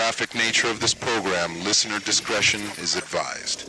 graphic nature of this program, listener discretion is advised.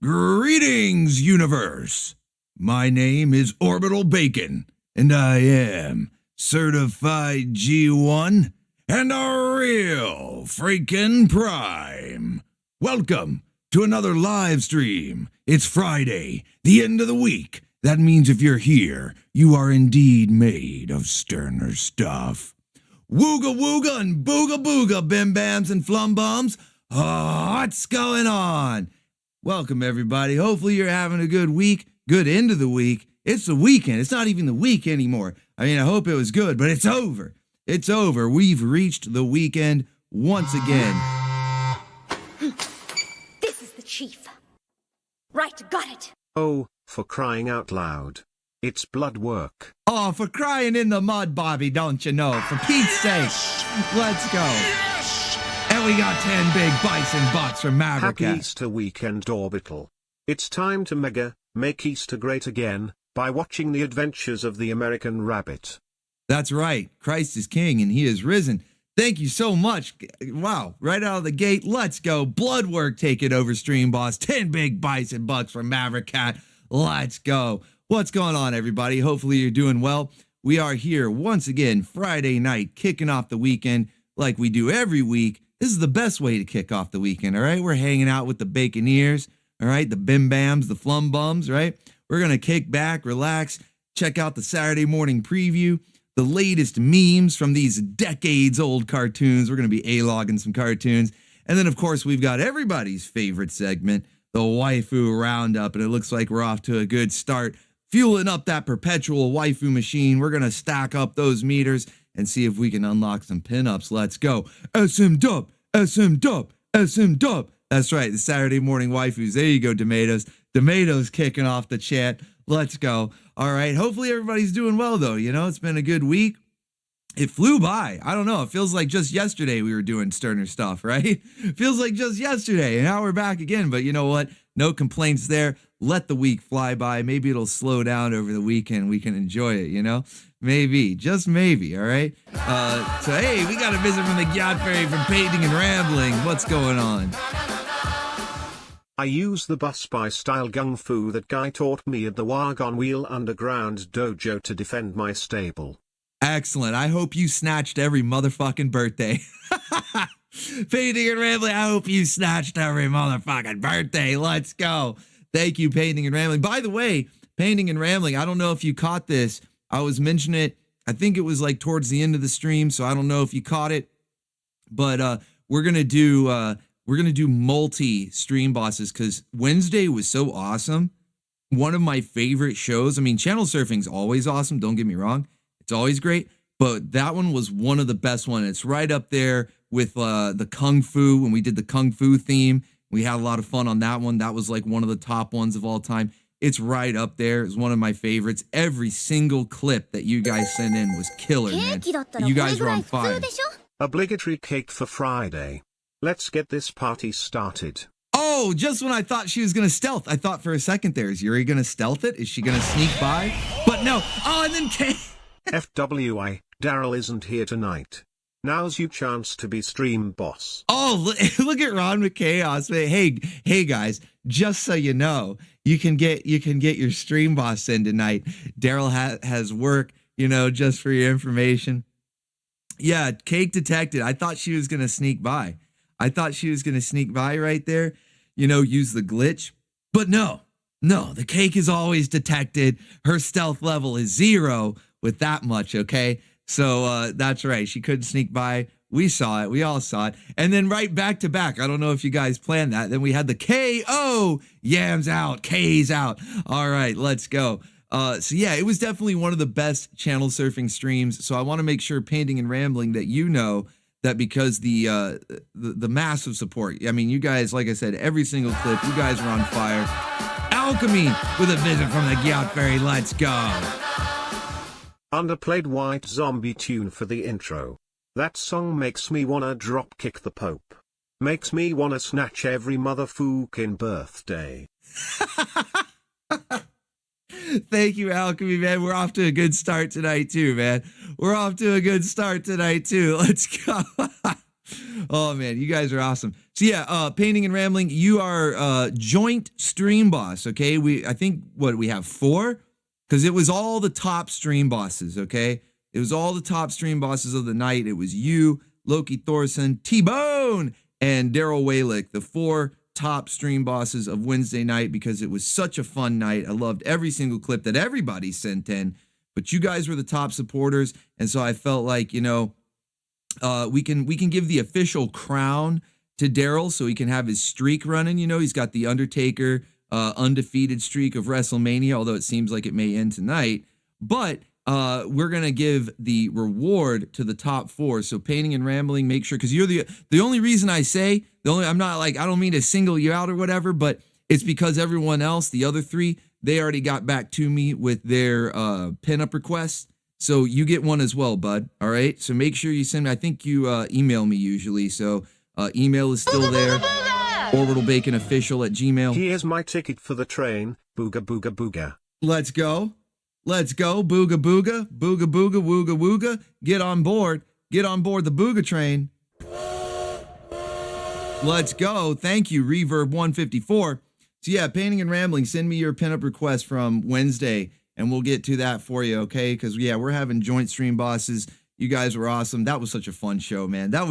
Greetings, universe! My name is Orbital Bacon, and I am certified G1 and a real freaking prime. Welcome to another live stream. It's Friday, the end of the week. That means if you're here, you are indeed made of sterner stuff. Wooga wooga and booga booga, bim bams and flum bums. Oh, what's going on? Welcome, everybody. Hopefully you're having a good week, good end of the week. It's the weekend. It's not even the week anymore. I mean, I hope it was good, but it's over. It's over. We've reached the weekend once again. This is the chief. Right, got it. Oh, for crying out loud. It's blood work. Oh, for crying in the mud, Bobby, don't you know? For Pete's sake. Let's go. And we got 10 big Bison Bucks from Maverick. Happy Easter weekend, Orbital. It's time to make Easter great again, by watching the adventures of the American Rabbit. That's right. Christ is King and he is risen. Thank you so much. Wow, right out of the gate, let's go. Blood work, take it over, Stream Boss. 10 big Bison Bucks from Maverick Cat. Let's go. What's going on, everybody? Hopefully you're doing well. We are here once again, Friday night, kicking off the weekend like we do every week. This is the best way to kick off the weekend, all right? We're hanging out with the Baconeers, all right? The Bim Bams, the Flum Bums, right? We're going to kick back, relax, check out the Saturday morning preview, the latest memes from these decades-old cartoons. We're going to be A-logging some cartoons. And then, of course, we've got everybody's favorite segment, the Waifu Roundup, and it looks like we're off to a good start. Fueling up that perpetual waifu machine. We're going to stack up those meters and see if we can unlock some pinups. Let's go. SM Dub, SM Dub, SM Dub. That's right, the Saturday morning waifus. There you go, Tomatoes. Tomatoes kicking off the chat. Let's go. All right, hopefully everybody's doing well, though. You know, it's been a good week. It flew by. I don't know. It feels like just yesterday we were doing sterner stuff, right? It feels like just yesterday, and now we're back again. But you know what? No complaints there. Let the week fly by. Maybe it'll slow down over the weekend. We can enjoy it, you know? Maybe. Just maybe, all right? So, hey, we got a visit from the Gyat Fairy from Painting and Rambling. What's going on? I use the bus by style gung fu that guy taught me at the Wagon Wheel Underground Dojo to defend my stable. Excellent. I hope you snatched every motherfucking birthday. Painting and Rambling, I hope you snatched every motherfucking birthday. Let's go. Thank you, Painting and Rambling. By the way, Painting and Rambling, I don't know if you caught this. I was mentioning it. I think it was like towards the end of the stream, so I don't know if you caught it. But we're gonna do multi stream bosses because Wednesday was so awesome. One of my favorite shows. I mean, channel surfing's always awesome. Don't get me wrong. It's always great. But that one was one of the best ones. It's right up there with the Kung Fu. When we did the Kung Fu theme, we had a lot of fun on that one. That was like one of the top ones of all time. It's right up there. It's one of my favorites. Every single clip that you guys sent in was killer, man. You guys were on fire. Obligatory cake for Friday. Let's get this party started. Oh, just when I thought she was going to stealth, I thought for a second there, is Yuri going to stealth it? Is she going to sneak by? But no. Oh, and then K. FWI, Daryl isn't here tonight. Now's your chance to be stream boss. Oh, look at Ron with Chaos. Hey guys, just so you know, you can get your stream boss in tonight. Daryl has work, just for your information. Yeah, Cake detected. I thought she was going to sneak by. Right there, use the glitch. But no, the Cake is always detected. Her stealth level is 0 with that much, okay? So that's right. She couldn't sneak by. We saw it. We all saw it. And then right back to back. I don't know if you guys planned that. Then we had the KO. Yams out. K's out. All right, let's go. So yeah, it was definitely one of the best channel surfing streams. So I want to make sure, Painting and Rambling, that that because the massive support. I mean, you guys, like I said, every single clip, you guys are on fire. Alchemy with a visit from the Gyat Fairy. Let's go. Underplayed White Zombie tune for the intro. That song makes me wanna drop kick the Pope. Makes me wanna snatch every motherfucking birthday. Thank you, Alchemy, man. We're off to a good start tonight, too, man. Let's go. Oh, man, you guys are awesome. So, yeah, Painting and Rambling, you are joint stream boss, okay? I think, we have 4? Because it was all the top stream bosses, okay? It was all the top stream bosses of the night. It was you, Loki Thorson, T-Bone, and Daryl Waylick, the 4 top stream bosses of Wednesday night, because it was such a fun night. I loved every single clip that everybody sent in, but you guys were the top supporters, and so I felt like, we can give the official crown to Daryl so he can have his streak running. He's got the Undertaker undefeated streak of WrestleMania, although it seems like it may end tonight. But we're gonna give the reward to the top 4. So Painting and Rambling, make sure, because you're the only reason I say I'm not like, I don't mean to single you out or whatever, but it's because everyone else, the other 3, they already got back to me with their pinup requests. So you get one as well, bud. All right. So make sure you send me. I think you email me usually. So email is still there. orbitalbaconofficial@gmail. Here's my ticket for the train. Booga booga booga. Let's go. Booga booga. Booga booga wooga wooga. Get on board the booga train. Let's go. Thank you, Reverb 154. So yeah, Painting and Rambling, send me your pinup request from Wednesday and we'll get to that for you, okay? Because yeah, we're having joint stream bosses. You guys were awesome. That was such a fun show, man. I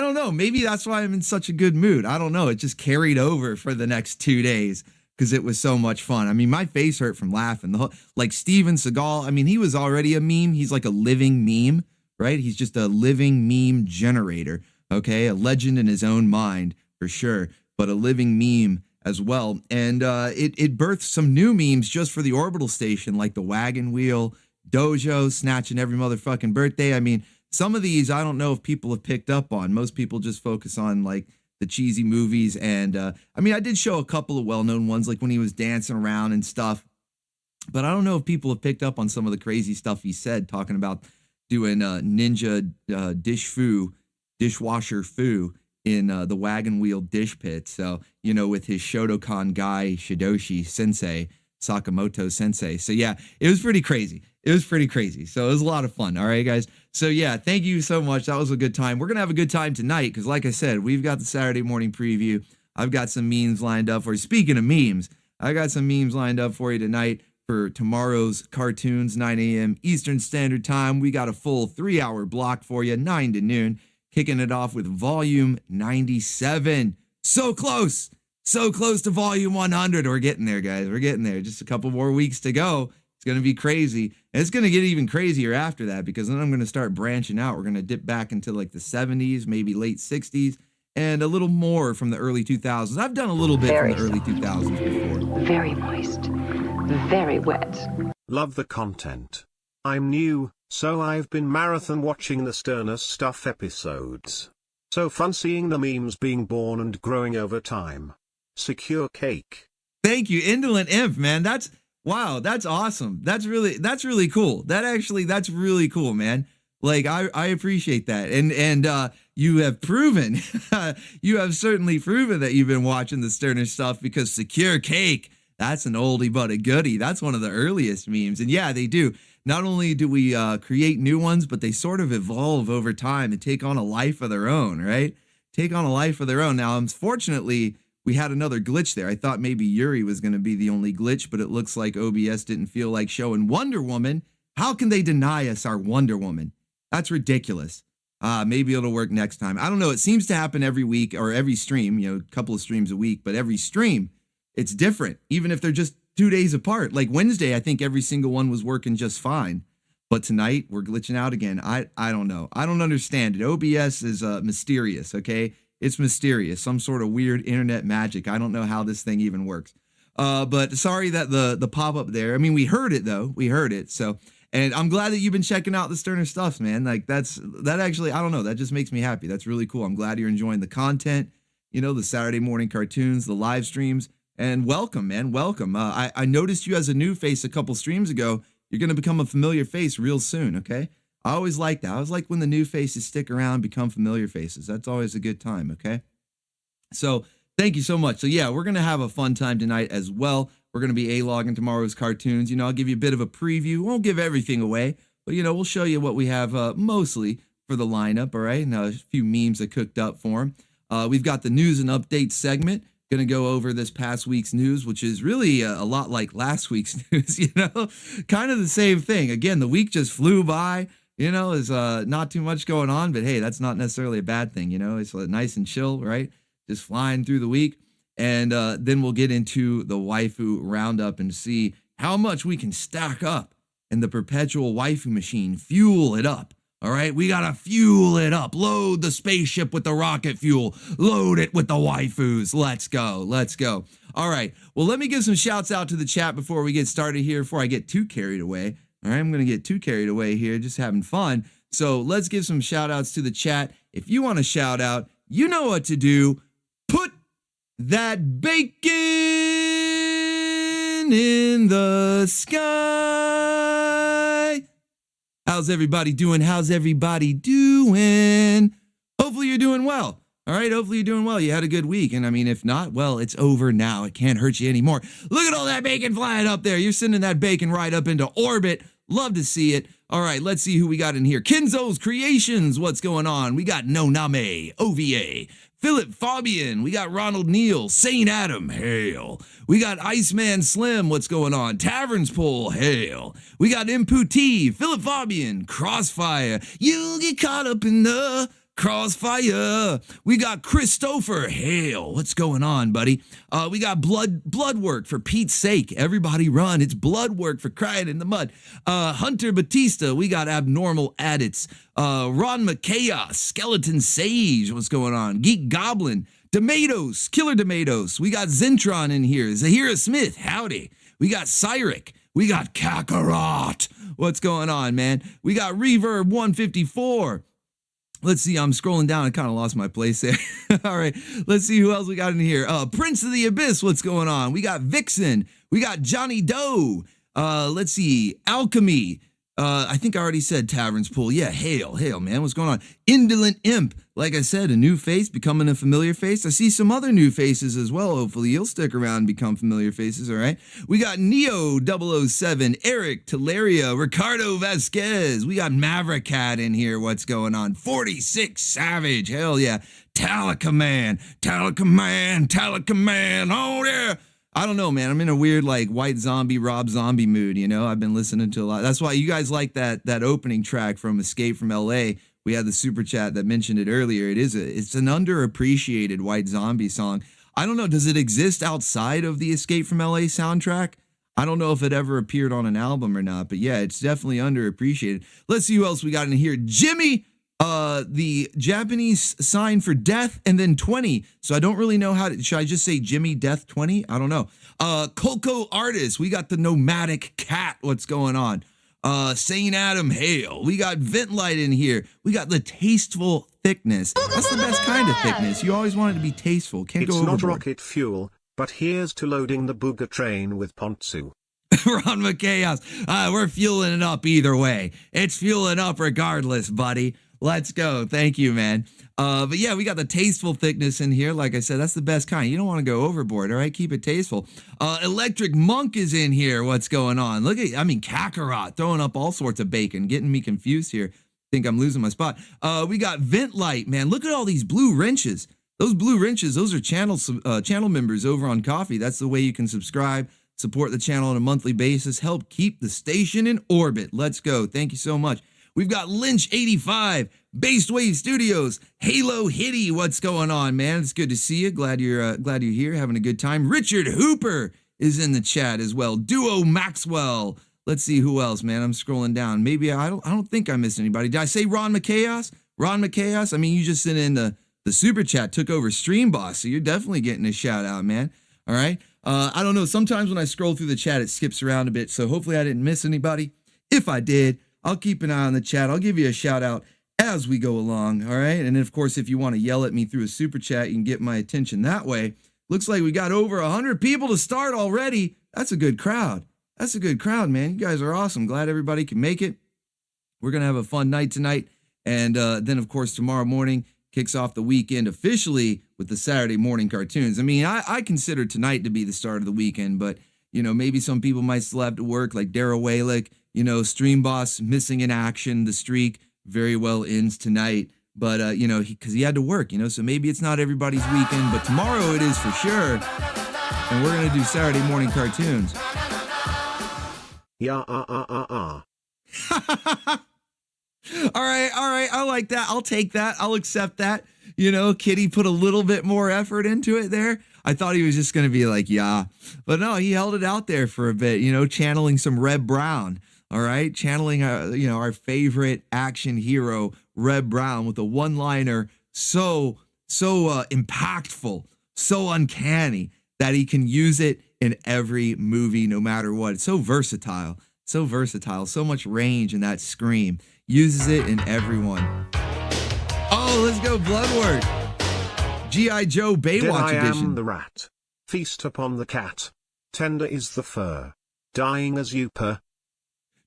don't know, maybe that's why I'm in such a good mood. I don't know. It just carried over for the next 2 days because it was so much fun. I mean, my face hurt from laughing. Like Steven Seagal, I mean, he was already a meme. He's like a living meme, right? He's just a living meme generator, okay? A legend in his own mind, for sure, but a living meme as well. And it birthed some new memes just for the Orbital station, like the wagon wheel, Dojo, snatching every motherfucking birthday. I mean, some of these, I don't know if people have picked up on. Most people just focus on like the cheesy movies. And I mean, I did show a couple of well-known ones, like when he was dancing around and stuff. But I don't know if people have picked up on some of the crazy stuff he said, talking about doing ninja dishwasher foo in the wagon wheel dish pit. So, with his Shotokan guy, Shidoshi Sensei, Sakamoto Sensei. So yeah, it was pretty crazy. So it was a lot of fun. All right, guys. So yeah, thank you so much. That was a good time. We're going to have a good time tonight because like I said, we've got the Saturday morning preview. I've got some memes lined up for you. Speaking of memes, I got some memes lined up for you tonight for tomorrow's cartoons, 9 a.m. Eastern Standard Time. We got a full 3-hour block for you, 9 to noon, kicking it off with volume 97. So close to volume 100. We're getting there, guys. We're getting there. Just a couple more weeks to go. It's going to be crazy. And it's going to get even crazier after that because then I'm going to start branching out. We're going to dip back into like the 70s, maybe late 60s, and a little more from the early 2000s. I've done a little bit from the early 2000s before. Very moist. Very wet. Love the content. I'm new, so I've been marathon watching the Sterner Stuff episodes. So fun seeing the memes being born and growing over time. Secure cake. Thank you, Indolent Imp, man. Wow, that's awesome. That's really cool. That's really cool, man. Like, I appreciate that. And you have proven, you have certainly proven that you've been watching the sterner stuff, because Secure Cake, that's an oldie but a goodie. That's one of the earliest memes. And yeah, they do. Not only do we create new ones, but they sort of evolve over time and take on a life of their own, right? Take on a life of their own. Now, unfortunately, we had another glitch there. I thought maybe Yuri was going to be the only glitch, but it looks like OBS didn't feel like showing Wonder Woman. How can they deny us our Wonder Woman? That's ridiculous. Maybe it'll work next time. I don't know. It seems to happen every week or every stream, a couple of streams a week, but every stream, it's different, even if they're just 2 days apart. Like Wednesday, I think every single one was working just fine. But tonight, we're glitching out again. I don't know. I don't understand it. OBS is mysterious, okay? It's mysterious. Some sort of weird internet magic. I don't know how this thing even works. But sorry that the pop-up there. I mean, we heard it, though. We heard it, so... And I'm glad that you've been checking out the sterner stuff, man. Like that actually, I don't know, that just makes me happy. That's really cool. I'm glad you're enjoying the content, the Saturday morning cartoons, the live streams, and welcome, man. Welcome. I noticed you as a new face a couple streams ago. You're going to become a familiar face real soon. Okay. I always like that. I always like when the new faces stick around, become familiar faces. That's always a good time. Okay. So thank you so much. So yeah, we're going to have a fun time tonight as well. We're going to be A-logging tomorrow's cartoons. I'll give you a bit of a preview. Won't give everything away, but, we'll show you what we have mostly for the lineup, all right? Now, a few memes I cooked up for them. We've got the news and updates segment. Going to go over this past week's news, which is really a lot like last week's news, Kind of the same thing. Again, the week just flew by, there's not too much going on, but hey, that's not necessarily a bad thing, It's nice and chill, right? Just flying through the week. And then we'll get into the waifu roundup and see how much we can stack up in the perpetual waifu machine. Fuel it up. All right, we got to fuel it up. Load the spaceship with the rocket fuel. Load it with the waifus. Let's go. Let's go. All right. Well, let me give some shouts out to the chat before we get started here, before I get too carried away. All right, I'm going to get too carried away here, just having fun. So let's give some shout outs to the chat. If you want to shout out, you know what to do. Put that bacon in the sky. How's everybody doing? How's everybody doing? Hopefully you're doing well. All right, hopefully you're doing well. You had a good week. And I mean, if not, well, it's over now. It can't hurt you anymore. Look at all that bacon flying up there. You're sending that bacon right up into orbit. Love to see it. All right, let's see who we got in here. Kenzo's Creations, what's going on? We got Noname, OVA. Philip Fabian, we got Ronald Neal, Saint Adam, hail. We got Iceman Slim, what's going on? Taverns Pole, hail. We got Imputee, Philip Fabian, Crossfire, you'll get caught up in the crossfire. We got Christopher, hail. What's going on, buddy? We got blood work, for Pete's sake. Everybody run. It's blood work for crying in the mud. Hunter Batista, we got Abnormal Addicts. Ron McChaos, Skeleton Sage, what's going on? Geek Goblin, Tomatoes, Killer Tomatoes. We got Zentron in here. Zahira Smith, howdy. We got Cyric. We got Kakarot. What's going on, man? We got Reverb 154. Let's see, I'm scrolling down. I kind of lost my place there. All right, let's see who else we got in here. Prince of the Abyss, what's going on? We got Vixen. We got Johnny Doe. Let's see, Alchemy. I think I already said Taverns Pool. Yeah, hail, man. What's going on? Indolent Imp. Like I said, a new face becoming a familiar face. I see some other new faces as well. Hopefully you'll stick around and become familiar faces, all right? We got Neo 007, Eric Teleria, Ricardo Vasquez. We got Maverick Cat in here. What's going on? 46 Savage. Hell yeah. Talica Man. Oh, yeah. I don't know, man. I'm in a weird, like, White Zombie, Rob Zombie mood, I've been listening to a lot. That's why you guys like that opening track from Escape from L.A. We had the super chat that mentioned it earlier. It's an underappreciated White Zombie song. I don't know. Does it exist outside of the Escape from L.A. soundtrack? I don't know if it ever appeared on an album or not, but yeah, it's definitely underappreciated. Let's see who else we got in here. Jimmy, the Japanese sign for death, and then 20. So I don't really know should I just say Jimmy Death 20? I don't know. Coco Artist, we got the Nomadic Cat. What's going on? Saint Adam, hail. We got Vent Light in here. We got the Tasteful Thickness. That's the best kind of thickness. You always want it to be tasteful. Can't go overboard. It's not rocket fuel, but here's to loading the BOOGA train with Pontsu. Ranma Chaos. We're fueling it up either way. It's fueling up regardless, buddy. Let's go. Thank you, man. But yeah, we got the tasteful thickness in here. Like I said, that's the best kind. You don't want to go overboard, all right? Keep it tasteful. Electric Monk is in here. What's going on? Look at, Kakarot throwing up all sorts of bacon, getting me confused here. Think I'm losing my spot. We got Vent Light, man. Look at all these blue wrenches. Those blue wrenches, those are channel members over on Coffee. That's the way you can subscribe, support the channel on a monthly basis, help keep the station in orbit. Let's go. Thank you so much. We've got Lynch85, Based Wave Studios, Halo Hitty. What's going on, man? It's good to see you. Glad you're here, having a good time. Richard Hooper is in the chat as well. Duo Maxwell. Let's see who else, man. I'm scrolling down. Maybe I don't think I missed anybody. Did I say Ron McChaos? Ron McChaos? You just sent in the super chat, took over Stream Boss, so you're definitely getting a shout out, man. All right. I don't know. Sometimes when I scroll through the chat, it skips around a bit. So hopefully I didn't miss anybody. If I did, I'll keep an eye on the chat. I'll give you a shout out as we go along. All right. And of course, if you want to yell at me through a super chat, you can get my attention that way. Looks like we got over 100 people to start already. That's a good crowd. That's a good crowd, man. You guys are awesome. Glad everybody can make it. We're going to have a fun night tonight. And then, of course, tomorrow morning kicks off the weekend officially with the Saturday morning cartoons. I consider tonight to be the start of the weekend, but, maybe some people might still have to work, like Daryl Walick, Stream Boss missing in action. The streak very well ends tonight, but, because he had to work, so maybe it's not everybody's weekend, but tomorrow it is for sure. And we're going to do Saturday morning cartoons. Yeah, All right. I like that. I'll take that. I'll accept that. Kitty put a little bit more effort into it there. I thought he was just going to be like, yeah. But no, he held it out there for a bit, channeling some Reb Brown. All right. Channeling, our favorite action hero, Reb Brown, with a one-liner so impactful, so uncanny that he can use it in every movie, no matter what. It's so versatile, so much range in that scream. Uses it in everyone. Oh, let's go, Bloodwork. G.I. Joe Baywatch Dead edition. I am the rat. Feast upon the cat. Tender is the fur. Dying as you per.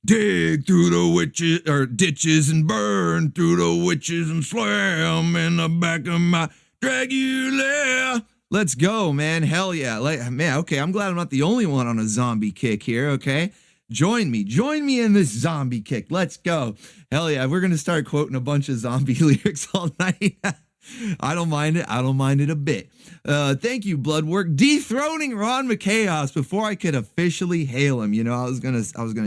Dig through the witches or ditches and burn through the witches and slam in the back of my Dragula. Let's go, man. Hell yeah. Man, okay, I'm glad I'm not the only one on a zombie kick here, okay? Join me in this zombie kick. Let's go. Hell yeah, we're going to start quoting a bunch of zombie lyrics all night. I don't mind it a bit. Thank you, Bloodwork. Dethroning Ron McChaos before I could officially hail him. I was gonna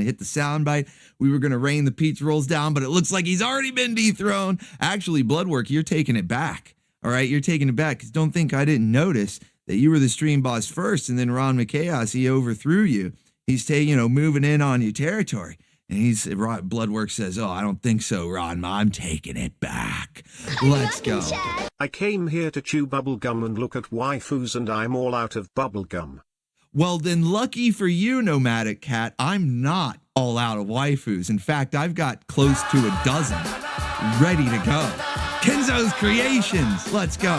hit the soundbite. We were gonna rain the pizza rolls down, but it looks like he's already been dethroned. Actually, Bloodwork, you're taking it back. All right, you're taking it back, because don't think I didn't notice that you were the stream boss first, and then Ron McChaos, he overthrew you. He's moving in on your territory. And Bloodwork says, oh, I don't think so, Ron. I'm taking it back. Let's go. I came here to chew bubblegum and look at waifus, and I'm all out of bubblegum. Well, then lucky for you, Nomadic Cat, I'm not all out of waifus. In fact, I've got close to a dozen ready to go. Kenzo's Creations. Let's go.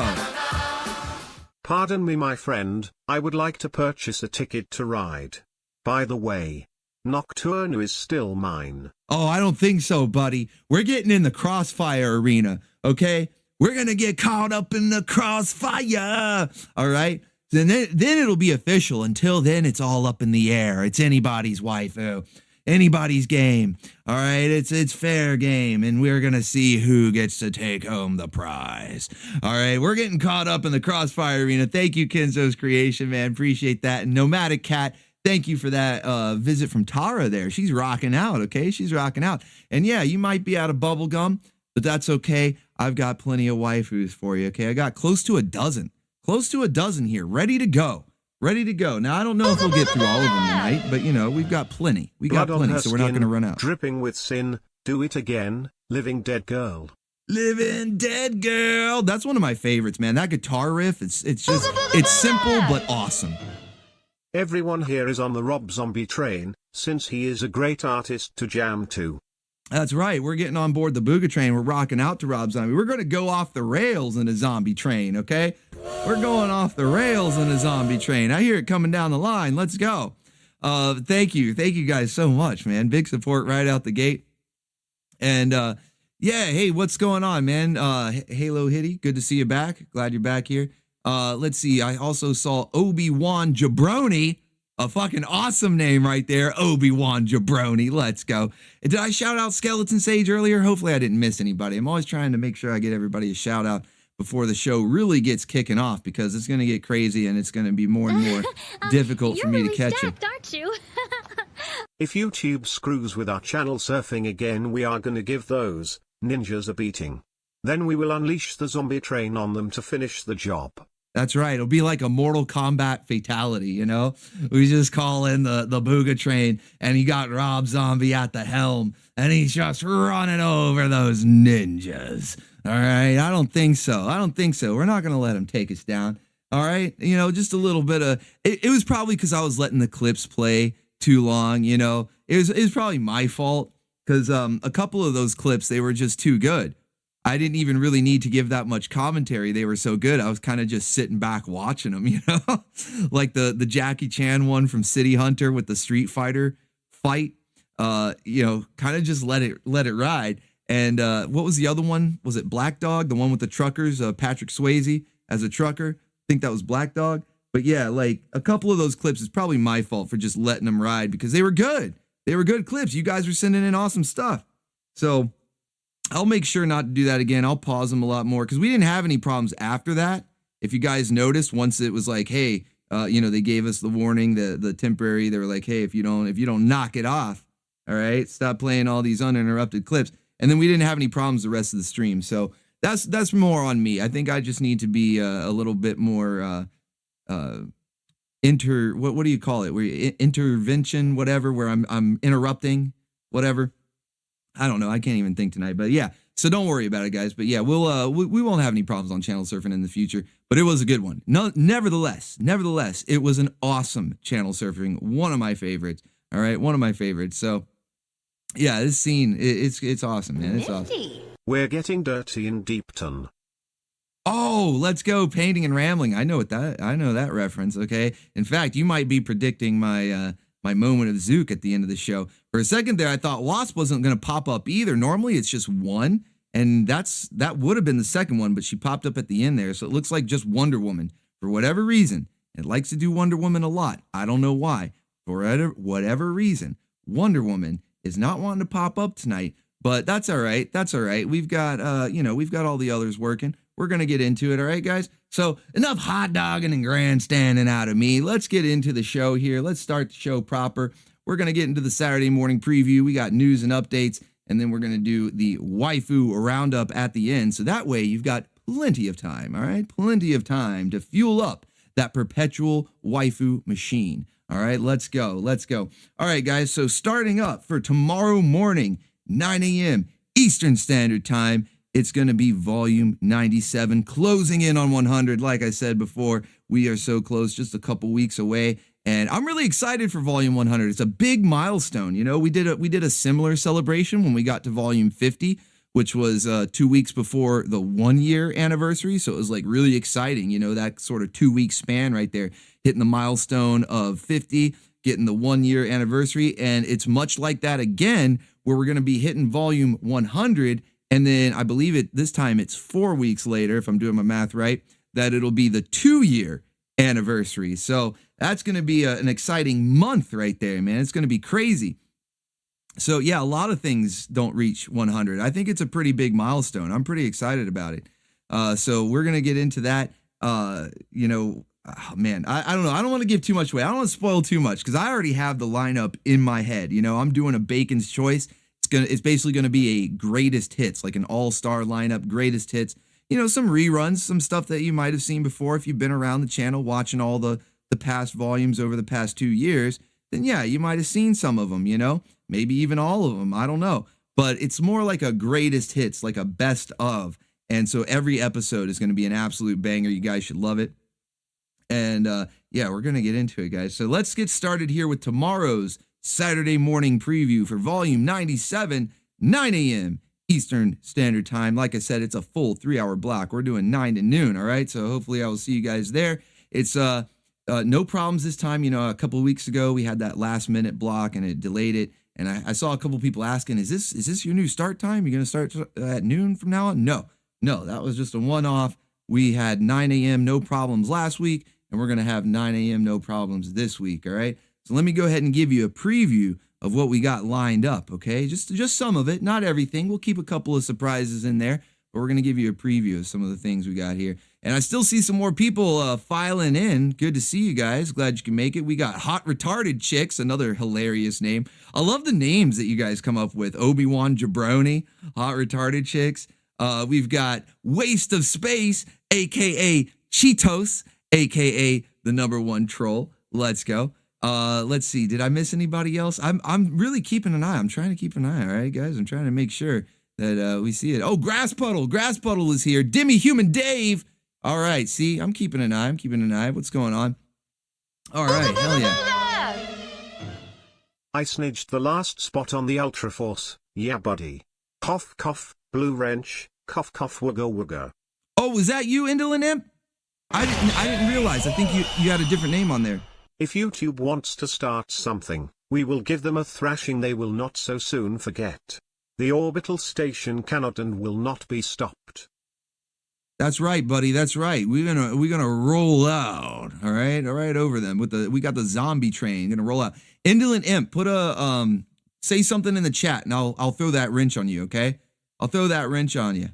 Pardon me, my friend. I would like to purchase a ticket to ride. By the way, Nocturne is still mine. Oh, I don't think so, buddy. We're getting in the crossfire arena, okay? We're going to get caught up in the crossfire, all right? Then it'll be official. Until then, it's all up in the air. It's anybody's waifu, anybody's game, all right? It's fair game, and we're going to see who gets to take home the prize, all right? We're getting caught up in the crossfire arena. Thank you, Kenzo's Creation, man. Appreciate that. And Nomadic Cat, thank you for that visit from Tara there. She's rocking out, okay? She's rocking out. And yeah, you might be out of bubblegum, but that's okay. I've got plenty of waifus for you, okay? I got close to a dozen here, ready to go. Now, I don't know if we'll get through all of them tonight, but, we've got plenty. So we're not going to run out. Dripping with sin, do it again, Living Dead Girl. Living Dead Girl. That's one of my favorites, man. That guitar riff, it's simple but awesome. Everyone here is on the Rob Zombie train, since he is a great artist to jam to. That's right. We're getting on board the BOOGA train. We're rocking out to Rob Zombie. We're going to go off the rails in a zombie train, okay? We're going off the rails in a zombie train. I hear it coming down the line. Let's go. Thank you guys so much, man. Big support right out the gate. And yeah, hey, what's going on, man? Halo Hitty, good to see you back. Glad you're back here. Let's see. I also saw Obi-Wan Jabroni, a fucking awesome name right there. Obi-Wan Jabroni. Let's go. And did I shout out Skeleton Sage earlier? Hopefully I didn't miss anybody. I'm always trying to make sure I get everybody a shout out before the show really gets kicking off, because it's going to get crazy and it's going to be more and more difficult for me to catch stacked, aren't you? If YouTube screws with our channel surfing again, we are gonna give those ninjas a beating. Then we will unleash the zombie train on them to finish the job. That's right. It'll be like a Mortal Kombat fatality, you know? We just call in the BOOGA train, and you got Rob Zombie at the helm, and he's just running over those ninjas. All right? I don't think so. We're not going to let him take us down. All right? You know, just a little bit of... It was probably because I was letting the clips play too long, you know? It was probably my fault, because a couple of those clips, they were just too good. I didn't even really need to give that much commentary. They were so good. I was kind of just sitting back watching them, you know, like the Jackie Chan one from City Hunter with the Street Fighter fight, you know, kind of just let it ride. And what was the other one? Was it Black Dog? The one with the truckers, Patrick Swayze as a trucker. I think that was Black Dog. But yeah, like a couple of those clips is probably my fault for just letting them ride, because they were good. They were good clips. You guys were sending in awesome stuff. So I'll make sure not to do that again. I'll pause them a lot more, because we didn't have any problems after that. If you guys noticed, once it was like, hey, you know, they gave us the warning, the temporary, they were like, hey, if you don't knock it off, all right, stop playing all these uninterrupted clips. And then we didn't have any problems the rest of the stream. So that's more on me. I think I just need to be a little bit more what do you call it? Where intervention, whatever, where I'm interrupting, whatever. I don't know. I can't even think tonight, but yeah. So don't worry about it, guys. But yeah, we won't have any problems on channel surfing in the future. But it was a good one. No, nevertheless, it was an awesome channel surfing. One of my favorites. All right, one of my favorites. So yeah, this scene, it's awesome, man. It's awesome. We're getting dirty in Deepton. Oh, let's go painting and rambling. I know that reference. Okay. In fact, you might be predicting my my moment of Zook at the end of the show. For a second there, I thought Wasp wasn't going to pop up either. Normally it's just one, and that would have been the second one, but she popped up at the end there. So it looks like just Wonder Woman for whatever reason. It likes to do Wonder Woman a lot. I don't know why. For whatever reason, Wonder Woman is not wanting to pop up tonight, but that's all right. That's all right. We've got we've got all the others working. We're going to get into it. All right, guys. So enough hot dogging and grandstanding out of me. Let's get into the show here. Let's start the show proper. We're going to get into the Saturday morning preview. We got news and updates, and then we're going to do the waifu roundup at the end. So that way you've got plenty of time. All right. Plenty of time to fuel up that perpetual waifu machine. All right. Let's go. Let's go. All right, guys. So starting up for tomorrow morning, 9 a.m. Eastern Standard Time, it's going to be volume 97, closing in on 100. Like I said before, we are so close, just a couple weeks away. And I'm really excited for volume 100. It's a big milestone. You know, we did a similar celebration when we got to volume 50, which was 2 weeks before the 1 year anniversary. So it was like really exciting, you know, that sort of 2 week span right there, hitting the milestone of 50, getting the 1 year anniversary. And it's much like that again, where we're going to be hitting volume 100. And then I believe this time it's 4 weeks later, if I'm doing my math right, that it'll be the 2 year anniversary. So that's going to be an exciting month right there, man. It's going to be crazy. So yeah, a lot of things don't reach 100. I think it's a pretty big milestone. I'm pretty excited about it. So we're going to get into that. You know, oh, man, I don't know. I don't want to give too much away. I don't want to spoil too much, because I already have the lineup in my head. You know, I'm doing a Bacon's Choice. It's basically going to be a greatest hits, like an all-star lineup, greatest hits. You know, some reruns, some stuff that you might have seen before if you've been around the channel watching all the past volumes over the past 2 years. Then yeah, you might have seen some of them, you know, maybe even all of them. I don't know. But it's more like a greatest hits, like a best of. And so every episode is going to be an absolute banger. You guys should love it. And yeah, we're going to get into it, guys. So let's get started here with tomorrow's Saturday morning preview for volume 97, 9 a.m. Eastern Standard Time. Like I said, it's a full 3 hour block. We're doing 9 to noon. All right. So hopefully I will see you guys there. It's No problems this time. You know, a couple of weeks ago we had that last minute block and it delayed it. And I saw a couple people asking, is this your new start time? You're going to start at noon from now on? No, that was just a one-off. We had 9 a.m. no problems last week, and we're going to have 9 a.m. no problems this week. All right. So let me go ahead and give you a preview of what we got lined up. Okay. Just some of it, not everything. We'll keep a couple of surprises in there, but we're going to give you a preview of some of the things we got here. And I still see some more people filing in. Good to see you guys. Glad you can make it. We got Hot Retarded Chicks, another hilarious name. I love the names that you guys come up with. Obi-Wan Jabroni, Hot Retarded Chicks. We've got Waste of Space, a.k.a. Cheetos, a.k.a. the #1 troll. Let's go. Let's see. Did I miss anybody else? I'm really keeping an eye. I'm trying to keep an eye. All right, guys. I'm trying to make sure that we see it. Oh, Grass Puddle. Grass Puddle is here. Dimmy Human Dave. All right, see, I'm keeping an eye. What's going on? All right, hell yeah. I snitched the last spot on the Ultra Force, yeah buddy. Cough cough, blue wrench, cough cough wugga wugga. Oh, was that you, Indolent Imp? I didn't realize. I think you had a different name on there. If YouTube wants to start something, we will give them a thrashing they will not so soon forget. The orbital station cannot and will not be stopped. That's right, buddy. That's right. We're gonna roll out. All right over them we got the zombie train. Gonna roll out. Indolent Imp, put a say something in the chat, and I'll throw that wrench on you. Okay, I'll throw that wrench on you.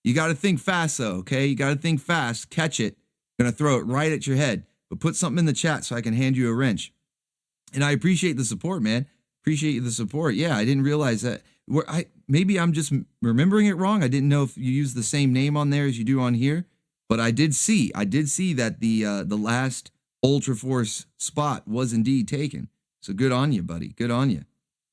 You got to think fast though. Okay, you got to think fast. Catch it. Gonna throw it right at your head. But put something in the chat so I can hand you a wrench. And I appreciate the support, man. Appreciate the support. Yeah, I didn't realize that. Maybe I'm just remembering it wrong. I didn't know if you use the same name on there as you do on here, but I did see that the last Ultra Force spot was indeed taken. So good on you, buddy. Good on you.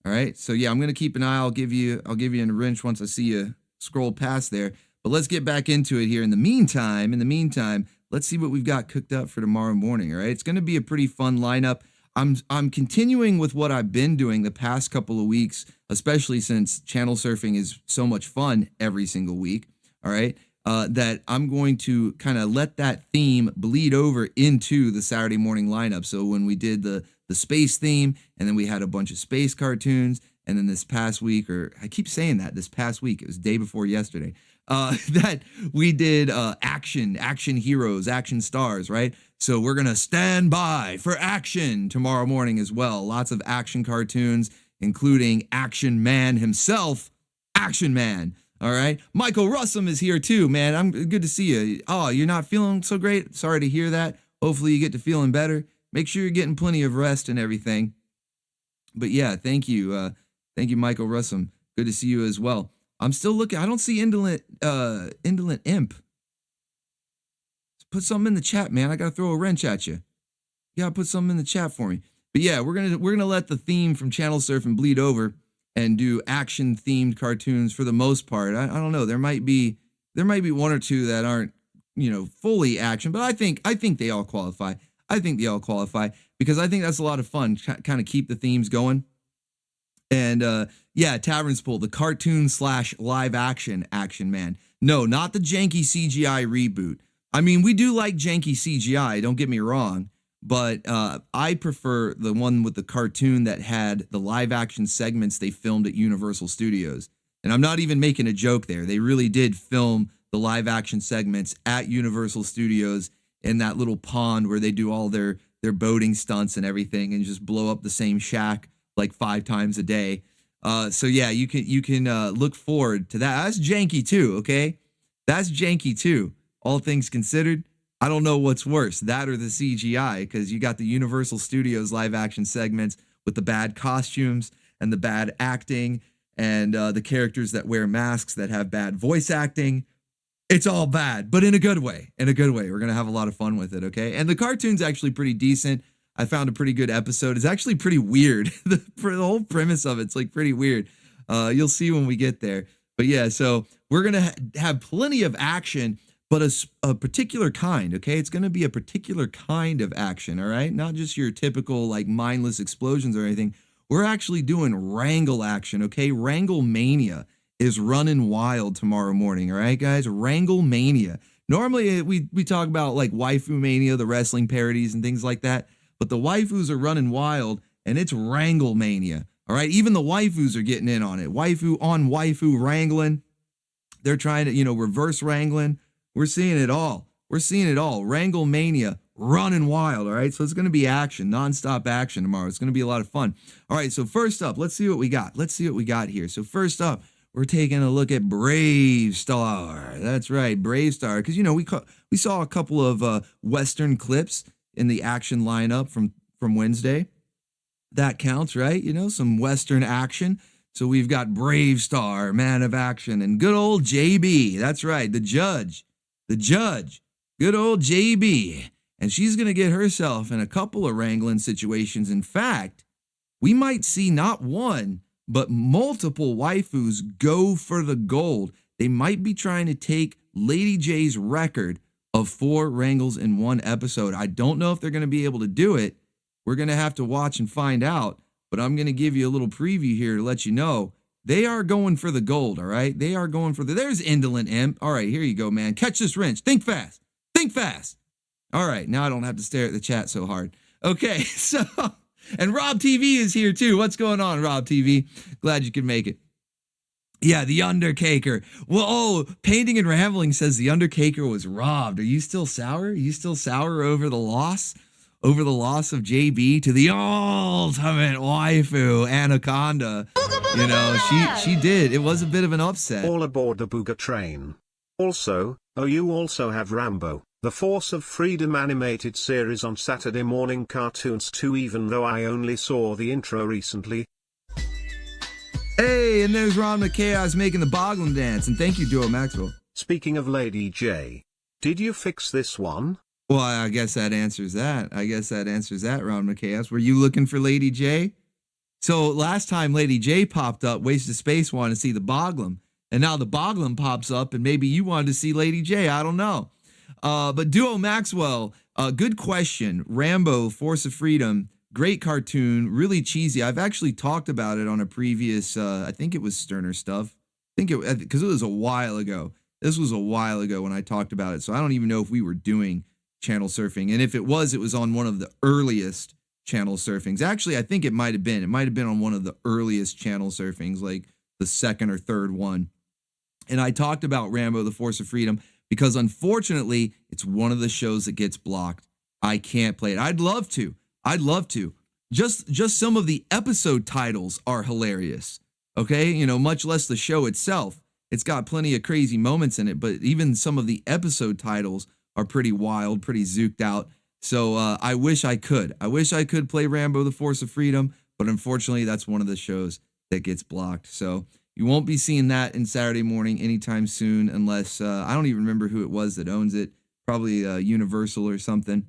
All right. So yeah, I'm gonna keep an eye. I'll give you a wrench once I see you scroll past there. But let's get back into it here. In the meantime, let's see what we've got cooked up for tomorrow morning. All right. It's gonna be a pretty fun lineup. I'm continuing with what I've been doing the past couple of weeks, especially since channel surfing is so much fun every single week. All right. That I'm going to kind of let that theme bleed over into the Saturday morning lineup. So when we did the space theme, and then we had a bunch of space cartoons, and then this past week, or I keep saying that this past week, it was day before yesterday, that we did action heroes, action stars, right? So we're going to stand by for action tomorrow morning as well. Lots of action cartoons, including Action Man himself, Action Man. All right. Michael Russum is here too, man. I'm good to see you. Oh, you're not feeling so great? Sorry to hear that. Hopefully you get to feeling better. Make sure you're getting plenty of rest and everything. But yeah, thank you. Thank you, Michael Russum. Good to see you as well. I'm still looking. I don't see Indolent Imp. Put something in the chat, man. I gotta throw a wrench at you. You gotta put something in the chat for me. But yeah, we're gonna let the theme from Channel Surfing bleed over and do action themed cartoons for the most part. I don't know. There might be one or two that aren't, fully action, but I think they all qualify. I think they all qualify because I think that's a lot of fun. Kind of keep the themes going. And yeah, Tavern's Pool, the cartoon / live action Man. No, not the janky CGI reboot. I mean, we do like janky CGI, don't get me wrong, but I prefer the one with the cartoon that had the live action segments they filmed at Universal Studios. And I'm not even making a joke there. They really did film the live action segments at Universal Studios in that little pond where they do all their boating stunts and everything and just blow up the same shack like 5 times a day. So yeah, you can look forward to that. That's janky too, okay? That's janky too. All things considered, I don't know what's worse, that or the CGI, because you got the Universal Studios live action segments with the bad costumes and the bad acting and the characters that wear masks that have bad voice acting. It's all bad, but in a good way. In a good way. We're going to have a lot of fun with it, okay? And the cartoon's actually pretty decent. I found a pretty good episode. It's actually pretty weird. The whole premise of it's like pretty weird. You'll see when we get there. But yeah, so we're going to have plenty of action, but a particular kind, okay? It's going to be a particular kind of action, all right? Not just your typical like mindless explosions or anything. We're actually doing Wrangle action, okay? Wrangle mania is running wild tomorrow morning, all right, guys? Wrangle mania. Normally we talk about like Waifu Mania, the wrestling parodies and things like that, but the waifus are running wild and it's Wrangle Mania. All right, even the waifus are getting in on it. Waifu on waifu wrangling. They're trying to, reverse wrangling. We're seeing it all. We're seeing it all. Wrangle Mania running wild, all right? So it's going to be action, nonstop action tomorrow. It's going to be a lot of fun. All right, so first up, let's see what we got. Let's see what we got here. So first up, we're taking a look at Brave Star. That's right, Brave Star. Because, we saw a couple of Western clips in the action lineup from Wednesday. That counts, right? Some Western action. So we've got Brave Star, man of action, and good old JB. That's right, the judge, good old JB. And she's going to get herself in a couple of wrangling situations. In fact, we might see not one, but multiple waifus go for the gold. They might be trying to take Lady J's record of 4 wrangles in one episode. I don't know if they're going to be able to do it. We're going to have to watch and find out. But I'm going to give you a little preview here to let you know they are going for the gold, all right? They are going for there's Indolent Imp. All right, here you go, man. Catch this wrench. Think fast. Think fast. All right, now I don't have to stare at the chat so hard. Okay, so, and Rob TV is here too. What's going on, Rob TV? Glad you could make it. Yeah, the Undercaker. Well, Painting and Rambling says the Undercaker was robbed. Are you still sour? Are you still sour over the loss? Over the loss of JB to the ultimate waifu, Anaconda. She did. It was a bit of an upset. All aboard the BOOGA train. Also, you also have Rambo, the Force of Freedom animated series on Saturday morning cartoons too, even though I only saw the intro recently. Hey, and there's Ron McChaos making the boggling dance, and thank you, Duo Maxwell. Speaking of Lady J, did you fix this one? Well, I guess that answers that. Ron McChaos. Were you looking for Lady J? So last time Lady J popped up, Wasted Space wanted to see the Boglum. And now the Boglum pops up, and maybe you wanted to see Lady J. I don't know. But Duo Maxwell, good question. Rambo, Force of Freedom, great cartoon, really cheesy. I've actually talked about it on a previous, I think it was Sterner Stuff. Because it was a while ago. This was a while ago when I talked about it. So I don't even know if we were doing channel surfing, and if it was on one of the earliest channel surfings. Actually, I think it might have been on one of the earliest channel surfings, like the second or third one. And I talked about Rambo, the Force of Freedom, because unfortunately it's one of the shows that gets blocked. I can't play it. I'd love to just some of the episode titles are hilarious, okay, much less the show itself. It's got plenty of crazy moments in it, but even some of the episode titles are pretty wild, pretty zooked out. So I wish I could. Play Rambo, the Force of Freedom, but unfortunately that's one of the shows that gets blocked. So you won't be seeing that in Saturday morning anytime soon unless, I don't even remember who it was that owns it. Probably Universal or something.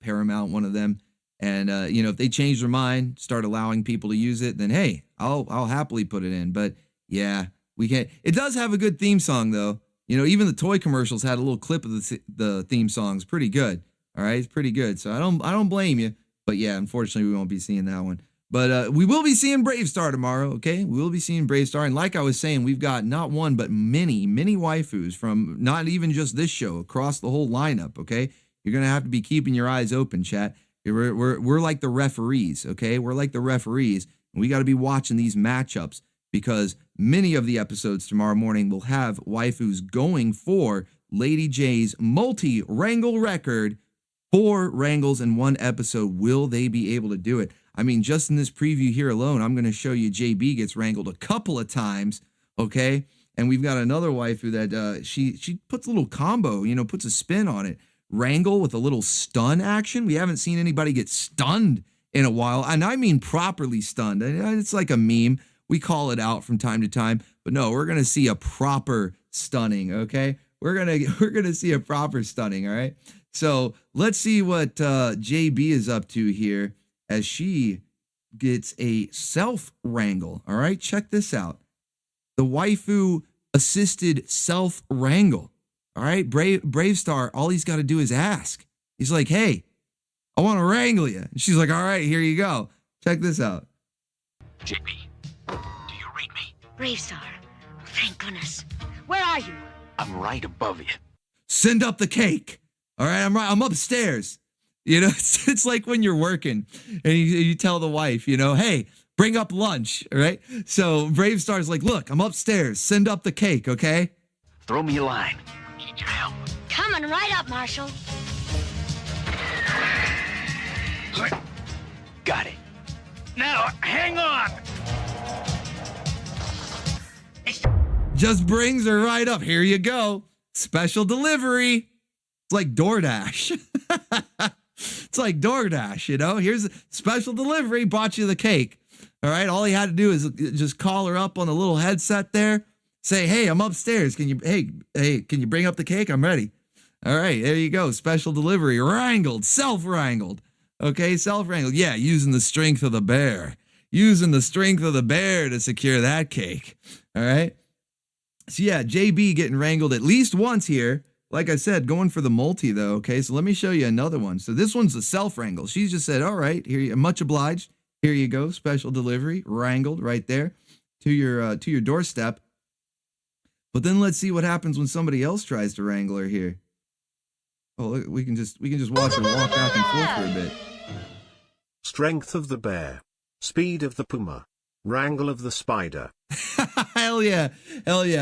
Paramount, one of them. And, if they change their mind, start allowing people to use it, then hey, I'll happily put it in. But yeah, we can't. It does have a good theme song though. Even the toy commercials had a little clip of the theme song. It's pretty good. All right, it's pretty good. So I don't blame you. But yeah, unfortunately, we won't be seeing that one. But we will be seeing Brave Star tomorrow. Okay, we will be seeing Brave Star, and like I was saying, we've got not one but many waifus from not even just this show, across the whole lineup. Okay, you're gonna have to be keeping your eyes open, chat. We're like the referees. Okay, we're like the referees, and we got to be watching these matchups, because many of the episodes tomorrow morning will have waifus going for Lady J's multi-wrangle record. 4 wrangles in one episode. Will they be able to do it? I mean, just in this preview here alone, I'm going to show you JB gets wrangled a couple of times, okay? And we've got another waifu that she puts a little combo, puts a spin on it. Wrangle with a little stun action. We haven't seen anybody get stunned in a while, and I mean properly stunned. It's like a meme. We call it out from time to time, but no, we're gonna see a proper stunning. Okay, we're gonna see a proper stunning. All right. So let's see what JB is up to here as she gets a self wrangle. All right, check this out. The waifu assisted self wrangle. All right, Brave Star. All he's got to do is ask. He's like, "Hey, I want to wrangle you." And she's like, "All right, here you go. Check this out." JB, do you read me? Brave Star. Thank goodness. Where are you? I'm right above you. send up the cake. All right, I'm upstairs. You know, it's like when you're working and you tell the wife, you know, hey, bring up lunch, all right? So Brave Star's like, look, I'm upstairs. Send up the cake, okay? Throw me a line. Need your help. Coming right up, Marshal. Got it. Now, hang on. Just brings her right up. Here you go. Special delivery. It's like DoorDash. It's like DoorDash, you know? Here's a special delivery. Bought you the cake. All right. All he had to do is just call her up on the little headset there. Say, hey, I'm upstairs. Can you bring up the cake? I'm ready. All right. There you go. Special delivery. Wrangled. Self-wrangled. Okay. Self-wrangled. Yeah. Using the strength of the bear. Using the strength of the bear to secure that cake. All right. So yeah, JB getting wrangled at least once here. Like I said, going for the multi though. Okay, so let me show you another one. So this one's a self-wrangle. She just said, all right, here you, much obliged. Here you go, special delivery, wrangled right there to your doorstep. But then let's see what happens when somebody else tries to wrangle her here. Oh, look, we can just watch her walk back and forth for a bit. Strength of the bear. Speed of the puma. Wrangle of the spider. Hell yeah,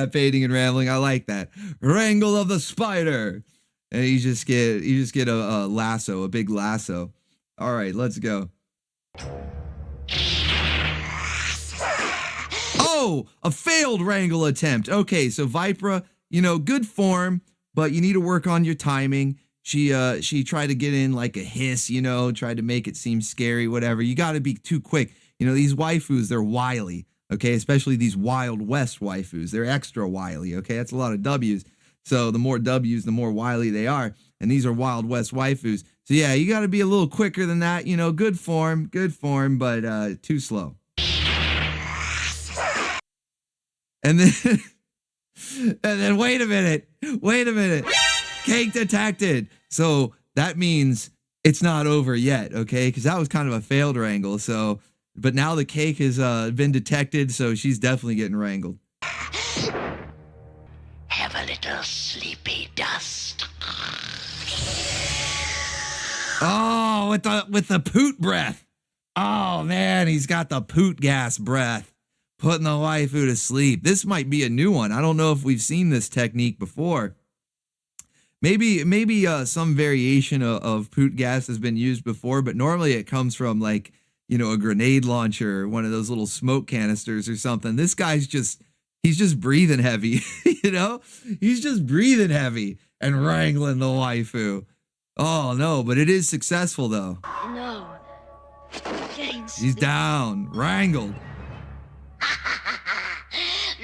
fading and rambling. I like that. Wrangle of the spider. And you just get a lasso, a big lasso. All right, let's go. Oh, a failed wrangle attempt. Okay, so Vipra, you know, good form, but you need to work on your timing. She tried to get in like a hiss, you know, tried to make it seem scary, whatever. You got to be too quick. You know, these waifus, they're wily, okay? Especially these Wild West waifus. They're extra wily, okay? That's a lot of W's. So the more W's, the more wily they are. And these are Wild West waifus. So yeah, you got to be a little quicker than that. You know, good form, but too slow. And then wait a minute. Cake detected. So that means it's not over yet, okay? Because that was kind of a failed wrangle. So, but now the cake has been detected, so she's definitely getting wrangled. Have a little sleepy dust. Oh, with the poot breath. Oh man, he's got the poot gas breath, putting the waifu to sleep. This might be a new one. I don't know if we've seen this technique before. Maybe some variation of poot gas has been used before, but normally it comes from like, you know, a grenade launcher, one of those little smoke canisters or something. This guy's he's just breathing heavy, you know? He's just breathing heavy and wrangling the waifu. Oh no, but it is successful though. No. He's down, wrangled.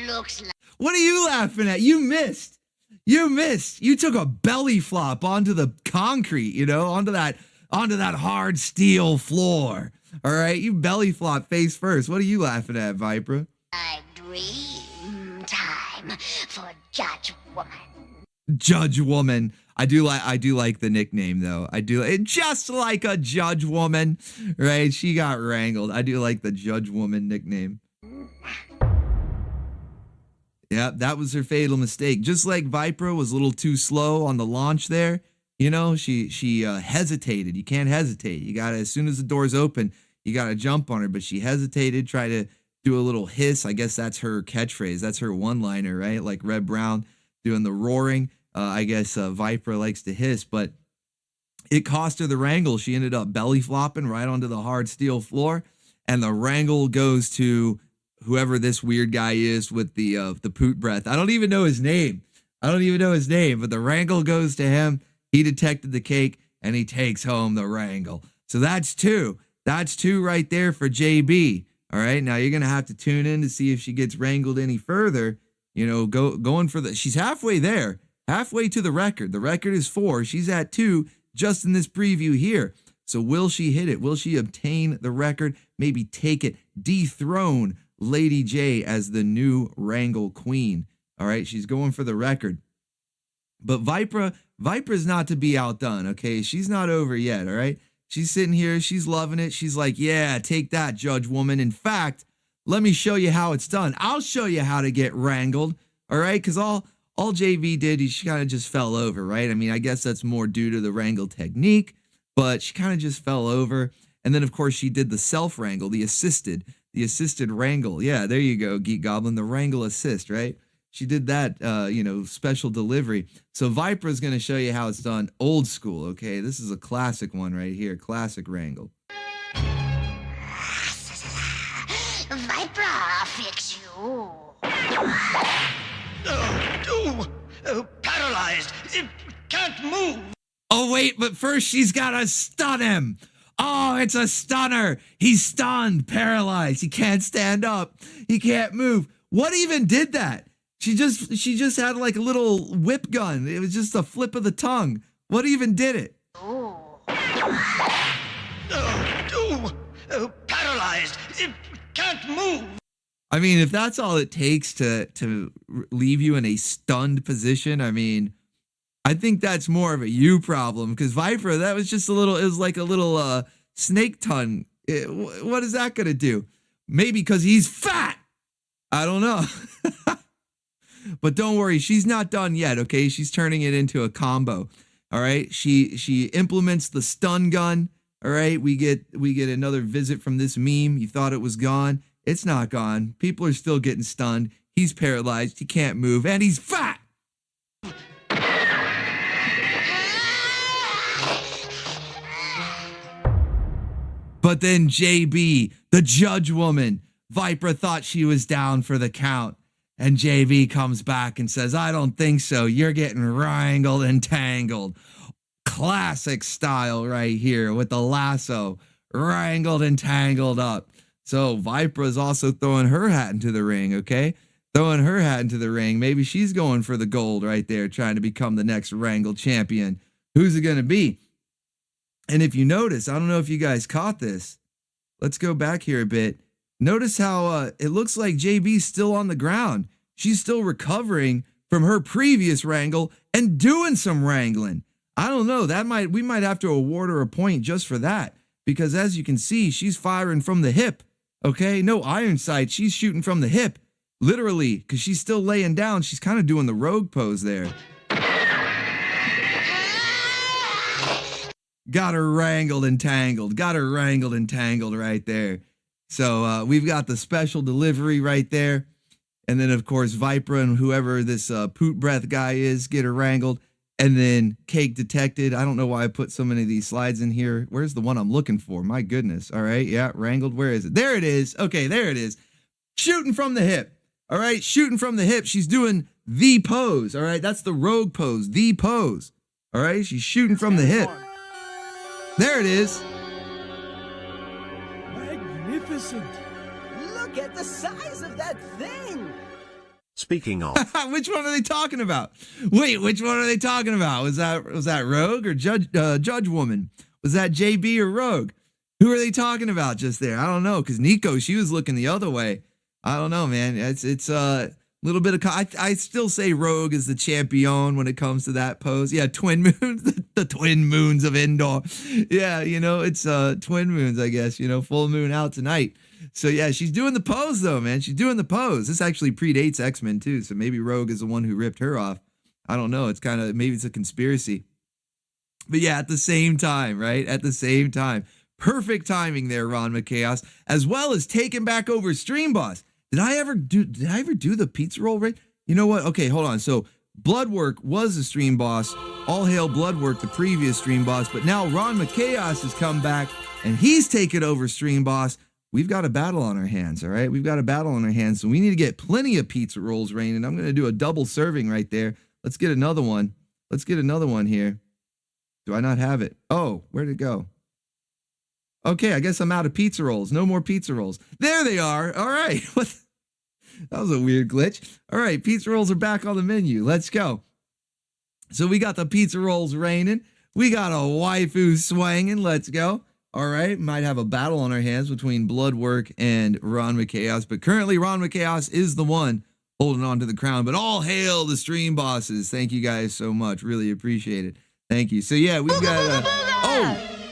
Looks like... What are you laughing at? You missed. You took a belly flop onto the concrete, you know, onto that hard steel floor. All right, you belly flop face first. What are you laughing at, Vipra? I dream time for Judge Woman. Judge Woman. I do like the nickname though. I do just like a Judge Woman, right? She got wrangled. I do like the Judge Woman nickname. Yeah, that was her fatal mistake. Just like Vipra was a little too slow on the launch there, you know, she hesitated. You can't hesitate. You gotta, as soon as the door's open, you gotta jump on her. But she hesitated, try to do a little hiss. I guess that's her catchphrase. That's her one-liner, right? Like Red Brown doing the roaring. I guess Vipra likes to hiss, but it cost her the wrangle. She ended up belly flopping right onto the hard steel floor, and the wrangle goes to whoever this weird guy is with the poot breath. I don't even know his name. But the wrangle goes to him. He detected the cake, and he takes home the wrangle. So that's two. That's two right there for JB. All right, now you're gonna have to tune in to see if she gets wrangled any further. You know, going for she's halfway there. Halfway to the record. The record is 4. She's at 2 just in this preview here. So will she hit it? Will she obtain the record? Maybe take it, dethrone Lady J as the new Wrangle Queen. All right, she's going for the record. But Vipra's not to be outdone, okay? She's not over yet, all right? She's sitting here. She's loving it. She's like, yeah, take that, Judge Woman. In fact, let me show you how it's done. I'll show you how to get wrangled, all right? Because all all JV did is she kind of just fell over, right? I mean, I guess that's more due to the wrangle technique, but she kind of just fell over. And then, of course, she did the self-wrangle, the assisted wrangle. Yeah, there you go, Geek Goblin, the wrangle assist, right? She did that, special delivery. So Vipra's going to show you how it's done old school, okay? This is a classic one right here, classic wrangle. Vipra, fix you. Paralyzed. Can't move. Oh, wait, but first she's got to stun him. Oh, it's a stunner. He's stunned, paralyzed. He can't stand up. He can't move. What even did that? She just had like a little whip gun. It was just a flip of the tongue. What even did it? Paralyzed. Can't move. I mean, if that's all it takes to leave you in a stunned position, I mean, I think that's more of a you problem, because Vipra, that was just it was like a little snake tongue. What is that going to do? Maybe because he's fat. I don't know. But don't worry, she's not done yet, okay? She's turning it into a combo. All right? She implements the stun gun. All right? We get another visit from this meme. You thought it was gone. It's not gone. People are still getting stunned. He's paralyzed. He can't move, and he's fat. But then JB, the judge woman, Vipra thought she was down for the count. And JV comes back and says, I don't think so. You're getting wrangled and tangled. Classic style right here with the lasso. Wrangled and tangled up. So Vipra's also throwing her hat into the ring, okay? Throwing her hat into the ring. Maybe she's going for the gold right there, trying to become the next Wrangle champion. Who's it going to be? And if you notice, I don't know if you guys caught this. Let's go back here a bit. Notice how it looks like JB's still on the ground. She's still recovering from her previous wrangle and doing some wrangling. I don't know. We might have to award her a point just for that, because as you can see, she's firing from the hip. Okay, no iron sight. She's shooting from the hip, literally, because she's still laying down. She's kind of doing the rogue pose there. Got her wrangled and tangled. Got her wrangled and tangled right there. So we've got the special delivery right there. And then, of course, Vipra and whoever this poot breath guy is get her wrangled. And then cake detected. I don't know why I put so many of these slides in here. Where's the one I'm looking for? My goodness. All right. Yeah. Wrangled. Where is it? There it is. Okay. There it is. Shooting from the hip. All right. Shooting from the hip. She's doing the pose. All right. That's the rogue pose. The pose. All right. She's shooting from the hip. There it is. Magnificent. Look at the size of that thing. Speaking of, which one are they talking about? Wait, which one are they talking about? Was that Rogue or Judge Woman? Was that JB or Rogue? Who are they talking about just there? I don't know, because Nico, she was looking the other way. I don't know, man. It's a little bit of... I still say Rogue is the champion when it comes to that pose. Yeah, twin moons, the twin moons of Endor. Yeah, it's twin moons, I guess. Full moon out tonight. So yeah, she's doing the pose though, man. She's doing the pose. This actually predates X-Men too, so maybe Rogue is the one who ripped her off. I don't know. It's kind of, maybe it's a conspiracy. But yeah, at the same time, right? At the same time. Perfect timing there, Ron McChaos, as well as taking back over Stream Boss. Did I ever do the pizza roll right? You know what? Okay, hold on. So Bloodwork was the Stream Boss. All Hail Bloodwork, the previous Stream Boss. But now Ron McChaos has come back and he's taken over Stream Boss. We've got a battle on our hands, all right? We've got a battle on our hands, so we need to get plenty of pizza rolls raining. I'm going to do a double serving right there. Let's get another one. Let's get another one here. Do I not have it? Oh, where'd it go? Okay, I guess I'm out of pizza rolls. No more pizza rolls. There they are. All right. That was a weird glitch. All right, pizza rolls are back on the menu. Let's go. So we got the pizza rolls raining. We got a waifu swanging. Let's go. All right, might have a battle on our hands between Bloodwork and Ron McChaos, but currently Ron McChaos is the one holding on to the crown. But all hail the Stream Bosses. Thank you guys so much. Really appreciate it. Thank you. So yeah, we've got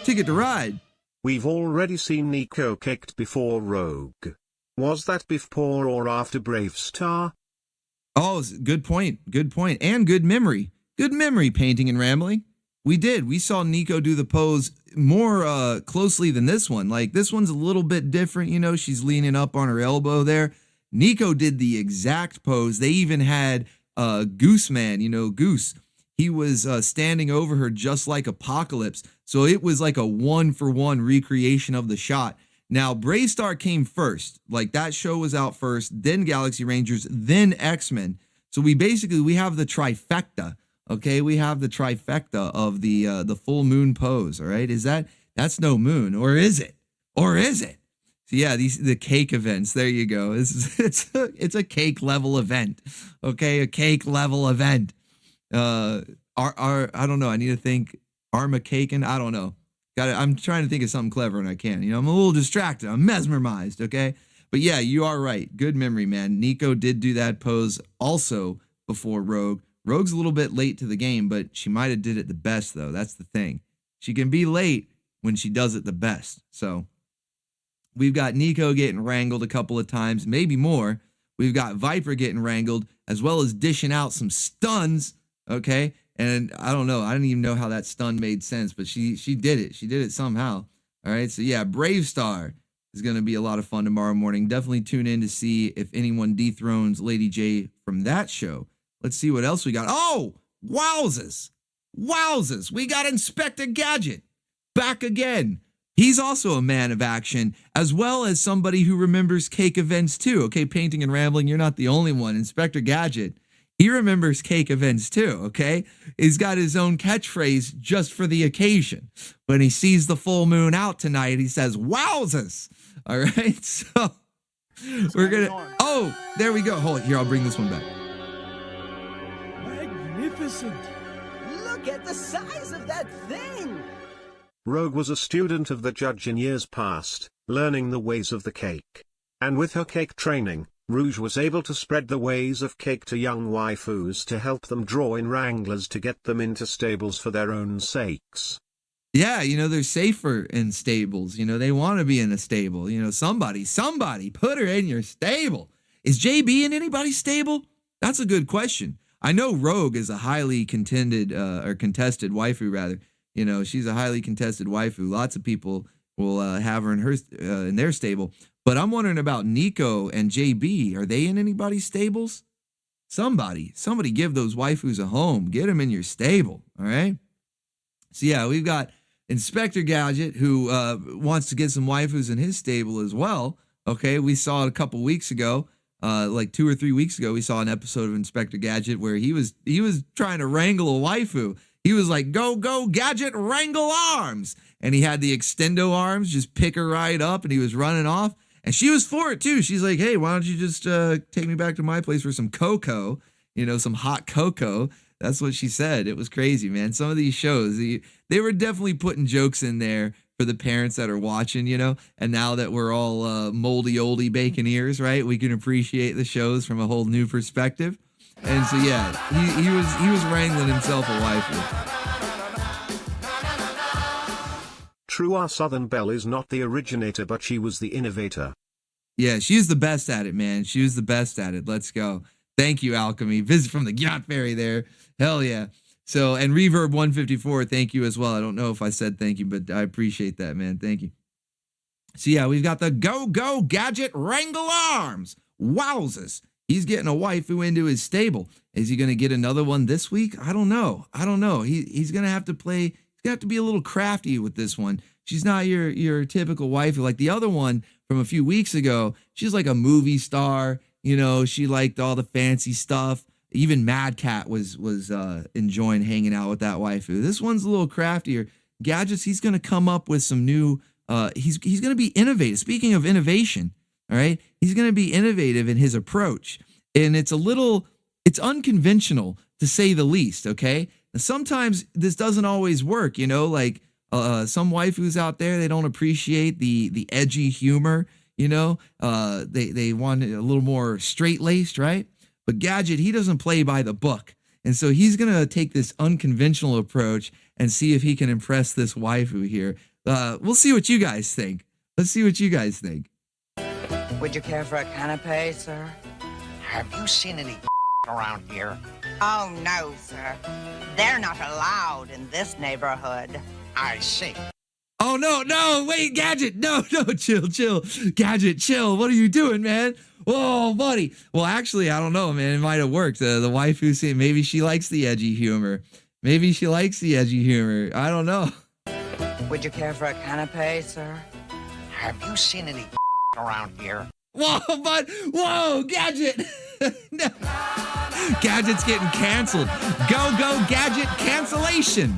Ticket to Ride. We've already seen Nico kicked before Rogue. Was that before or after Brave Star? Oh, good point. Good point. And good memory. Good memory, painting and rambling. We did. We saw Nico do the pose more closely than this one. Like, this one's a little bit different, you know. She's leaning up on her elbow there. Nico did the exact pose. They even had Goose Man, you know, Goose. He was standing over her just like Apocalypse. So it was like a 1-for-1 recreation of the shot. Now, Brave Star came first. Like, that show was out first, then Galaxy Rangers, then X-Men. So we have the trifecta. Okay, we have the trifecta of the full moon pose. All right, that's no moon, or is it? Or is it? So yeah, the cake events. There you go. It's a cake level event. Okay, a cake level event. I don't know. I need to think. Armacaken. I don't know. I'm trying to think of something clever and I can't. You know, I'm a little distracted. I'm mesmerized. Okay, but yeah, you are right. Good memory, man. Nico did do that pose also before Rogue. Rogue's a little bit late to the game, but she might have did it the best, though. That's the thing. She can be late when she does it the best. So we've got Nico getting wrangled a couple of times, maybe more. We've got Viper getting wrangled, as well as dishing out some stuns, okay? And I don't know. I don't even know how that stun made sense, but she did it. She did it somehow. All right, so yeah, Brave Star is going to be a lot of fun tomorrow morning. Definitely tune in to see if anyone dethrones Lady J from that show. Let's see what else we got. Oh, wowzers. Wowzers. We got Inspector Gadget back again. He's also a man of action, as well as somebody who remembers cake events too. Okay, painting and rambling, you're not the only one. Inspector Gadget, he remembers cake events too, okay? He's got his own catchphrase just for the occasion. When he sees the full moon out tonight, he says, wowzers. All right, so we're going to, oh, there we go. Hold it, here, I'll bring this one back. Magnificent. Look at the size of that thing. Rogue was a student of the judge in years past, learning the ways of the cake. And with her cake training, Rouge was able to spread the ways of cake to young waifus to help them draw in wranglers to get them into stables for their own sakes. Yeah, you know, they're safer in stables. You know, they want to be in a stable. You know, somebody, put her in your stable. Is JB in anybody's stable? That's a good question. I know Rogue is a highly contested waifu, rather. You know, she's a highly contested waifu. Lots of people will have her in their stable. But I'm wondering about Nico and JB. Are they in anybody's stables? Somebody give those waifus a home. Get them in your stable, all right? So yeah, we've got Inspector Gadget, who wants to get some waifus in his stable as well. Okay, we saw it a couple weeks ago. Like 2 or 3 weeks ago, we saw an episode of Inspector Gadget where he was trying to wrangle a waifu. He was like, go, Gadget, wrangle arms. And he had the extendo arms, just pick her right up, and he was running off. And she was for it, too. She's like, hey, why don't you just take me back to my place for some cocoa, you know, some hot cocoa. That's what she said. It was crazy, man. Some of these shows, they were definitely putting jokes in there for the parents that are watching, you know. And now that we're all moldy oldie bacon ears, right, we can appreciate the shows from a whole new perspective. And so yeah, he was wrangling himself a waifu. True, our Southern Belle is not the originator, but she was the innovator. Yeah, she's the best at it, man. She was the best at it. Let's go. Thank you, Alchemy. Visit from the Gyat Fairy there. Hell yeah. So, and Reverb 154, thank you as well. I don't know if I said thank you, but I appreciate that, man. Thank you. So yeah, we've got the Go Gadget Wrangle Arms. Wowzers. He's getting a waifu into his stable. Is he going to get another one this week? I don't know. He's going to have to play. He's going to have to be a little crafty with this one. She's not your typical waifu. Like the other one from a few weeks ago, she's like a movie star. You know, she liked all the fancy stuff. Even Mad Cat was enjoying hanging out with that waifu. This one's a little craftier. Gadgets, he's going to come up with some new, he's going to be innovative. Speaking of innovation, all right, he's going to be innovative in his approach. And it's unconventional to say the least, okay? Now, sometimes this doesn't always work, you know, like some waifus out there, they don't appreciate the edgy humor, you know? They want it a little more straight-laced, right? But Gadget, he doesn't play by the book. And so he's going to take this unconventional approach and see if he can impress this waifu here. We'll see what you guys think. Let's see what you guys think. Would you care for a canapé, sir? Have you seen any around here. Oh, no, sir. They're not allowed in this neighborhood. I see. Oh, no, wait, Gadget. No, chill. Gadget, chill. What are you doing, man? Whoa, buddy. Well, actually, I don't know, man. It might have worked. The waifu said maybe she likes the edgy humor. I don't know. Would you care for a canapé, sir? Have you seen any around here? Whoa, Gadget. No. Gadget's getting canceled. Go, Gadget, cancellation.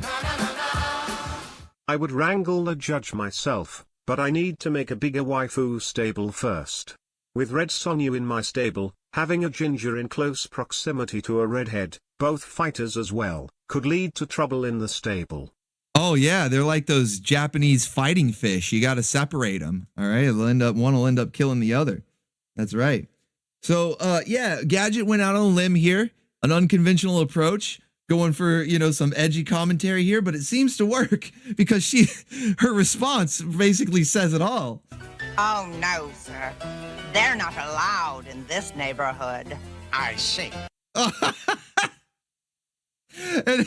I would wrangle the judge myself, but I need to make a bigger waifu stable first. With Red Sonyu in my stable, having a ginger in close proximity to a redhead, both fighters as well, could lead to trouble in the stable. Oh yeah, they're like those Japanese fighting fish. You got to separate them. All right, one will end up killing the other. That's right. So yeah, Gadget went out on a limb here, an unconventional approach, going for, some edgy commentary here, but it seems to work because her response basically says it all. Oh, no, sir. They're not allowed in this neighborhood. I see. And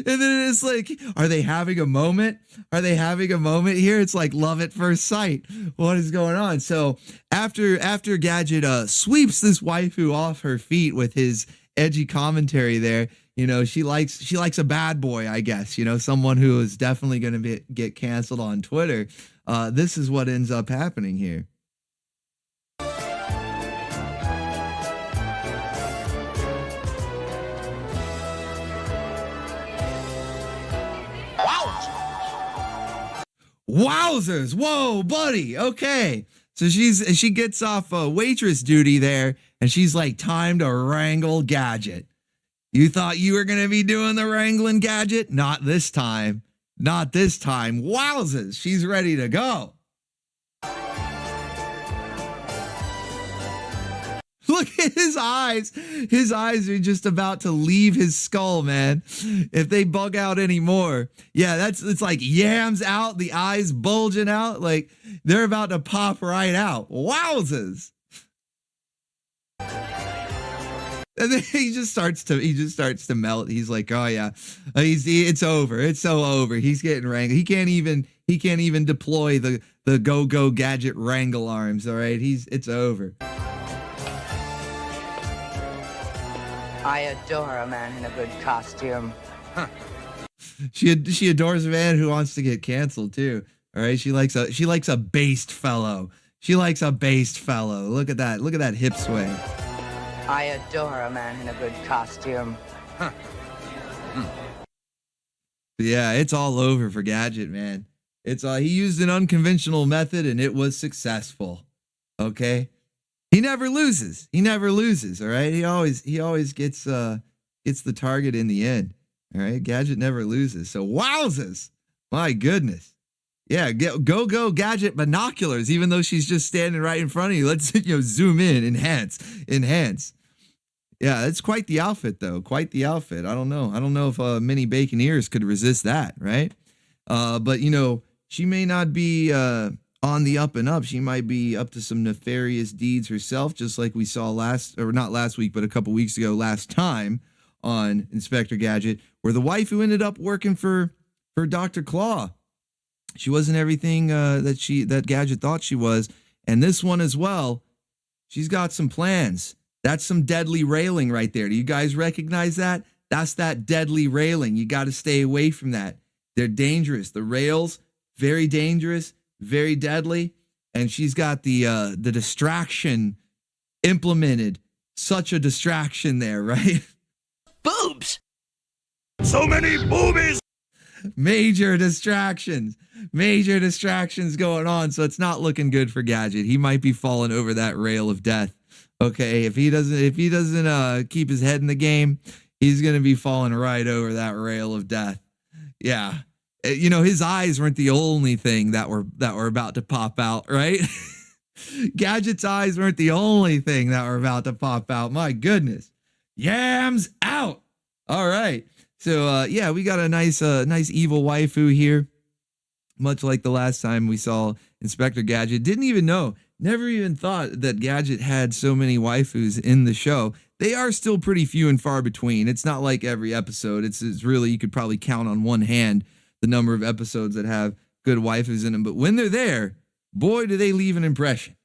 then it's like, are they having a moment? Here? It's like love at first sight. What is going on? So after Gadget sweeps this waifu off her feet with his edgy commentary there, she likes a bad boy, I guess, someone who is definitely going to get canceled on Twitter. This is what ends up happening here. Wowzers! Whoa, buddy. Okay. So she gets off waitress duty there, and she's like, time to wrangle Gadget. You thought you were going to be doing the wrangling, Gadget? Not this time. Wowzers. She's ready to go. Look at his eyes. His eyes are just about to leave his skull, man. If they bug out anymore. Yeah, it's like YAMS out, the eyes bulging out. Like they're about to pop right out. Wowzers. And then he just starts to melt. He's like, oh yeah, it's over. It's so over. He's getting wrangled. He can't even deploy the go Gadget wrangle arms. All right, it's over. I adore a man in a good costume. Huh. She adores a man who wants to get canceled too. All right, she likes a based fellow. Look at that hip sway. I adore a man in a good costume. Huh. Yeah, it's all over for Gadget, man. He used an unconventional method and it was successful. Okay? He never loses. All right? He always gets the target in the end. All right? Gadget never loses. So wowzers. My goodness. Yeah, go Gadget binoculars, even though she's just standing right in front of you. Let's zoom in, enhance. Yeah, it's quite the outfit though. Quite the outfit. I don't know if mini bacon ears could resist that, right? But she may not be on the up and up. She might be up to some nefarious deeds herself, just like we saw not last week, but a couple weeks ago, last time on Inspector Gadget, where the waifu ended up working for Dr. Claw. She wasn't everything that Gadget thought she was, and this one as well. She's got some plans. That's some deadly railing right there. Do you guys recognize that? That's that deadly railing. You got to stay away from that. They're dangerous. The rails, very dangerous, very deadly. And she's got the distraction implemented. Such a distraction there, right? Boobs! So many boobies! Major distractions going on. So it's not looking good for Gadget. He might be falling over that rail of death. Okay, if he doesn't keep his head in the game, he's gonna be falling right over that rail of death. Yeah, his eyes weren't the only thing that were about to pop out, right? Gadget's eyes weren't the only thing that were about to pop out. My goodness, YAMS out. All right, so yeah, we got a nice evil waifu here, much like the last time we saw Inspector Gadget. Never even thought that Gadget had so many waifus in the show. they are still pretty few and far between. It's not like every episode. It's really, you could probably count on one hand the number of episodes that have good waifus in them. But when they're there, boy, do they leave an impression.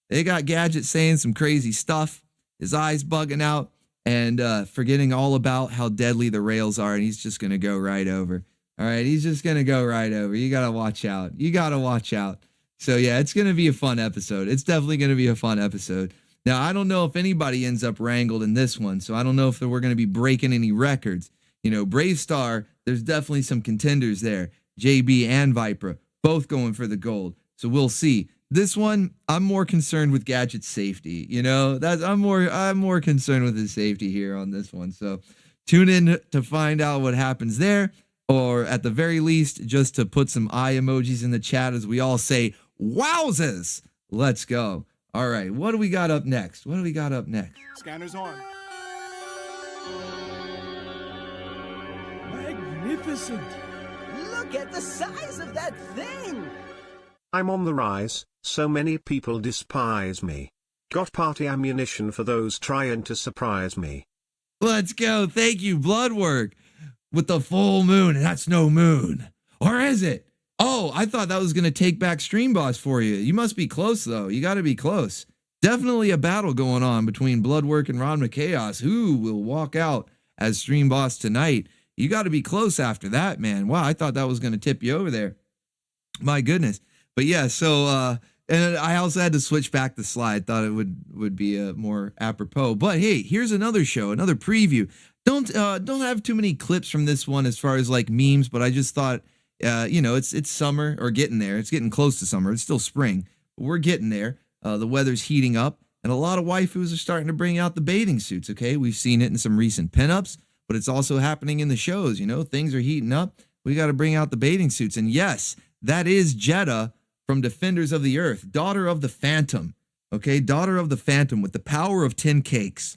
They got Gadget saying some crazy stuff, his eyes bugging out, and forgetting all about how deadly the rails are, and he's just going to go right over. All right, he's just going to go right over. You got to watch out. You got to watch out. So, yeah, it's going to be a fun episode. It's definitely going to be a fun episode. Now, I don't know if anybody ends up wrangled in this one, so I don't know if we're going to be breaking any records. You know, Brave Star, there's definitely some contenders there. JB and Vipra, both going for the gold. So we'll see. This one, I'm more concerned with Gadget's safety. You know, I'm more concerned with his safety here on this one. So tune in to find out what happens there, or at the very least, just to put some eye emojis in the chat as we all say, wowzers. Let's go. All right, what do we got up next? What do we got up next? Scanners on. Magnificent. Look at the size of that thing. I'm on the rise, so many people despise me. Got party ammunition for those trying to surprise me. Let's go. Thank you, Bloodwork. With the full moon, and that's no moon. Or is it? Oh, I thought that was going to take back Stream Boss for you. You must be close, though. You got to be close. Definitely a battle going on between Bloodwork and Ranma Chaos. Who will walk out as Stream Boss tonight? You got to be close after that, man. Wow, I thought that was going to tip you over there. My goodness. But yeah, so and I also had to switch back the slide. Thought it would be more apropos. But hey, here's another show, another preview. Don't have too many clips from this one as far as like memes, but I just thought, you know, it's summer, or getting there. It's getting close to summer. It's still spring, but we're getting there. The weather's heating up, and a lot of waifus are starting to bring out the bathing suits. Okay, we've seen it in some recent pinups, but it's also happening in the shows. You know, things are heating up. We got to bring out the bathing suits, and yes, that is Jedha from Defenders of the Earth, daughter of the Phantom. Okay, daughter of the Phantom with the power of 10 cakes.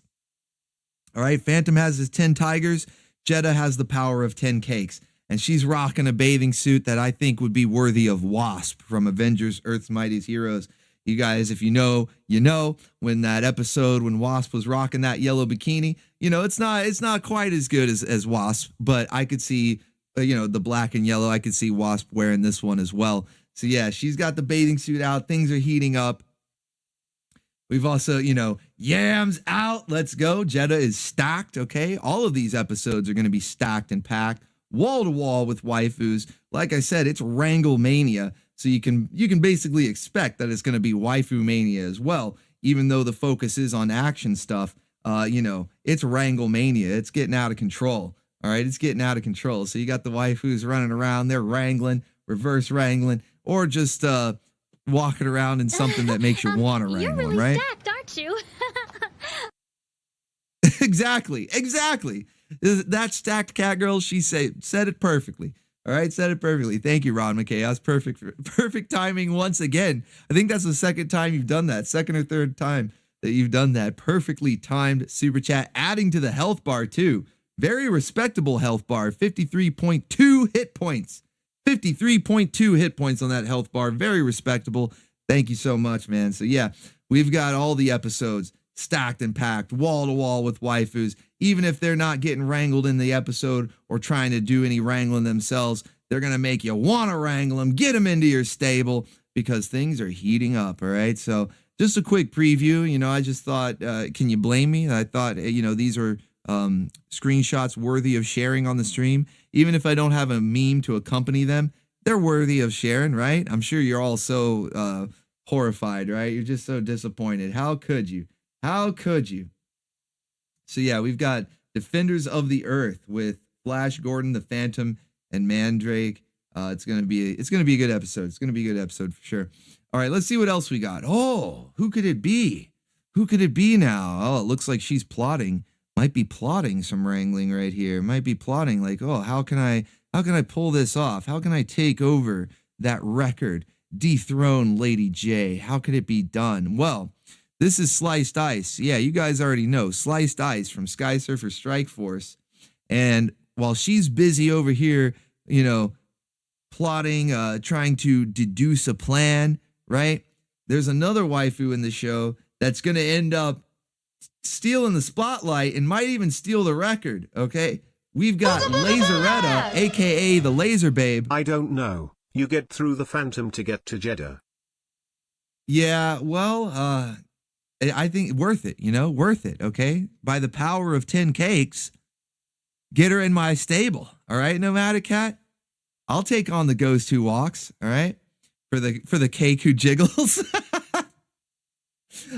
All right, Phantom has his 10 tigers. Jedha has the power of 10 cakes. And she's rocking a bathing suit that I think would be worthy of Wasp from Avengers Earth's Mightiest Heroes. You guys, if you know, you know, when that episode when Wasp was rocking that yellow bikini, you know, it's not quite as good as Wasp, but I could see, you know, the black and yellow. I could see Wasp wearing this one as well. So yeah, she's got the bathing suit out. Things are heating up. We've also, you know, YAMS out. Let's go. Jedha is stacked. Okay. All of these episodes are going to be stacked and packed wall to wall with waifus. Like I said, it's Wrangle mania. So you can basically expect that it's going to be waifu mania as well. Even though the focus is on action stuff, you know, it's Wrangle mania. It's getting out of control. All right. It's getting out of control. So you got the waifus running around. They're wrangling, reverse wrangling, or just, walking around in something that makes you want to wrangle, You're really right? stacked, aren't you? Exactly. That stacked Catgirl, she said it perfectly. All right, said it perfectly. Thank you, Ron McKay. Perfect timing once again. I think that's the second time you've done that. Second or third time that you've done that. Perfectly timed super chat, adding to the health bar too. Very respectable health bar. 53.2 hit points. 53.2 hit points on that health bar. Very respectable. Thank you so much, man. So yeah, we've got all the episodes stacked and packed wall to wall with waifus. Even if they're not getting wrangled in the episode or trying to do any wrangling themselves, they're going to make you want to wrangle them, get them into your stable, because things are heating up. All right. So just a quick preview. You know, I just thought, can you blame me? I thought, you know, these are screenshots worthy of sharing on the stream. Even if I don't have a meme to accompany them, they're worthy of sharing, right? I'm sure you're all so horrified, right? You're just so disappointed. How could you? How could you? So yeah, we've got Defenders of the Earth with Flash Gordon, the Phantom, and Mandrake. It's gonna be a good episode. It's gonna be a good episode for sure. All right, let's see what else we got. Oh, who could it be? Who could it be now? Oh, it looks like she's plotting. Might be plotting some wrangling right here. Might be plotting like, oh, how can I pull this off? How can I take over that record? Dethrone Lady J. How could it be done? Well, this is Sliced Ice. Yeah, you guys already know. Sliced Ice from Sky Surfer Strike Force. And while she's busy over here, you know, plotting, trying to deduce a plan, right? There's another waifu in the show that's going to end up stealing the spotlight and might even steal the record, okay? We've got Laseretta, aka the Laser Babe. I don't know. You get through the Phantom to get to Jeddah. Yeah, well, I think worth it, worth it, okay? By the power of 10 cakes, get her in my stable, all right, Nomadic Cat? I'll take on the ghost who walks, all right? For the cake who jiggles.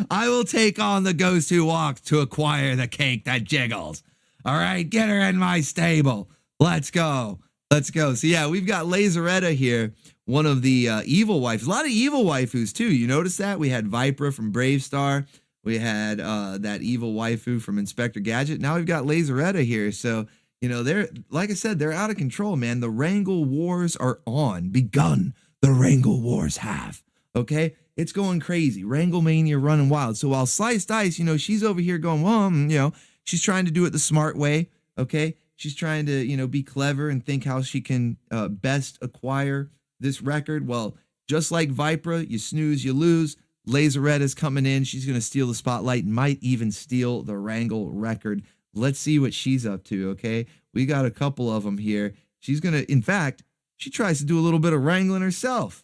I will take on the ghost who walks to acquire the cake that jiggles. All right, get her in my stable. Let's go. So yeah, we've got Laseretta here, one of the evil waifus. A lot of evil waifus too. You notice that? We had Vipra from Brave Star. We had that evil waifu from Inspector Gadget. Now we've got Laseretta here. So, they're, like I said, they're out of control, man. The Wrangle wars are on. Begun. The Wrangle wars have. Okay? It's going crazy. Wrangle mania running wild. So while Slice Dice, she's over here going, well, she's trying to do it the smart way. Okay? She's trying to, be clever and think how she can best acquire this record. Well, just like Vipra, you snooze, you lose. Laseretta's coming in. She's going to steal the spotlight and might even steal the Wrangle record. Let's see what she's up to, okay? We got a couple of them here. She's going to, in fact, she tries to do a little bit of wrangling herself.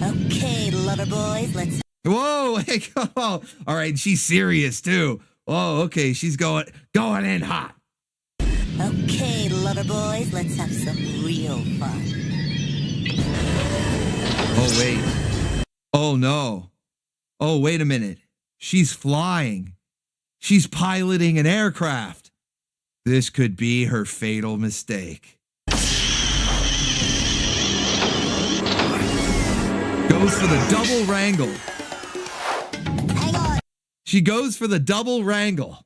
Okay, lover boys, let's... Whoa, hey, come on. All right, she's serious, too. Oh, okay, she's going in hot. Okay, lover boys, let's have some real fun. Oh, wait. Oh, no. Oh, wait a minute. She's flying. She's piloting an aircraft. This could be her fatal mistake. Goes for the double wrangle. Hang on. She goes for the double wrangle,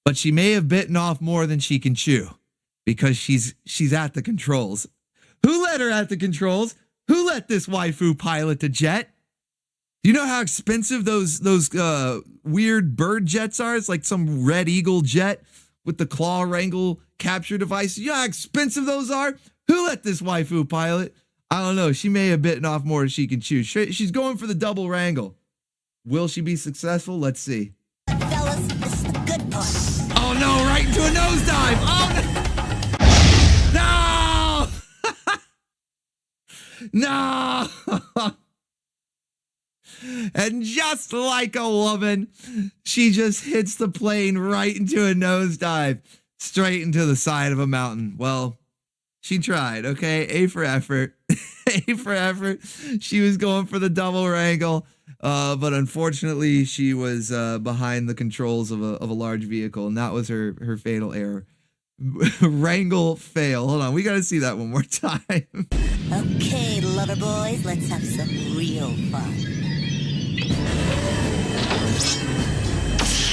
but she may have bitten off more than she can chew because she's at the controls. Who let her at the controls? Who let this waifu pilot the jet? Do you know how expensive those weird bird jets are? It's like some Red Eagle jet with the claw wrangle capture device. You know how expensive those are? Who let this waifu pilot? I don't know. She may have bitten off more than she can chew. She's going for the double wrangle. Will she be successful? Let's see. Fellas, this is the good part. Oh no, right into a nosedive. Oh no. No. And just like a woman, she just hits the plane right into a nosedive, straight into the side of a mountain. Well, she tried, okay? A for effort. A for effort. She was going for the double wrangle, but unfortunately, she was behind the controls of a large vehicle, and that was her fatal error. Wrangle fail. Hold on, we got to see that one more time. Okay, lover boys, let's have some real fun.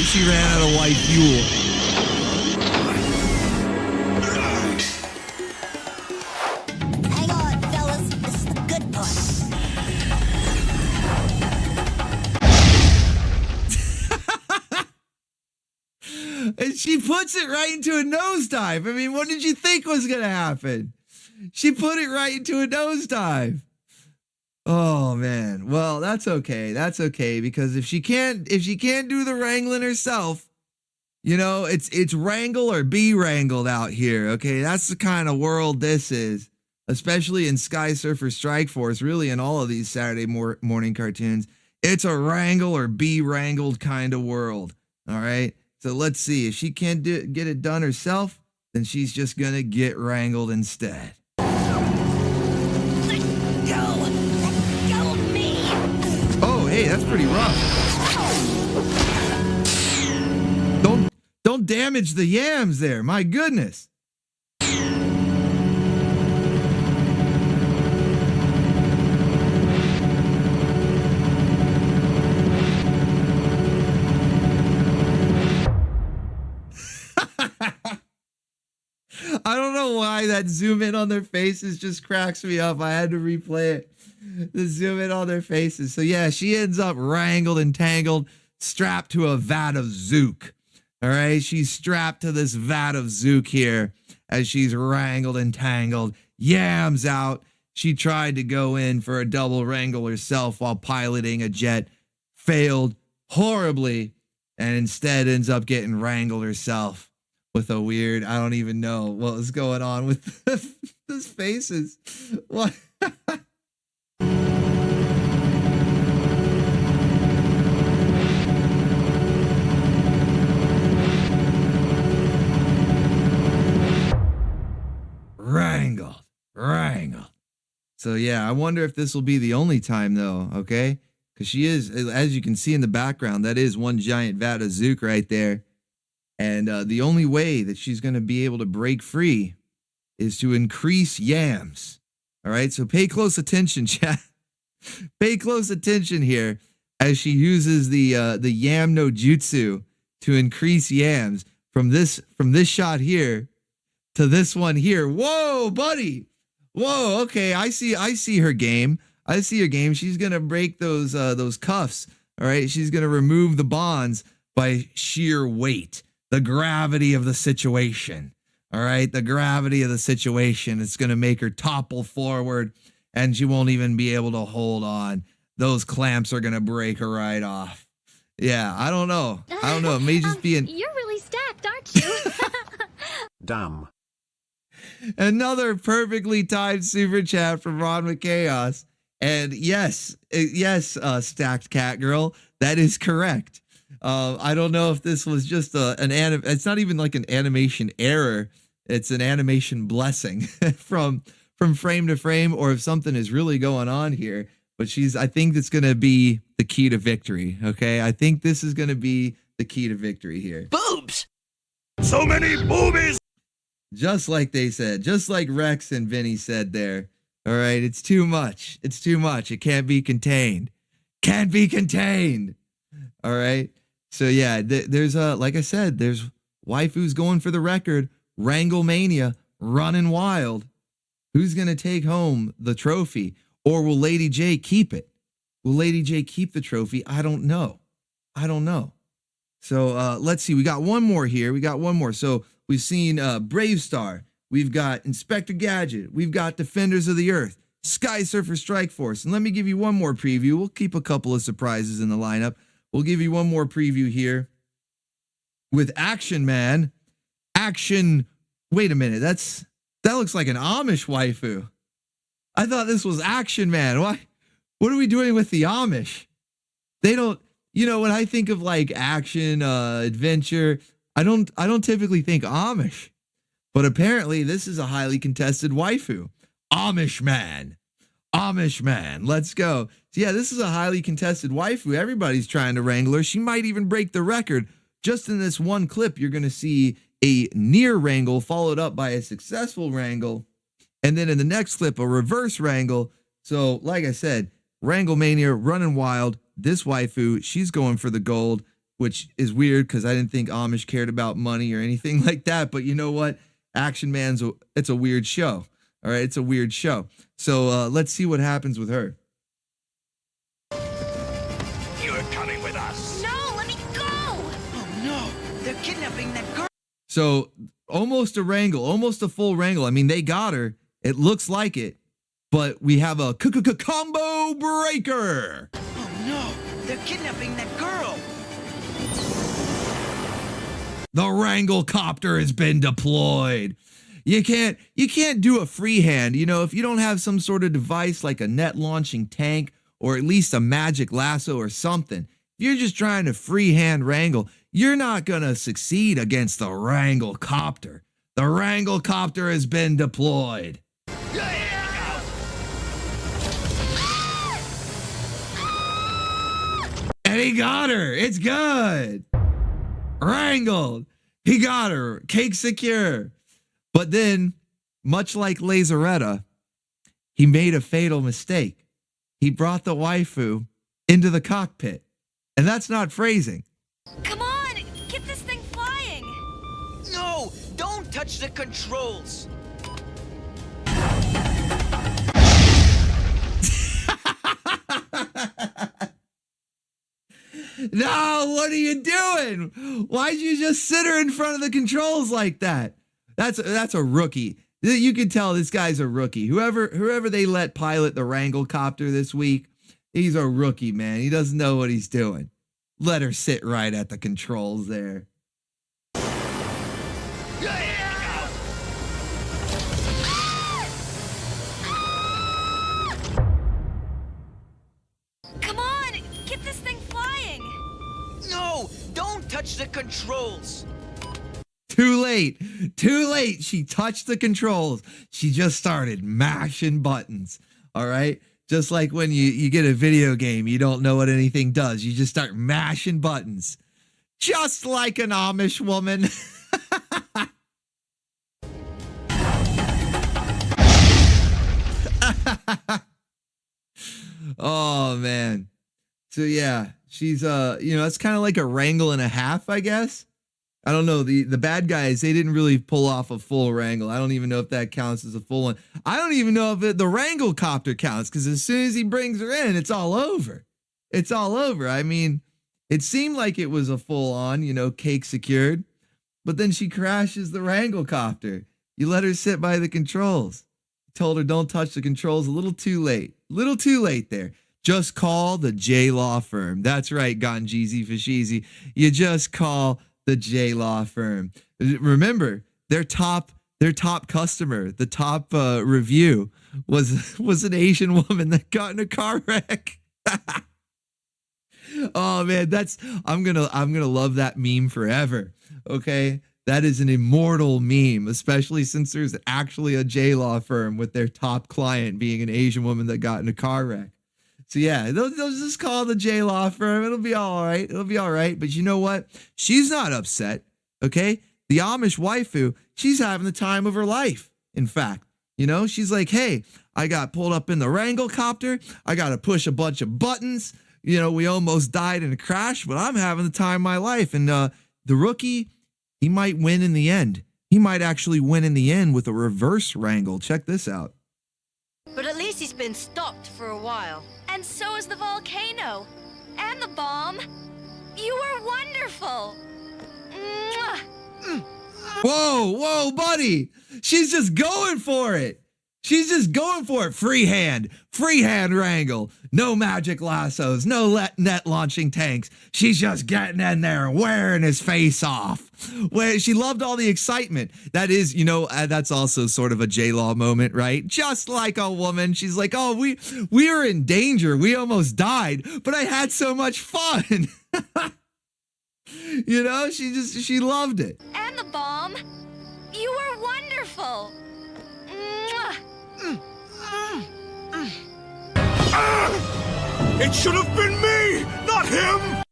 She ran out of white fuel. Hang on, fellas, this is the good part. And she puts it right into a nosedive. I mean, what did you think was going to happen? She put it right into a nosedive. Oh man. Well, that's okay. That's okay, because if she can't do the wrangling herself, it's wrangle or be wrangled out here. Okay, that's the kind of world this is, especially in Sky Surfer Strike Force. Really, in all of these Saturday morning cartoons, it's a wrangle or be wrangled kind of world. All right. So let's see, if she can't get it done herself, then she's just gonna get wrangled instead. Hey, that's pretty rough. Don't damage the yams there. My goodness. I don't know why that zoom in on their faces just cracks me up. I had to replay it. The zoom in on their faces. So yeah, she ends up wrangled and tangled, strapped to a vat of Zook. All right, she's strapped to this vat of Zook here as she's wrangled and tangled. Yams out. She tried to go in for a double wrangle herself while piloting a jet. Failed horribly. and instead ends up getting wrangled herself with a weird, I don't even know what was going on with his faces. What? Wrangled. So yeah, I wonder if this will be the only time though, okay? Because she is, as you can see in the background, that is one giant vat of Zook right there. And the only way that she's going to be able to break free is to increase YAMS. All right, so pay close attention, chat. Pay close attention here as she uses the Yam no Jutsu to increase YAMS from this shot here to this one here. Whoa, buddy. Whoa, okay, I see her game. I see her game. She's gonna break those cuffs. All right, she's gonna remove the bonds by sheer weight, the gravity of the situation. All right, the gravity of the situation. It's gonna make her topple forward, and she won't even be able to hold on. Those clamps are gonna break her right off. Yeah, I don't know. It may just be an. You're really stacked, aren't you? Damn. Another perfectly timed super chat from Ron McChaos. And yes, Stacked Catgirl, that is correct. I don't know if this was just it's not even like an animation error. It's an animation blessing from frame to frame, or if something is really going on here. But I think it's going to be the key to victory. Okay. I think this is going to be the key to victory here. Boobs! So many boobies! Just like they said, just like Rex and Vinny said there. All right, it's too much. It's too much. It can't be contained. Can't be contained. All right. So yeah, there's like I said, there's waifus going for the record. Wrangle mania running wild. Who's gonna take home the trophy, or will Lady J keep it? Will Lady J keep the trophy? I don't know. So let's see. We got one more here. So we've seen Brave Star. We've got Inspector Gadget. We've got Defenders of the Earth, Sky Surfer Strike Force. And let me give you one more preview. We'll keep a couple of surprises in the lineup. We'll give you one more preview here with Action Man. Wait a minute. That looks like an Amish waifu. I thought this was Action Man. Why? What are we doing with the Amish? They don't, when I think of like action, adventure, I don't typically think Amish. But apparently this is a highly contested waifu. Amish man. Let's go. So yeah, this is a highly contested waifu. Everybody's trying to wrangle her. She might even break the record. Just in this one clip, you're going to see a near wrangle followed up by a successful wrangle. And then in the next clip, a reverse wrangle. So like I said, Wrangle Mania running wild. This waifu, she's going for the gold, which is weird because I didn't think Amish cared about money or anything like that. But you know what? Action Man's it's a weird show. All right, it's a weird show. So let's see what happens with her. You're coming with us. No, let me go! Oh no, they're kidnapping that girl. So almost a wrangle, almost a full wrangle. I mean, they got her. It looks like it, but we have a combo breaker. Oh no, they're kidnapping that girl. The Wrangle copter has been deployed. You can't do a freehand. If you don't have some sort of device like a net launching tank or at least a magic lasso or something, if you're just trying to freehand wrangle, you're not going to succeed against the Wrangle copter. The Wrangle copter has been deployed. And he got her. It's good. Wrangled. He got her. Cake secure. But then, much like Lazaretta, he made a fatal mistake. He brought the waifu into the cockpit. And that's not phrasing. Come on, get this thing flying! No, don't touch the controls. No, what are you doing? Why'd you just sit her in front of the controls like that? That's a rookie. You can tell this guy's a rookie. Whoever they let pilot the Wrangle copter this week, he's a rookie, man. He doesn't know what he's doing. let her sit right at the controls there. Come on, get this thing flying. No, don't touch the controls. Too late. Too late. She touched the controls. She just started mashing buttons. All right. Just like when you get a video game, you don't know what anything does. You just start mashing buttons. Just like an Amish woman. Oh, man. So, yeah, she's, it's kind of like a Wrangle and a half, I guess. I don't know. The bad guys, they didn't really pull off a full Wrangle. I don't even know if that counts as a full one. I don't even know if the Wrangle copter counts, because as soon as he brings her in, it's all over. It's all over. I mean, it seemed like it was a full on, cake secured. But then she crashes the Wrangle copter. You let her sit by the controls. You told her don't touch the controls. A little too late. Little too late there. Just call the J Law firm. That's right, Ganjeezy Fashizi. You just call the J Law firm. Remember, their top customer, the top review was an Asian woman that got in a car wreck. Oh man, I'm gonna love that meme forever. Okay, that is an immortal meme, especially since there's actually a J Law firm with their top client being an Asian woman that got in a car wreck. So yeah, they'll just call the J Law firm. It'll be all right. It'll be all right. But you know what? She's not upset. Okay, the Amish waifu, she's having the time of her life. In fact, she's like, hey, I got pulled up in the Wrangle copter. I got to push a bunch of buttons. We almost died in a crash, but I'm having the time of my life. And the rookie, he might win in the end. He might actually win in the end with a reverse Wrangle. Check this out. But at least he's been stopped for a while. And so is the volcano. And the bomb. You were wonderful. Mwah. Whoa, buddy. She's just going for it. She's just going for it. Freehand Wrangle. No magic lassos, no net launching tanks. She's just getting in there and wearing his face off. Where she loved all the excitement. That is, that's also sort of a J-Law moment, right? Just like a woman. She's like, oh, we were in danger. We almost died, but I had so much fun. She loved it. And the bomb. You were wonderful. Mwah. It should have been me, not him!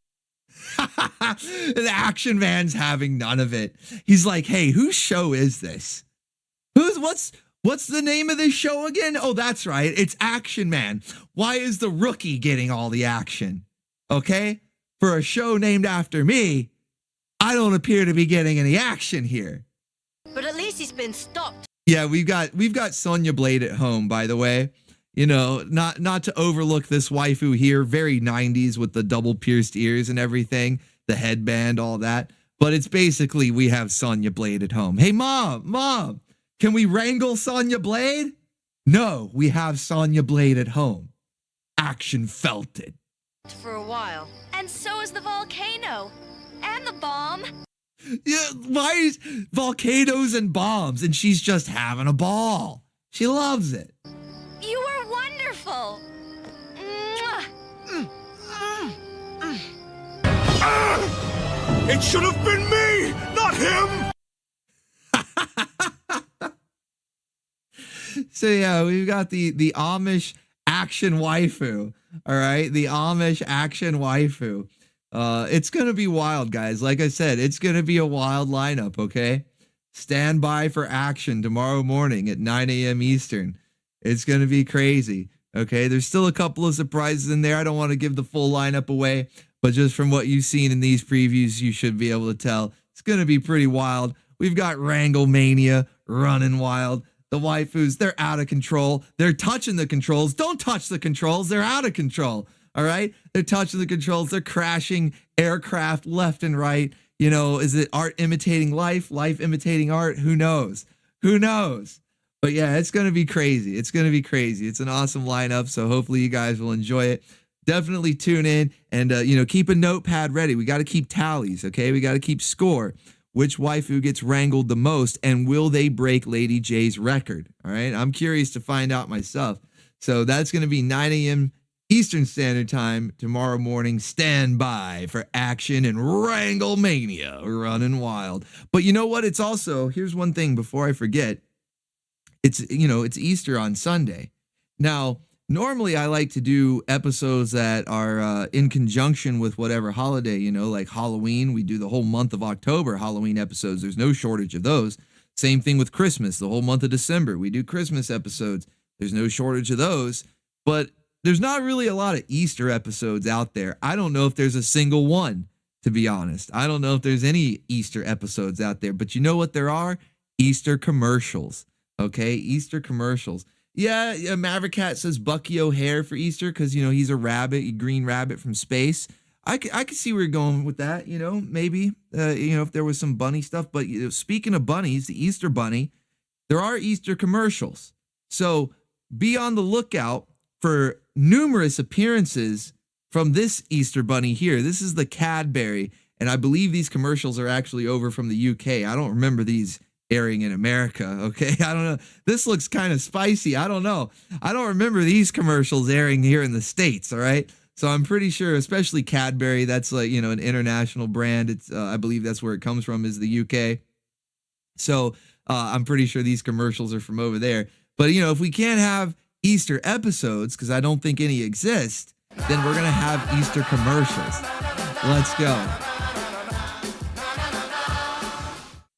The Action Man's having none of it. He's like, hey, whose show is this? What's the name of this show again? Oh, that's right. It's Action Man. Why is the rookie getting all the action? Okay? For a show named after me, I don't appear to be getting any action here. But at least he's been stopped. Yeah, we've got Sonya Blade at home, by the way. Not to overlook this waifu here, very 90s with the double pierced ears and everything, the headband, all that. But it's basically we have Sonya Blade at home. Hey, mom, can we wrangle Sonya Blade? No, we have Sonya Blade at home. Action felt it. For a while. And so is the volcano. And the bomb. Yeah, why is volcanoes and bombs? And she's just having a ball. She loves it. You were wonderful. Mwah. It should have been me, not him! So yeah, we've got the Amish action waifu. All right, the Amish action waifu. It's gonna be wild, guys. Like I said, it's gonna be a wild lineup. Okay, stand by for action tomorrow morning at 9 a.m. Eastern. It's gonna be crazy. Okay, there's still a couple of surprises in there. I don't want to give the full lineup away, but just from what you've seen in these previews, you should be able to tell it's gonna be pretty wild. We've got Wrangle Mania running wild. The waifus, they're out of control. They're touching the controls. Don't touch the controls. They're out of control. All right? They're touching the controls. They're crashing aircraft left and right. Is it art imitating life? Life imitating art? Who knows? Who knows? But yeah, it's going to be crazy. It's going to be crazy. It's an awesome lineup. So hopefully you guys will enjoy it. definitely tune in and, keep a notepad ready. We got to keep tallies, okay? We got to keep score. Which waifu gets wrangled the most, and will they break Lady J's record? All right, I'm curious to find out myself. So that's going to be 9 a.m. Eastern Standard Time tomorrow morning. Stand by for action and Wrangle Mania running wild. But you know what? It's also, here's one thing before I forget. It's Easter on Sunday. Now, normally I like to do episodes that are in conjunction with whatever holiday, like Halloween. We do the whole month of October Halloween episodes. There's no shortage of those. Same thing with Christmas, the whole month of December. We do Christmas episodes. There's no shortage of those. But there's not really a lot of Easter episodes out there. I don't know if there's a single one, to be honest. I don't know if there's any Easter episodes out there. But you know what there are? Easter commercials. Okay, Easter commercials. Yeah, Maverick Cat says Bucky O'Hare for Easter because, he's a rabbit, a green rabbit from space. I could see where you're going with that, maybe, if there was some bunny stuff. But speaking of bunnies, the Easter bunny, there are Easter commercials. So be on the lookout for numerous appearances from this Easter bunny here. This is the Cadbury, and I believe these commercials are actually over from the UK. I don't remember these airing in America, okay? I don't know. This looks kind of spicy. I don't know. I don't remember these commercials airing here in the States, all right? So I'm pretty sure, especially Cadbury, that's like, an international brand. It's I believe that's where it comes from, is the UK. So I'm pretty sure these commercials are from over there. But, if we can't have Easter episodes, because I don't think any exist, then we're going to have Easter commercials. Let's go.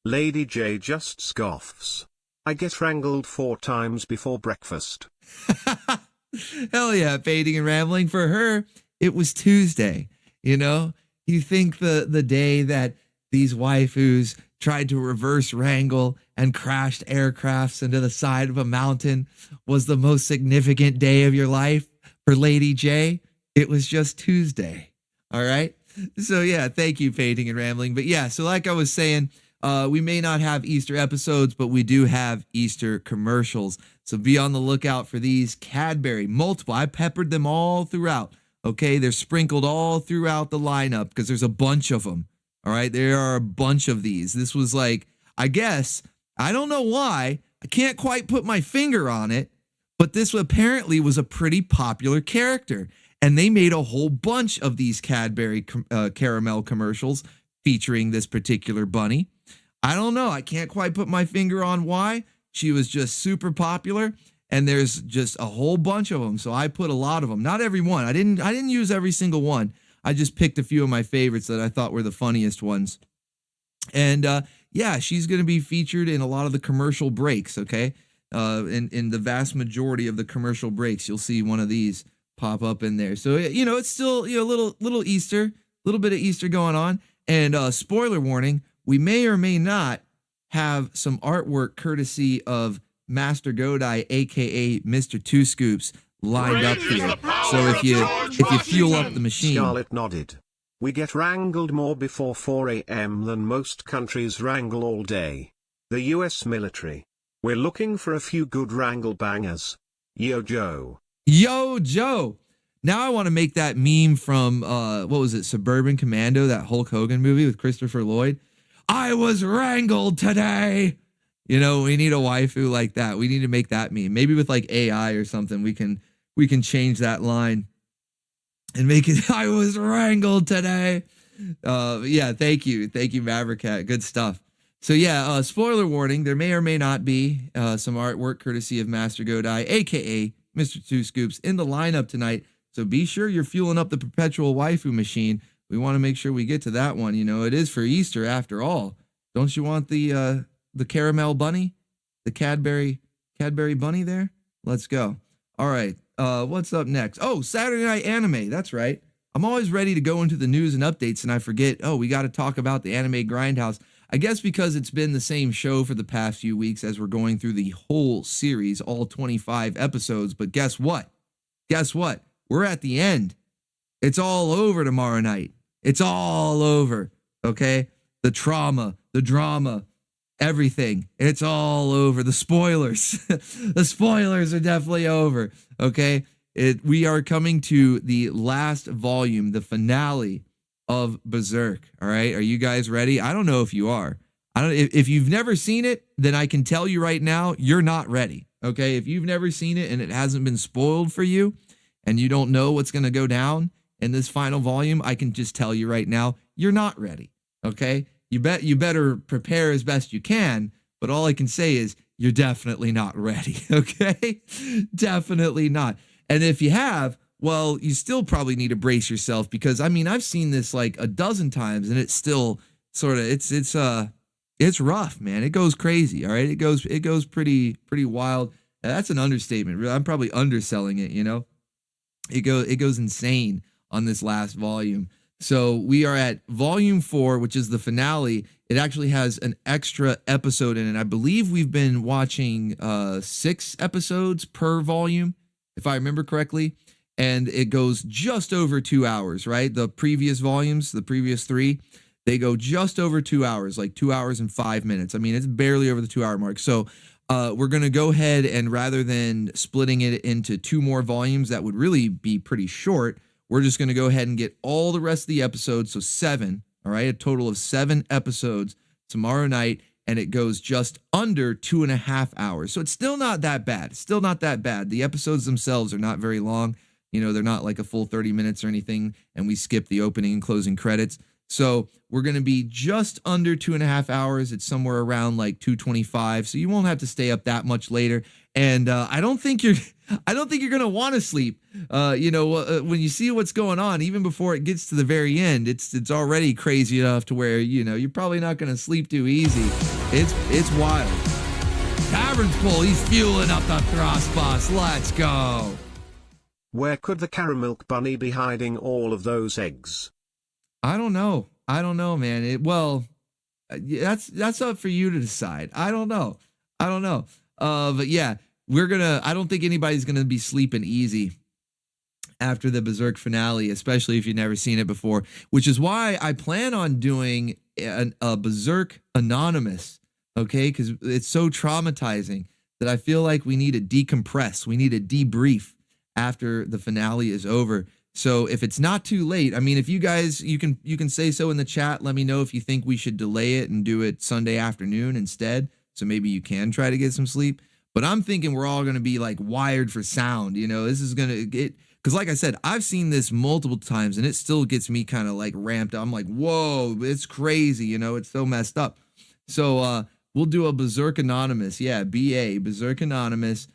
Lady J just scoffs. I get wrangled 4 times before breakfast. Hell yeah, fading and rambling. For her, it was Tuesday. You think the day that these waifus tried to reverse wrangle and crashed aircrafts into the side of a mountain was the most significant day of your life. For Lady J, it was just Tuesday. All right. So yeah, thank you, fading and rambling. But yeah, so like I was saying, we may not have Easter episodes, but we do have Easter commercials. So be on the lookout for these. Cadbury, multiple. I peppered them all throughout. Okay, they're sprinkled all throughout the lineup because there's a bunch of them. All right, there are a bunch of these. This was like, I guess, I don't know why. I can't quite put my finger on it, but this apparently was a pretty popular character. And they made a whole bunch of these Cadbury caramel commercials featuring this particular bunny. I don't know. I can't quite put my finger on why. She was just super popular, and there's just a whole bunch of them. So I put a lot of them. Not every one. I didn't use every single one. I just picked a few of my favorites that I thought were the funniest ones. And yeah, she's going to be featured in a lot of the commercial breaks, okay? In the vast majority of the commercial breaks, you'll see one of these pop up in there. So, it's still, a little Easter, a little bit of Easter going on. And spoiler warning, we may or may not have some artwork courtesy of Master Godai, aka Mr. Two Scoops, lined up here. So if you fuel up the machine. Scarlet nodded. We get wrangled more before 4 a.m. than most countries wrangle all day. The US military. We're looking for a few good wrangle bangers. Yo Joe. Yo Joe. Now I want to make that meme from, what was it, Suburban Commando, that Hulk Hogan movie with Christopher Lloyd. I was wrangled today. We need a waifu like that. We need to make that meme. Maybe with like AI or something, we can change that line and make it, I was wrangled today. Yeah, thank you. Thank you, Maverick Cat. Good stuff. So yeah, spoiler warning, there may or may not be some artwork courtesy of Master Godai, aka Mr. Two Scoops, in the lineup tonight. So be sure you're fueling up the perpetual waifu machine. We want to make sure we get to that one. It is for Easter after all. Don't you want the caramel bunny? The Cadbury bunny there? Let's go. All right. What's up next? Oh, Saturday Night Anime. That's right. I'm always ready to go into the news and updates, and I forget, we got to talk about the Anime Grindhouse. I guess because it's been the same show for the past few weeks as we're going through the whole series, all 25 episodes. But guess what? We're at the end. It's all over tomorrow night. It's all over, okay? The trauma, the drama, everything. It's all over. The spoilers. The spoilers are definitely over, okay? We are coming to the last volume, the finale of Berserk. All right, are you guys ready? I don't know if you are. If you've never seen it, then I can tell you right now, you're not ready. Okay, if you've never seen it and it hasn't been spoiled for you, and you don't know what's going to go down in this final volume, I can just tell you right now, you're not ready. Okay, you better prepare as best you can. But all I can say is you're definitely not ready. Okay, definitely not. And if you have, well, you still probably need to brace yourself, because I mean, I've seen this like a dozen times and it's still sort of, it's rough, man. It goes crazy. All right. It goes pretty wild. That's an understatement. I'm probably underselling it, you know. It goes insane on this last volume. So we are at volume 4, which is the finale. It actually has an extra episode in it. I believe we've been watching 6 episodes per volume, if I remember correctly. And it goes just over 2 hours, right? The previous volumes, the previous 3, they go just over 2 hours, like 2 hours and 5 minutes. I mean, it's barely over the 2 hour mark. So we're going to go ahead and, rather than splitting it into 2 more volumes, that would really be pretty short. We're just going to go ahead and get all the rest of the episodes. So 7, all right, a total of 7 episodes tomorrow night. And it goes just under 2.5 hours. So it's still not that bad. It's still not that bad. The episodes themselves are not very long. You know, they're not like a full 30 minutes or anything. And we skip the opening and closing credits. So we're going to be just under 2.5 hours. It's somewhere around like 2:25. So you won't have to stay up that much later. And I don't think you're going to want to sleep. When you see what's going on, even before it gets to the very end, it's already crazy enough to where, you know, you're probably not going to sleep too easy. It's wild. Tavern's full. He's fueling up the thrust bus. Let's go. Where could the caramel bunny be hiding all of those eggs? I don't know, man. That's up for you to decide. I don't know. But yeah, I don't think anybody's gonna be sleeping easy after the Berserk finale, especially if you've never seen it before, which is why I plan on doing a Berserk Anonymous, okay? Because it's so traumatizing that I feel like we need to decompress. We need to debrief after the finale is over. So if it's not too late, I mean, if you guys, you can say so in the chat. Let me know if you think we should delay it and do it Sunday afternoon instead. So maybe you can try to get some sleep. But I'm thinking we're all going to be like wired for sound. You know, this is going to get, because like I said, I've seen this multiple times and it still gets me kind of like ramped up. I'm like, whoa, it's crazy. You know, it's so messed up. So we'll do a Berserk Anonymous. Yeah, Berserk Anonymous,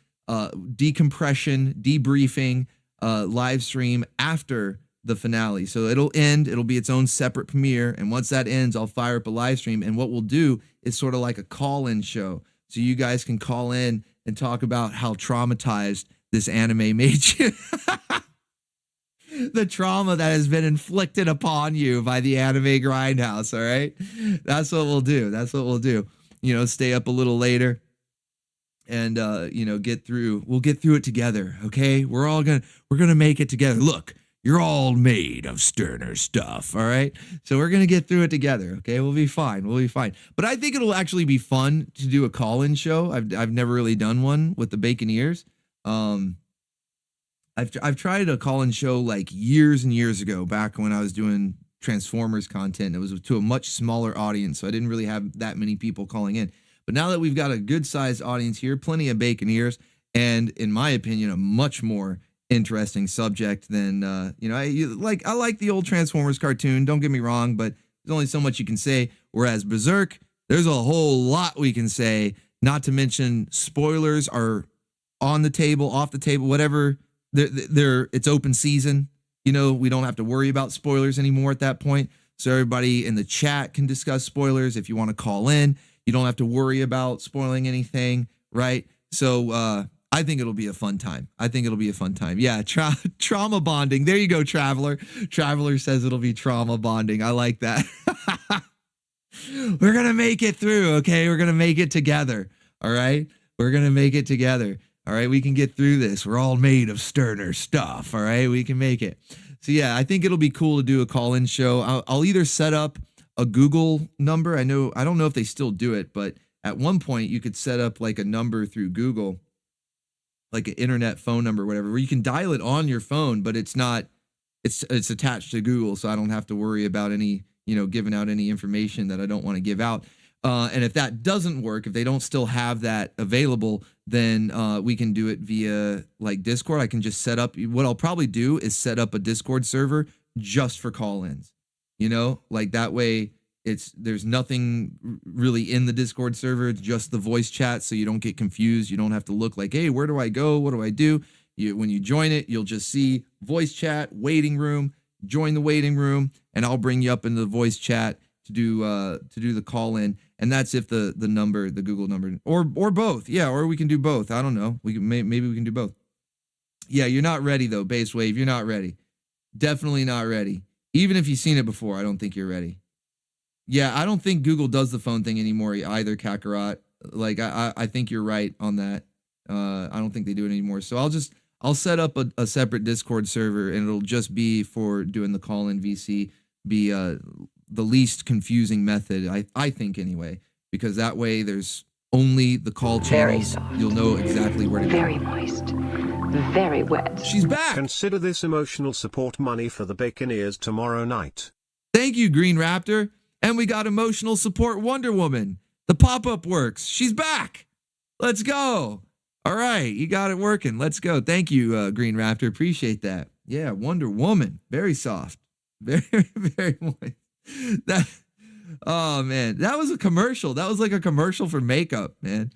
decompression, debriefing, live stream after the finale. So it'll be its own separate premiere, and once that ends, I'll fire up a live stream, and what we'll do is sort of like a call-in show, so you guys can call in and talk about how traumatized this anime made you. The trauma that has been inflicted upon you by the anime grindhouse. All right, that's what we'll do. You know, stay up a little later and we'll get through it together. Okay, we're gonna make it together. Look, you're all made of sterner stuff. All right, so we're gonna get through it together. Okay, we'll be fine. But I think it'll actually be fun to do a call-in show. I've never really done one with the bacon ears. I've tried a call-in show like years and years ago, back when I was doing Transformers content. It was to a much smaller audience, so I didn't really have that many people calling in. But now that we've got a good-sized audience here, plenty of bacon ears, and in my opinion, a much more interesting subject than I like the old Transformers cartoon. Don't get me wrong, but there's only so much you can say. Whereas Berserk, there's a whole lot we can say. Not to mention spoilers are on the table, off the table, whatever. It's open season. You know, we don't have to worry about spoilers anymore at that point. So everybody in the chat can discuss spoilers. If you want to call in, you don't have to worry about spoiling anything, right? So I think it'll be a fun time. Yeah, trauma bonding. There you go, Traveler. Traveler says it'll be trauma bonding. I like that. We're going to make it through, okay? We're going to make it together, all right? We're going to make it together, all right? We can get through this. We're all made of sterner stuff, all right? We can make it. So, yeah, I think it'll be cool to do a call-in show. I'll either set up a Google number. I don't know if they still do it, but at one point you could set up like a number through Google like an internet phone number or whatever, where you can dial it on your phone, but it's attached to Google, so I don't have to worry about any, giving out any information that I don't want to give out. And if that doesn't work, if they don't still have that available, then we can do it via like Discord. I can just set up, what I'll probably do is set up a Discord server just for call-ins, like that way there's nothing really in the Discord server. It's just the voice chat. So you don't get confused. You don't have to look like, hey, where do I go? What do I do? When you join it, you'll just see voice chat, waiting room, join the waiting room, and I'll bring you up into the voice chat to do the call in. And that's if the Google number, or both. Yeah. Or we can do both. I don't know. Maybe we can do both. Yeah. You're not ready though. Base Wave. You're not ready. Definitely not ready. Even if you've seen it before, I don't think you're ready. Yeah. I don't think Google does the phone thing anymore either, Kakarot. Like I think you're right on that. I don't think they do it anymore. So I'll set up a separate Discord server, and it'll just be for doing the call-in VC, be the least confusing method, I think anyway, because that way there's only the call channels. You'll know exactly where to go. Very moist. Very wet. She's back. Consider this emotional support money for the Baconeers tomorrow night. Thank you, Green Raptor. And we got emotional support Wonder Woman. The pop-up works. She's back. Let's go. All right, you got it working. Let's go. Thank you, Green Raptor. Appreciate that. Yeah, Wonder Woman. Very soft. Very, very moist. Oh, man. That was a commercial. That was like a commercial for makeup, man.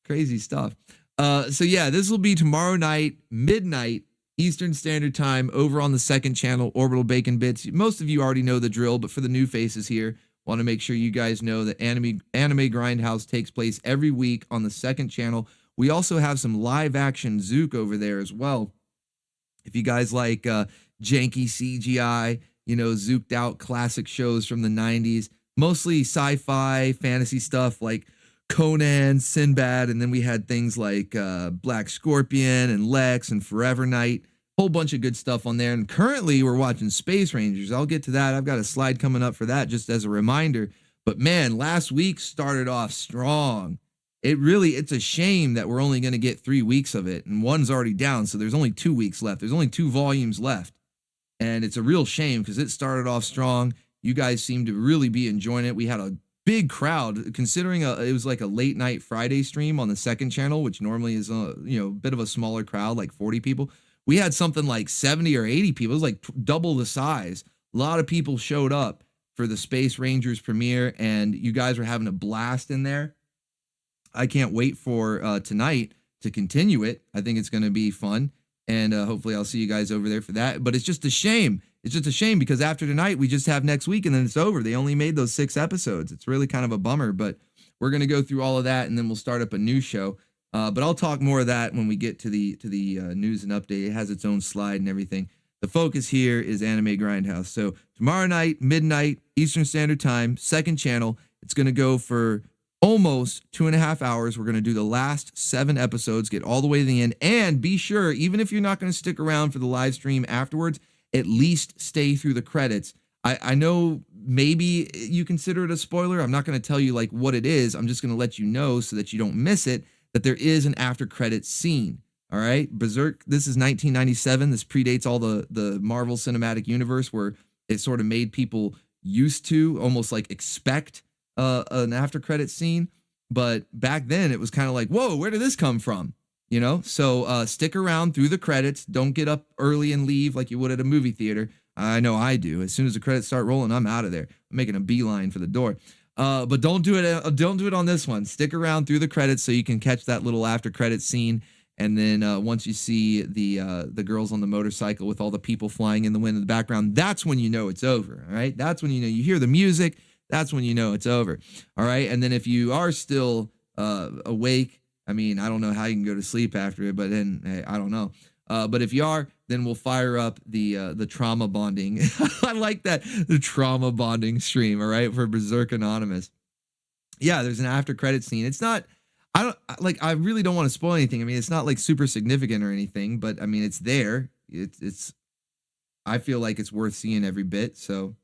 Crazy stuff. So, yeah, this will be tomorrow night, midnight, Eastern Standard Time, over on the second channel, Orbital Bacon Bits. Most of you already know the drill, but for the new faces here, want to make sure you guys know that Anime Grindhouse takes place every week on the second channel. We also have some live action Zook over there as well. If you guys like janky CGI, zooked out classic shows from the 90s, mostly sci-fi, fantasy stuff like Conan, Sinbad, and then we had things like Black Scorpion and Lex and Forever Knight. Whole bunch of good stuff on there. And currently we're watching Space Rangers. I'll get to that. I've got a slide coming up for that just as a reminder. But man, last week started off strong. It's a shame that we're only going to get 3 weeks of it, and one's already down, so there's only 2 weeks left. There's only 2 volumes left, and it's a real shame because it started off strong. You guys seem to really be enjoying it. We had a big crowd, considering it was like a late night Friday stream on the second channel, which normally is a bit of a smaller crowd, like 40 people. We had something like 70 or 80 people. It was like double the size. A lot of people showed up for the Space Rangers premiere, and you guys were having a blast in there. I can't wait for tonight to continue it. I think it's going to be fun, and hopefully I'll see you guys over there for that. But it's just a shame. It's just a shame because after tonight, we just have next week, and then it's over. They only made those 6 episodes. It's really kind of a bummer, but we're going to go through all of that, and then we'll start up a new show. But I'll talk more of that when we get to the news and update. It has its own slide and everything. The focus here is Anime Grindhouse. So tomorrow night, midnight, Eastern Standard Time, second channel. It's going to go for almost 2.5 hours. We're going to do the last 7 episodes, get all the way to the end, and be sure, even if you're not going to stick around for the live stream afterwards, at least stay through the credits. I know maybe you consider it a spoiler. I'm not going to tell you like what it is. I'm just going to let you know so that you don't miss it, that there is an after credits scene. All right. Berserk. This is 1997. This predates all the Marvel Cinematic Universe, where it sort of made people used to almost like expect an after credits scene. But back then it was kind of like, whoa, where did this come from? So stick around through the credits. Don't get up early and leave like you would at a movie theater. I know I do. As soon as the credits start rolling, I'm out of there. I'm making a beeline for the door. But don't do it. Don't do it on this one. Stick around through the credits so you can catch that little after credits scene. And then once you see the girls on the motorcycle with all the people flying in the wind in the background, that's when you know it's over. All right. That's when you hear the music. That's when you know it's over. All right. And then if you are still awake, I mean, I don't know how you can go to sleep after it, but then hey, I don't know. But if you are, then we'll fire up the trauma bonding. I like that, the trauma bonding stream. All right, for Berserk Anonymous. Yeah, there's an after credit scene. It's not. I really don't want to spoil anything. I mean, it's not like super significant or anything, but I mean, it's there. It's. I feel like it's worth seeing every bit. So,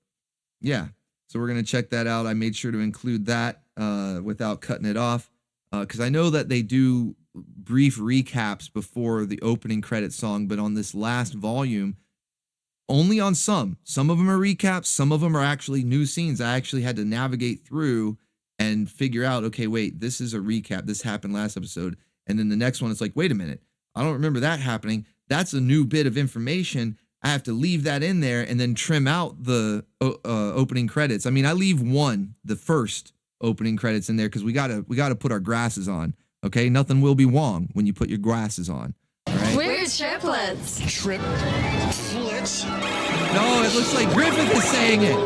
yeah. So we're gonna check that out. I made sure to include that without cutting it off. Because I know that they do brief recaps before the opening credit song, but on this last volume, only on some. Some of them are recaps, some of them are actually new scenes. I actually had to navigate through and figure out, okay, wait, this is a recap. This happened last episode. And then the next one, it's like, wait a minute, I don't remember that happening. That's a new bit of information. I have to leave that in there and then trim out the opening credits. I mean, I leave the first opening credits in there because we gotta put our glasses on. Okay, nothing will be wrong when you put your glasses on. All right. We're triplets. Triplets? No, it looks like Griffith is saying it.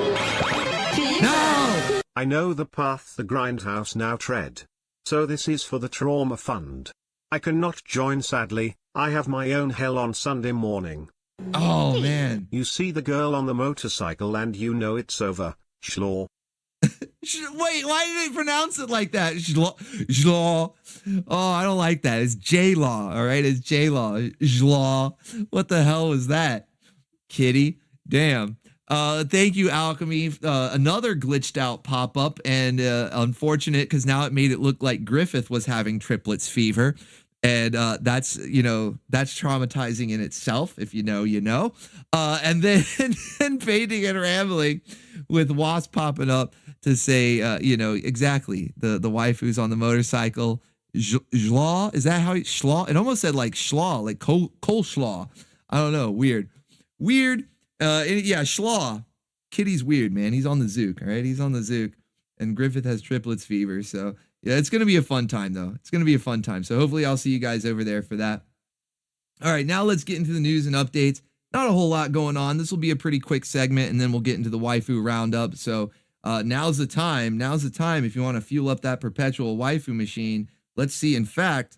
No. I know the path the grindhouse now tread. So this is for the trauma fund. I cannot join sadly, I have my own hell on Sunday morning. Oh man. You see the girl on the motorcycle and you know it's over, Schlaw. Wait, why did they pronounce it like that? Schlaw. Oh, I don't like that. It's J-Law, all right? It's J-Law. Schlaw. What the hell was that? Kitty. Damn. Thank you, Alchemy. Another glitched out pop-up, and unfortunate because now it made it look like Griffith was having triplets fever. And that's traumatizing in itself. If you know, you know. And then painting and rambling with Wasp popping up to say, exactly the waifus on the motorcycle. Schlaw, is that how you schlaw? It almost said like schlaw, like coleslaw. I don't know. Weird. Yeah, Schlaw. Kitty's weird, man. He's on the Zook, all right? He's on the Zook. And Griffith has triplets fever, so yeah, it's going to be a fun time, though. It's going to be a fun time. So hopefully I'll see you guys over there for that. All right, now let's get into the news and updates. Not a whole lot going on. This will be a pretty quick segment, and then we'll get into the waifu roundup. So now's the time. Now's the time if you want to fuel up that perpetual waifu machine. Let's see. In fact,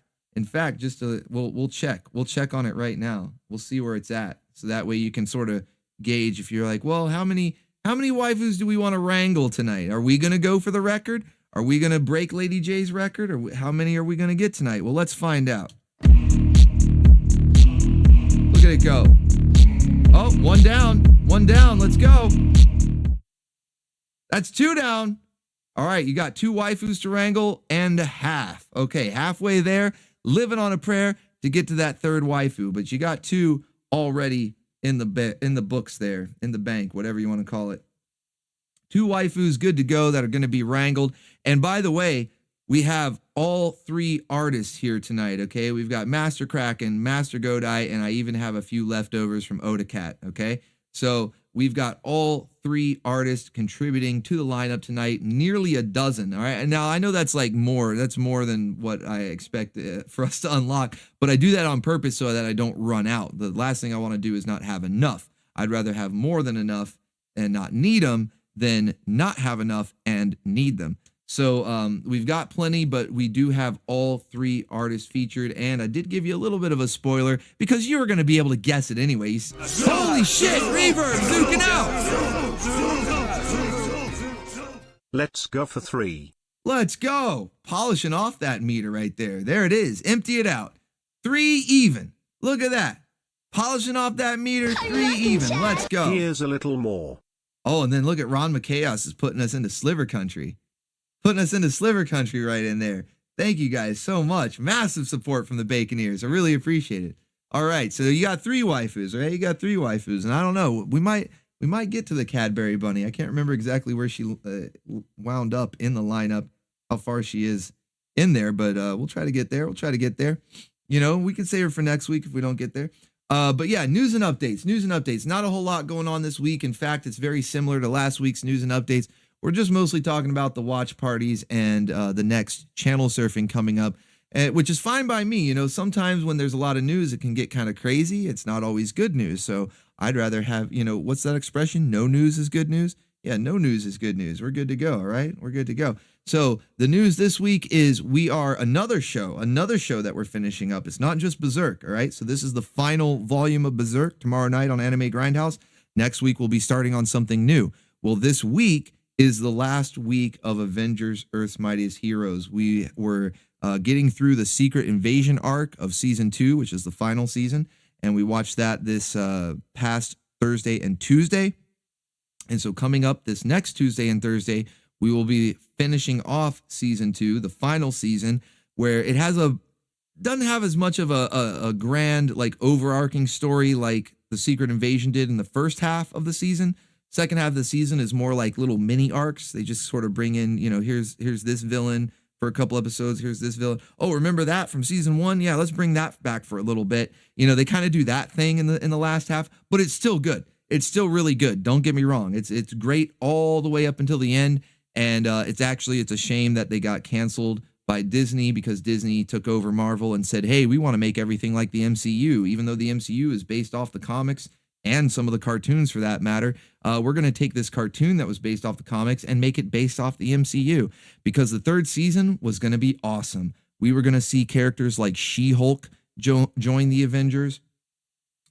just we'll check. We'll check on it right now. We'll see where it's at. So that way you can sort of gauge if you're like, well, how many waifus do we want to wrangle tonight? Are we going to go for the record? Are we going to break Lady J's record? Or how many are we going to get tonight? Well, let's find out. Look at it go. Oh, one down. Let's go. That's 2 down. All right, you got 2 waifus to wrangle and a half. Okay, halfway there, living on a prayer to get to that 3rd waifu. But you got 2 already in the books there, in the bank, whatever you want to call it. 2 waifus good to go that are going to be wrangled. And by the way, we have all 3 artists here tonight, okay? We've got Master Krakken, Master Godai, and I even have a few leftovers from Odacat, okay? So we've got all 3 artists contributing to the lineup tonight, nearly a dozen, all right? And now I know that's like more. That's more than what I expect for us to unlock, but I do that on purpose so that I don't run out. The last thing I want to do is not have enough. I'd rather have more than enough and not need them than not have enough and need them. So we've got plenty, but we do have all 3 artists featured, and I did give you a little bit of a spoiler because you were going to be able to guess it anyways. Holy shit, Reverb, zooking out! Let's go for 3. Let's go! Polishing off that meter right there. There it is. Empty it out. 3 even. Look at that. Polishing off that meter, 3 even. Let's go. Here's a little more. Oh, and then look at Ron McChaos is putting us into Sliver Country. Putting us into Sliver Country right in there. Thank you guys so much. Massive support from the Baconeers. I really appreciate it. All right, so you got 3 waifus, right? You got 3 waifus, and I don't know. We might get to the Cadbury Bunny. I can't remember exactly where she wound up in the lineup, how far she is in there, but we'll try to get there. You know, we can save her for next week if we don't get there. But yeah, news and updates. Not a whole lot going on this week. In fact, it's very similar to last week's news and updates. We're just mostly talking about the watch parties and the next channel surfing coming up, which is fine by me. You know, sometimes when there's a lot of news, it can get kind of crazy. It's not always good news. So I'd rather have, what's that expression? No news is good news. Yeah, no news is good news. We're good to go. All right. We're good to go. So the news this week is we are another show that we're finishing up. It's not just Berserk. All right. So this is the final volume of Berserk tomorrow night on Anime Grindhouse. Next week, we'll be starting on something new. Well, this week is the last week of Avengers Earth's Mightiest Heroes. We were getting through the Secret Invasion arc of season 2, which is the final season. And we watched that this past Thursday and Tuesday. And so coming up this next Tuesday and Thursday, we will be finishing off season 2, the final season, where it has a doesn't have as much of a grand, like, overarching story like the Secret Invasion did in the first half of the season. Second half of the season is more like little mini arcs. They just sort of bring in, here's this villain for a couple episodes. Here's this villain. Oh, remember that from season 1? Yeah, let's bring that back for a little bit. They kind of do that thing in the last half, but it's still good. It's still really good. Don't get me wrong. It's great all the way up until the end. And it's a shame that they got canceled by Disney, because Disney took over Marvel and said, hey, we want to make everything like the MCU, even though the MCU is based off the comics and some of the cartoons for that matter. We're going to take this cartoon that was based off the comics and make it based off the MCU, because the third season was going to be awesome. We were going to see characters like She-Hulk join the Avengers.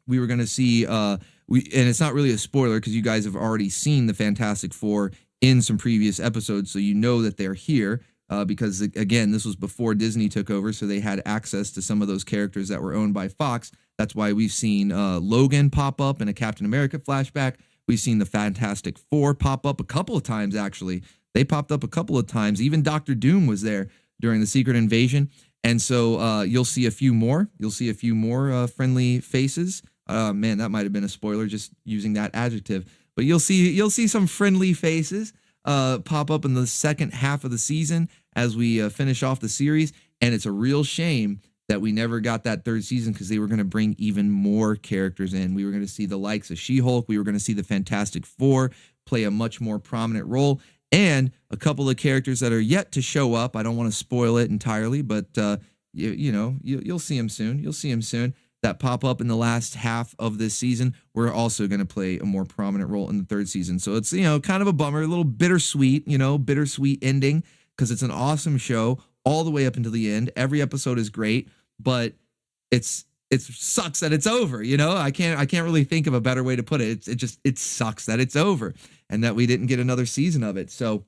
We were going to see, and it's not really a spoiler because you guys have already seen the Fantastic Four in some previous episodes, so you know that they're here. Because, again, this was before Disney took over, so they had access to some of those characters that were owned by Fox. That's why we've seen Logan pop up in a Captain America flashback. We've seen the Fantastic Four pop up a couple of times, actually. They popped up a couple of times. Even Doctor Doom was there during the Secret Invasion. And so you'll see a few more. You'll see a few more friendly faces. Man, that might have been a spoiler just using that adjective. But you'll see some friendly faces pop up in the second half of the season as we finish off the series. And it's a real shame that we never got that third season, because they were going to bring even more characters in. We were going to see the likes of She-Hulk. We were going to see the Fantastic Four play a much more prominent role, and a couple of characters that are yet to show up. I don't want to spoil it entirely, but you'll see them soon. You'll see them soon. That pop up in the last half of this season, we're also going to play a more prominent role in the third season. So it's, kind of a bummer, a little bittersweet ending, because it's an awesome show all the way up until the end. Every episode is great, but it sucks that it's over. I can't really think of a better way to put it. It sucks that it's over and that we didn't get another season of it. So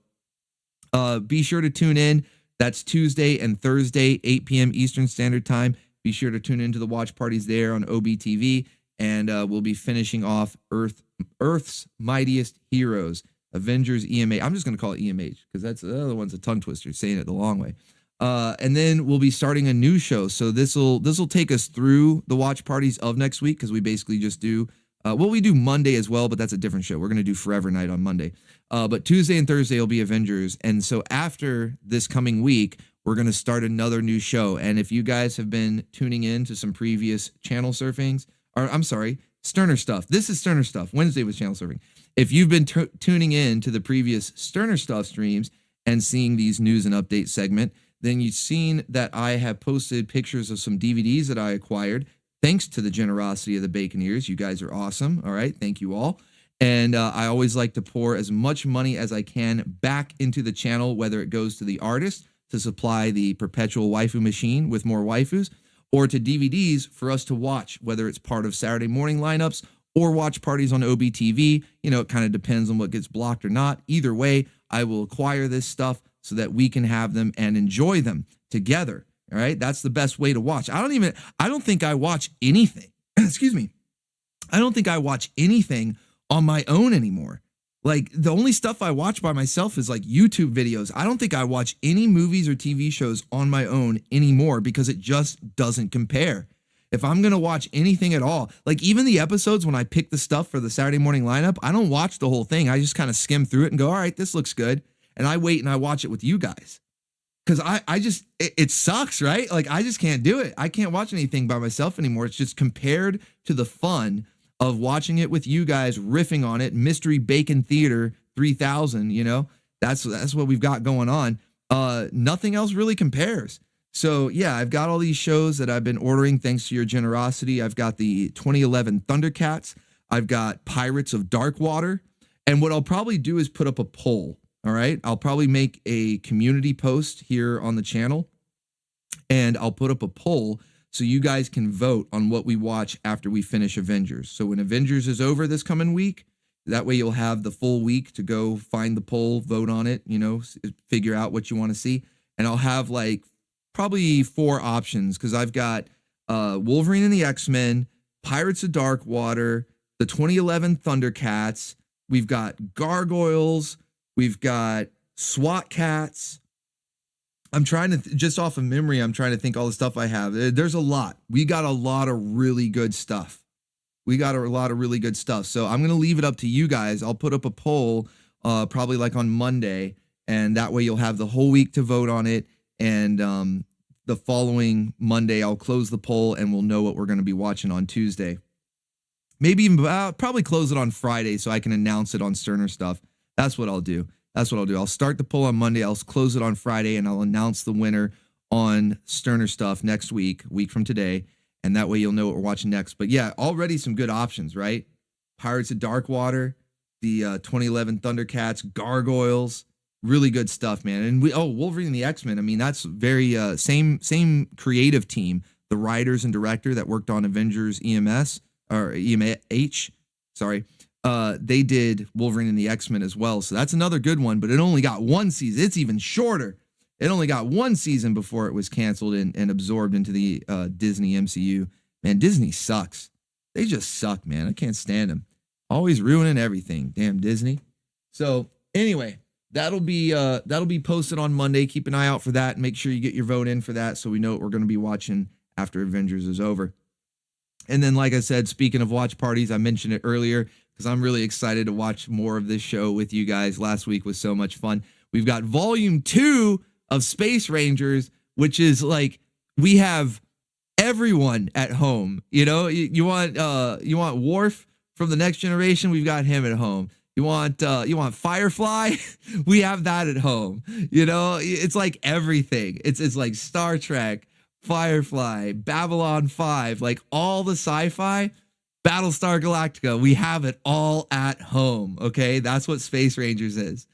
be sure to tune in. That's Tuesday and Thursday, 8 p.m. Eastern Standard Time. Be sure to tune into the watch parties there on OBTV, and we'll be finishing off Earth's Mightiest Heroes, Avengers EMA. I'm just going to call it EMH because that's the other one's a tongue twister, saying it the long way. And then we'll be starting a new show. So this will take us through the watch parties of next week, because we basically just do we do Monday as well, but that's a different show. We're going to do Forever Night on Monday. But Tuesday and Thursday will be Avengers. And so after this coming week, we're going to start another new show. And if you guys have been tuning in to some previous channel surfings, or I'm sorry, Sterner Stuff. This is Sterner Stuff. Wednesday was channel surfing. If you've been tuning in to the previous Sterner Stuff streams and seeing these news and update segment, then you've seen that I have posted pictures of some DVDs that I acquired. Thanks to the generosity of the Baconeers. You guys are awesome. All right. Thank you all. And I always like to pour as much money as I can back into the channel, whether it goes to the artist to supply the perpetual waifu machine with more waifus, or to DVDs for us to watch, whether it's part of Saturday morning lineups or watch parties on OBTV. It kind of depends on what gets blocked or not. Either way, I will acquire this stuff so that we can have them and enjoy them together. All right. That's the best way to watch. I don't think I watch anything. Excuse me. I don't think I watch anything on my own anymore. Like, the only stuff I watch by myself is like YouTube videos. I don't think I watch any movies or TV shows on my own anymore, because it just doesn't compare. If I'm going to watch anything at all, like even the episodes when I pick the stuff for the Saturday morning lineup, I don't watch the whole thing. I just kind of skim through it and go, all right, this looks good. And I wait and I watch it with you guys. Because it sucks, right? Like, I just can't do it. I can't watch anything by myself anymore. It's just compared to the fun of watching it with you guys, riffing on it, Mystery Bacon Theater 3000, that's what we've got going on. Nothing else really compares. So yeah, I've got all these shows that I've been ordering thanks to your generosity. I've got the 2011 Thundercats. I've got Pirates of Darkwater. And what I'll probably do is put up a poll. All right. I'll probably make a community post here on the channel, and I'll put up a poll so you guys can vote on what we watch after we finish Avengers. So when Avengers is over this coming week, that way you'll have the full week to go find the poll, vote on it, figure out what you want to see. And I'll have like probably 4 options, because I've got Wolverine and the X-Men, Pirates of Darkwater, the 2011 Thundercats. We've got Gargoyles. We've got SWAT Cats. I'm trying to, just off of memory, I'm trying to think all the stuff I have. There's a lot. We got a lot of really good stuff. So I'm going to leave it up to you guys. I'll put up a poll probably like on Monday, and that way you'll have the whole week to vote on it. And the following Monday, I'll close the poll and we'll know what we're going to be watching on Tuesday. Maybe even probably close it on Friday so I can announce it on Sterner Stuff. That's what I'll do. I'll start the poll on Monday. I'll close it on Friday, and I'll announce the winner on Sterner Stuff next week, a week from today. And that way you'll know what we're watching next. But yeah, already some good options, right? Pirates of Darkwater, the 2011 Thundercats, Gargoyles, really good stuff, man. And Wolverine and the X-Men. I mean, that's very same creative team, the writers and director that worked on Avengers EMS or EMH. Sorry. They did Wolverine and the X-Men as well. So that's another good one, but it only got one season. It's even shorter. It only got one season before it was canceled and absorbed into the Disney MCU. Man, Disney sucks. They just suck, man. I can't stand them. Always ruining everything. Damn Disney. So anyway, that'll be posted on Monday. Keep an eye out for that and make sure you get your vote in for that so we know what we're going to be watching after Avengers is over. And then, like I said, speaking of watch parties, I mentioned it earlier because I'm really excited to watch more of this show with you guys. Last week was so much fun. We've got Volume 2 of Space Rangers, which is like we have everyone at home. You know, you want Worf from the Next Generation, we've got him at home. You want Firefly, we have that at home. You know, it's like everything. It's like Star Trek, Firefly, Babylon 5, like all the sci-fi, Battlestar Galactica, we have it all at home, okay? That's what Space Rangers is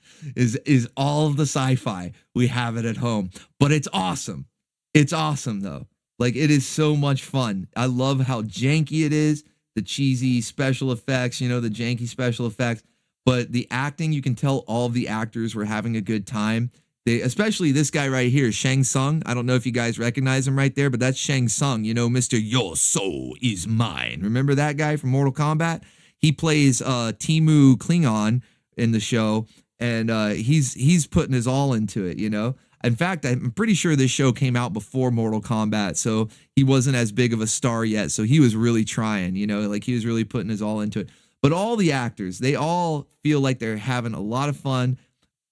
all of the sci-fi. We have it at home. But it's awesome. It's awesome, though. Like, it is so much fun. I love how janky it is, the cheesy special effects, you know, the janky special effects. But the acting, you can tell all of the actors were having a good time. Especially this guy right here, Shang Tsung. I don't know if you guys recognize him right there, but that's Shang Tsung. You know, Mr. Your Soul is Mine. Remember that guy from Mortal Kombat? He plays Timu Klingon in the show, and he's putting his all into it, you know? In fact, I'm pretty sure this show came out before Mortal Kombat, so he wasn't as big of a star yet, so he was really trying, you know? Like, he was really putting his all into it. But all the actors, they all feel like they're having a lot of fun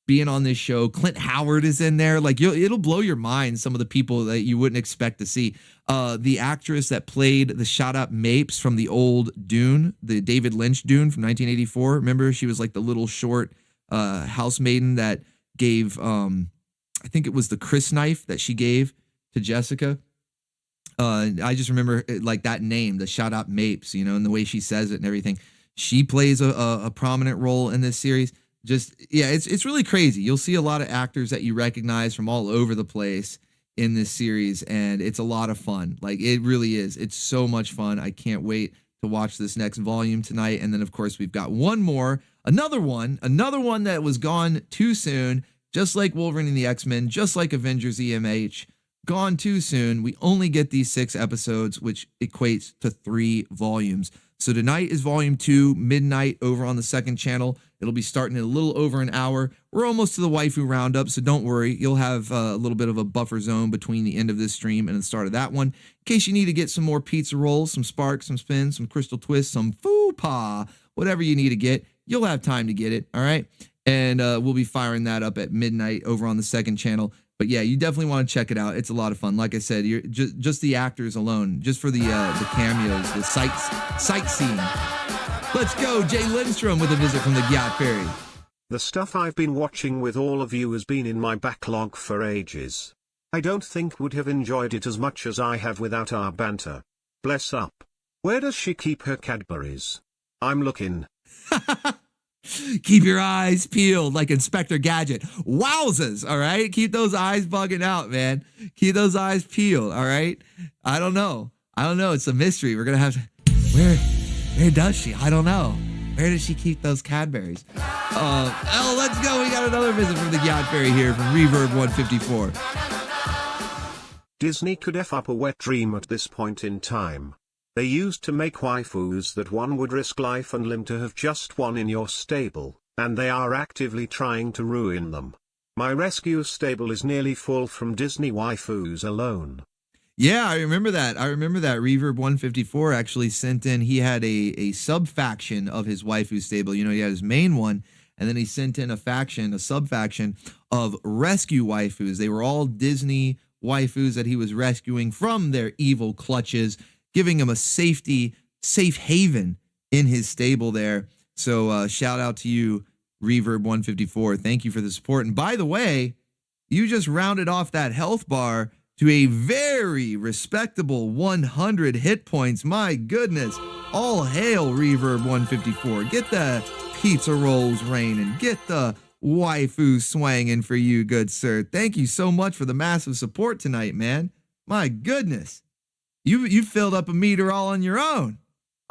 being on this show. Clint Howard is in there. Like, it'll blow your mind, some of the people that you wouldn't expect to see. The actress that played the shot up Mapes from the old Dune, the David Lynch Dune from 1984. Remember, she was like the little short housemaiden that gave, I think it was the Chris knife that she gave to Jessica. I just remember like that name, the shot up Mapes, you know, and the way she says it and everything. She plays a prominent role in this series. It's really crazy. You'll see a lot of actors that you recognize from all over the place in this series, and it's a lot of fun. Like, it really is. It's so much fun. I can't wait to watch this next volume tonight. And then, of course, we've got another one that was gone too soon, just like Wolverine and the X-Men, just like Avengers EMH, gone too soon. We only get these 6 episodes, which equates to 3 volumes. So tonight is volume 2, midnight over on the second channel. It'll be starting in a little over an hour. We're almost to the waifu roundup, so don't worry. You'll have a little bit of a buffer zone between the end of this stream and the start of that one. In case you need to get some more pizza rolls, some sparks, some spins, some crystal twists, some foo-pa, whatever you need to get, you'll have time to get it, all right? And we'll be firing that up at midnight over on the second channel. But yeah, you definitely want to check it out. It's a lot of fun. Like I said, you're just the actors alone, just for the cameos, the sightseeing. Let's go, Jay Lindstrom with a visit from the Gyat Fairy. The stuff I've been watching with all of you has been in my backlog for ages. I don't think would have enjoyed it as much as I have without our banter. Bless up. Where does she keep her Cadburys? I'm looking. Keep your eyes peeled like Inspector Gadget. Wowzers, all right? Keep those eyes bugging out, man. Keep those eyes peeled, all right? I don't know. It's a mystery. We're going to have to... Where does she? I don't know. Where does she keep those Cadburys? Let's go. We got another visit from the Gyat Fairy here from Reverb 154. Disney could F up a wet dream at this point in time. They used to make waifus that one would risk life and limb to have just one in your stable, and they are actively trying to ruin them. My rescue stable is nearly full from Disney waifus alone. Yeah, I remember that. Reverb 154 actually sent in, he had a sub-faction of his waifu stable. You know, he had his main one, and then he sent in a sub-faction of rescue waifus. They were all Disney waifus that he was rescuing from their evil clutches, giving him a safe haven in his stable there. So shout out to you, Reverb 154. Thank you for the support. And by the way, you just rounded off that health bar to a very respectable 100 hit points. My goodness. All hail Reverb 154. Get the pizza rolls raining. Get the waifu swanging for you, good sir. Thank you so much for the massive support tonight, man. My goodness. You filled up a meter all on your own.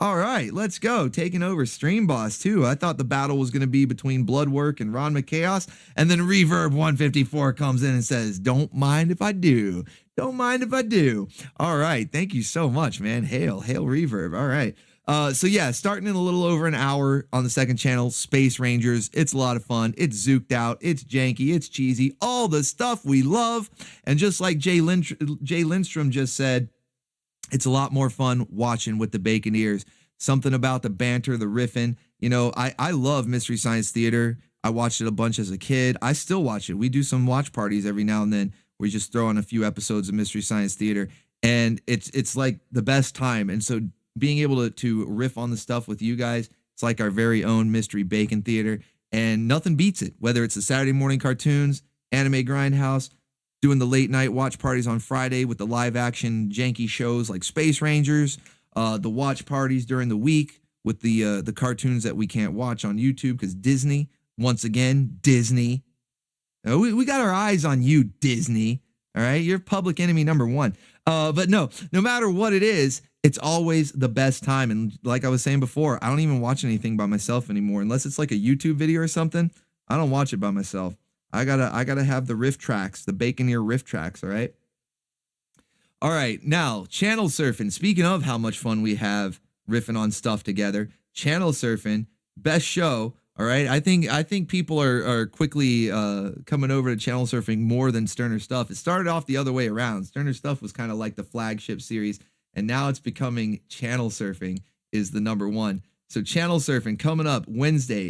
All right, let's go. Taking over Stream Boss, too. I thought the battle was going to be between Bloodwork and Ron McChaos, and then Reverb 154 comes in and says, don't mind if I do. Don't mind if I do. All right, thank you so much, man. Hail Reverb. All right. So yeah, starting in a little over an hour on the second channel, Space Rangers. It's a lot of fun. It's zooked out. It's janky. It's cheesy. All the stuff we love. And just like Jay Lindstrom just said, it's a lot more fun watching with the bacon ears. Something about the banter, the riffing. You know, I love Mystery Science Theater. I watched it a bunch as a kid. I still watch it. We do some watch parties every now and then. We just throw on a few episodes of Mystery Science Theater, and it's like the best time. And so being able to riff on the stuff with you guys, it's like our very own Mystery Bacon Theater, and nothing beats it. Whether it's the Saturday morning cartoons, Anime Grindhouse, doing the late night watch parties on Friday with the live action janky shows like Space Rangers, the watch parties during the week with the cartoons that we can't watch on YouTube because Disney, once again, Disney. We got our eyes on you, Disney. All right, you're public enemy number one. But no matter what it is, it's always the best time. And like I was saying before, I don't even watch anything by myself anymore unless it's like a YouTube video or something. I don't watch it by myself. I gotta have the riff tracks, the bacon ear riff tracks. All right. All right. Now, channel surfing. Speaking of how much fun we have riffing on stuff together, channel surfing, best show. All right. I think people are quickly coming over to channel surfing more than Sterner Stuff. It started off the other way around. Sterner Stuff was kind of like the flagship series, and now it's becoming channel surfing is the number one. So channel surfing coming up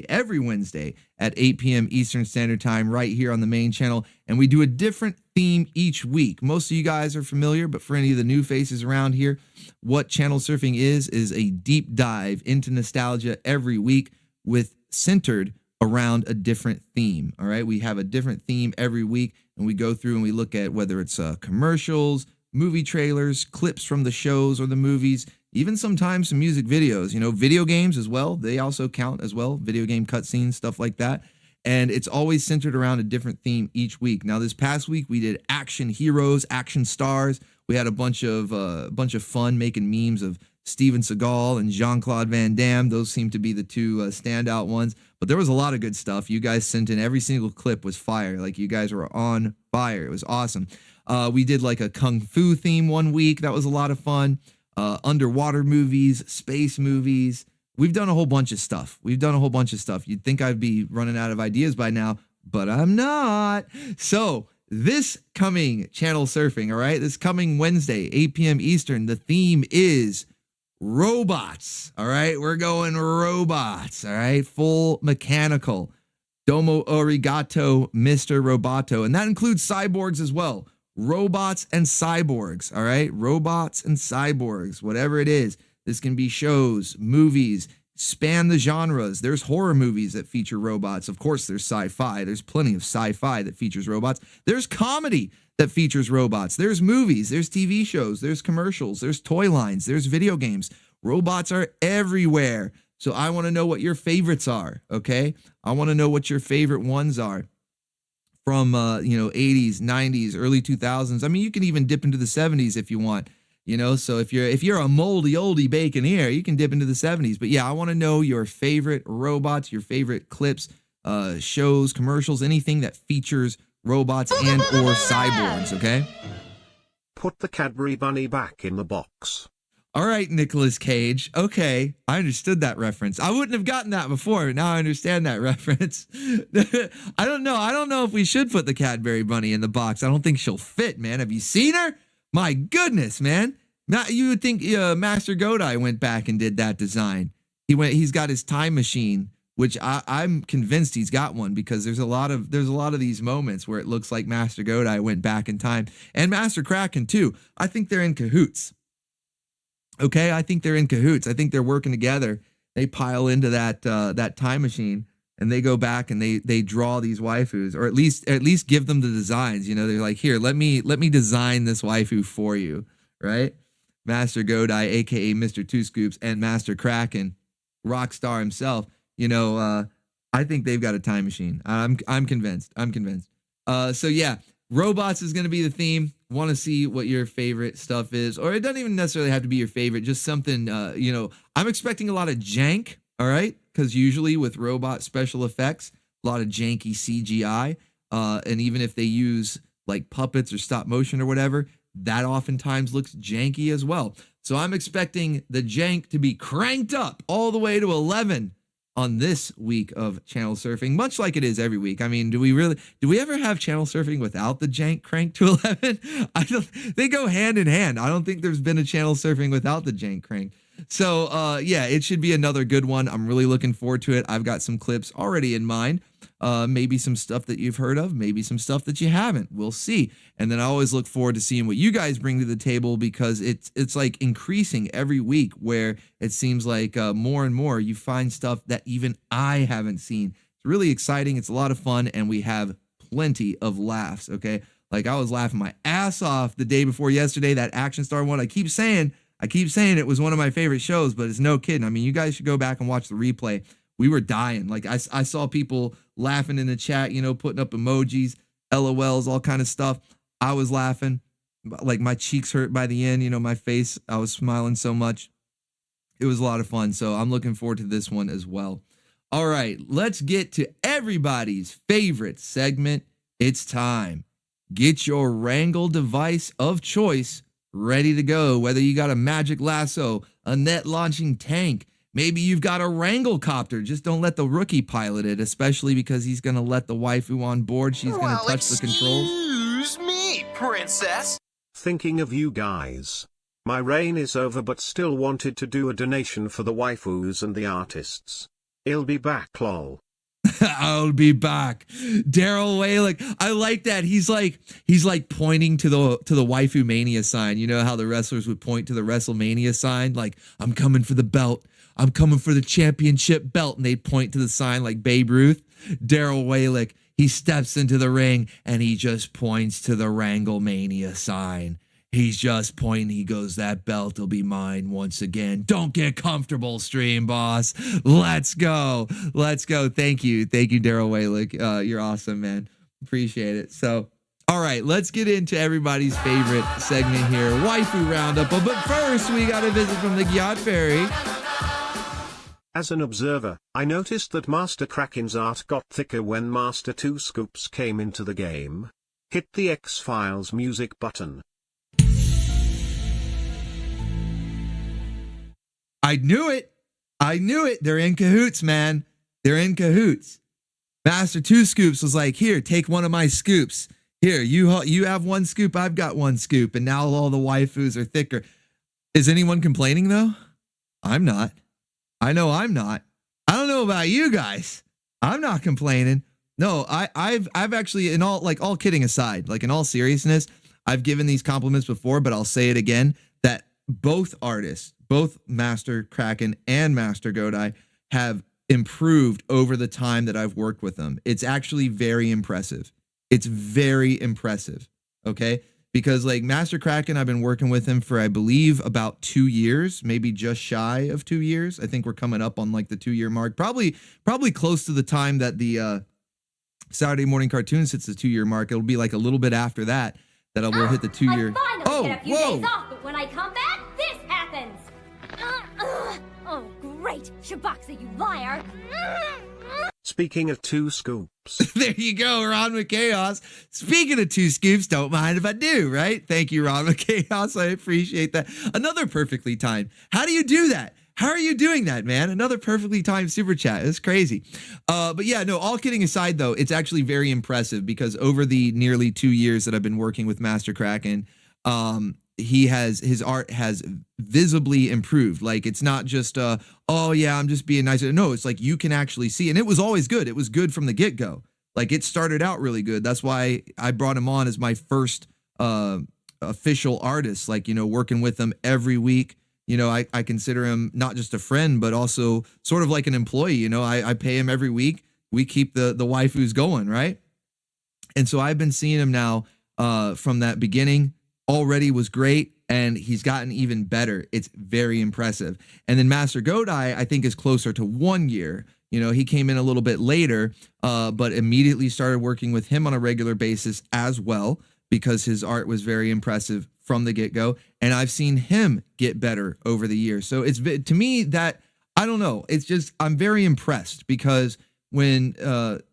every Wednesday at 8 p.m. Eastern Standard Time right here on the main channel. And we do a different theme each week. Most of you guys are familiar, but for any of the new faces around here, what channel surfing is a deep dive into nostalgia every week with centered around a different theme. All right. We have a different theme every week, and we go through and we look at whether it's commercials, movie trailers, clips from the shows or the movies, even sometimes some music videos, you know, video games as well. They also count as well. Video game cutscenes, stuff like that. And it's always centered around a different theme each week. Now, this past week, we did action heroes, action stars. We had a bunch of fun making memes of Steven Seagal and Jean-Claude Van Damme. Those seem to be the two standout ones. But there was a lot of good stuff. You guys sent in every single clip was fire. Like, you guys were on fire. It was awesome. We did like a kung fu theme one week. That was a lot of fun. Underwater movies, space movies. We've done a whole bunch of stuff. You'd think I'd be running out of ideas by now, but I'm not. So this coming channel surfing, all right, this coming Wednesday, 8 p.m. Eastern, the theme is robots. All right, we're going robots. All right, full mechanical. Domo arigato, Mr. Roboto. And that includes cyborgs as well. Robots and cyborgs, all right? Robots and cyborgs, whatever it is. This can be shows, movies, span the genres. There's horror movies that feature robots. Of course, there's sci-fi. There's plenty of sci-fi that features robots. There's comedy that features robots. There's movies. There's TV shows. There's commercials. There's toy lines. There's video games. Robots are everywhere. So I want to know what your favorites are, okay? I want to know what your favorite ones are. From 80s, 90s, early 2000s. I mean, you can even dip into the 70s if you want, you know. So if you're a moldy oldie bacon ear, you can dip into the 70s. But yeah, I want to know your favorite robots, your favorite clips, shows, commercials, anything that features robots and or cyborgs. Okay. Put the Cadbury bunny back in the box. All right, Nicolas Cage. Okay, I understood that reference. I wouldn't have gotten that before, but now I understand that reference. I don't know. I don't know if we should put the Cadbury bunny in the box. I don't think she'll fit, man. Have you seen her? My goodness, man. Now, you would think Master Godai went back and did that design. He's got his time machine, which I'm convinced he's got one, because there's a lot of these moments where it looks like Master Godai went back in time, and Master Krakken too. I think they're in cahoots. Okay, I think they're in cahoots. I think they're working together. They pile into that time machine, and they go back and they draw these waifus, or at least give them the designs. You know, they're like, here, let me design this waifu for you, right? Master Godai, aka Mr. Two Scoops, and Master Krakken, Rockstar himself. You know, I think they've got a time machine. I'm convinced. So yeah, robots is going to be the theme. Want to see what your favorite stuff is, or it doesn't even necessarily have to be your favorite, just something, you know, I'm expecting a lot of jank, all right? Because usually with robot special effects, a lot of janky CGI, and even if they use like puppets or stop motion or whatever, that oftentimes looks janky as well. So I'm expecting the jank to be cranked up all the way to 11 on this week of channel surfing, much like it is every week. I mean, do we ever have channel surfing without the jank cranked to 11? They go hand in hand. I don't think there's been a channel surfing without the jank cranked. So yeah, it should be another good one. I'm really looking forward to it. I've got some clips already in mind. Maybe some stuff that you've heard of, maybe some stuff that you haven't. We'll see. And then I always look forward to seeing what you guys bring to the table, because it's like increasing every week, where it seems like more and more you find stuff that even I haven't seen. It's really exciting. It's a lot of fun, and we have plenty of laughs. Okay, like I was laughing my ass off the day before yesterday, that Action Star one. I keep saying it was one of my favorite shows, but it's no kidding. I mean, you guys should go back and watch the replay. We were dying. Like I saw people laughing in the chat, you know, putting up emojis, LOLs, all kind of stuff. I was laughing, like my cheeks hurt by the end, you know, my face, I was smiling so much. It was a lot of fun. So I'm looking forward to this one as well. All right, let's get to everybody's favorite segment. It's time. Get your Wrangle device of choice ready to go. Whether you got a magic lasso, a net launching tank, maybe you've got a Wrangle copter. Just don't let the rookie pilot it, especially because he's going to let the waifu on board. She's going to touch the controls. Excuse me, princess. Thinking of you guys. My reign is over, but still wanted to do a donation for the waifus and the artists. I'll be back, lol. I'll be back. Daryl Waylick. I like that. He's like pointing to the waifu mania sign. You know how the wrestlers would point to the WrestleMania sign? Like, I'm coming for the belt. I'm coming for the championship belt. And they'd point to the sign like Babe Ruth. Daryl Waylick, he steps into the ring and he just points to the Wrangle Mania sign. He's just pointing. He goes, that belt will be mine once again. Don't get comfortable, stream boss. Let's go. Let's go. Thank you. Thank you, Daryl Waylick. You're awesome, man. Appreciate it. So, all right, let's get into everybody's favorite segment here, Waifu Roundup. But first, we got a visit from the Gyat Fairy. As an observer, I noticed that Master Krakken's art got thicker when Master Two Scoops came into the game. Hit the X-Files music button. I knew it. They're in cahoots, man. They're in cahoots. Master Two Scoops was like, here, take one of my scoops. Here, you have one scoop, I've got one scoop. And now all the waifus are thicker. Is anyone complaining, though? I'm not. I know I'm not. I don't know about you guys. I'm not complaining. No, I've actually, in all kidding aside, like in all seriousness, I've given these compliments before, but I'll say it again, that both artists, both Master Krakken and Master Godai, have improved over the time that I've worked with them. It's actually very impressive. It's very impressive. Okay. Because like Master Krakken, I've been working with him for, I believe, about 2 years, maybe just shy of 2 years. I think we're coming up on like the 2-year mark, probably close to the time that the Saturday morning cartoons hits the 2-year mark. It'll be like a little bit after that we'll hit the 2-year. I finally get a few days off, but when I come back, this happens. Oh, great. Shaboxa, you liar. Speaking of 2 scoops. There you go, Ron McChaos. Speaking of 2 scoops, don't mind if I do, right? Thank you, Ron McChaos. I appreciate that. Another perfectly timed. How do you do that? How are you doing that, man? Another perfectly timed super chat. It's crazy. But yeah, no, all kidding aside, though, it's actually very impressive because over the nearly 2 years that I've been working with Master Krakken, his art has visibly improved. Like, it's not just, oh yeah, I'm just being nice. No, it's like you can actually see, and it was always good. It was good from the get-go. Like, it started out really good. That's why I brought him on as my first official artist, like, you know, working with him every week. You know, I consider him not just a friend, but also sort of like an employee. You know, I pay him every week. We keep the waifus going, right? And so I've been seeing him now from that beginning. Already was great, and he's gotten even better. It's very impressive. And then Master Godai, I think, is closer to 1 year. You know, he came in a little bit later, but immediately started working with him on a regular basis as well, because his art was very impressive from the get-go, and I've seen him get better over the years. So it's, to me, that, I don't know, it's just, I'm very impressed, because when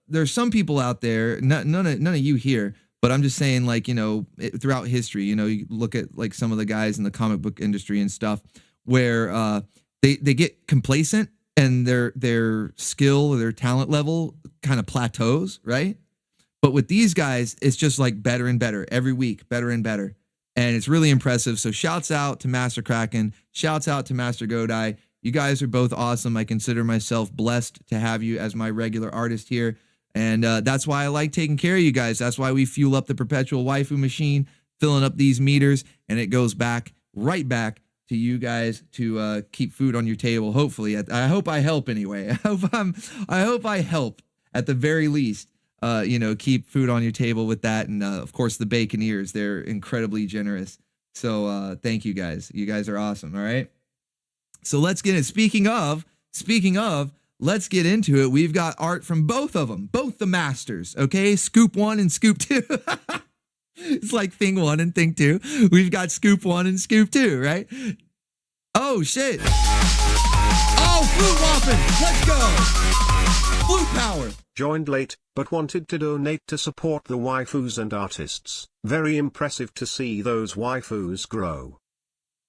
there's some people out there, none of you here, but I'm just saying, like, you know, throughout history, you know, you look at like some of the guys in the comic book industry and stuff, where they get complacent and their skill or their talent level kind of plateaus, right? But with these guys, it's just like better and better every week, better and better. And it's really impressive. So shouts out to Master Krakken. Shouts out to Master Godai. You guys are both awesome. I consider myself blessed to have you as my regular artist here. And that's why I like taking care of you guys. That's why we fuel up the perpetual waifu machine, filling up these meters, and it goes back, right back to you guys to keep food on your table. Hopefully, I hope I help anyway. I hope I help at the very least. You know, keep food on your table with that. And of course, the Baconeers, they're incredibly generous. So thank you guys. You guys are awesome. All right. So let's get it. Speaking of, let's get into it. We've got art from both of them, both the masters. Okay. Scoop 1 and Scoop 2. It's like Thing 1 and Thing 2. We've got Scoop 1 and Scoop 2, right? Oh, shit. Oh, Flute Whopping. Let's go. Flute power. Joined late, but wanted to donate to support the waifus and artists. Very impressive to see those waifus grow.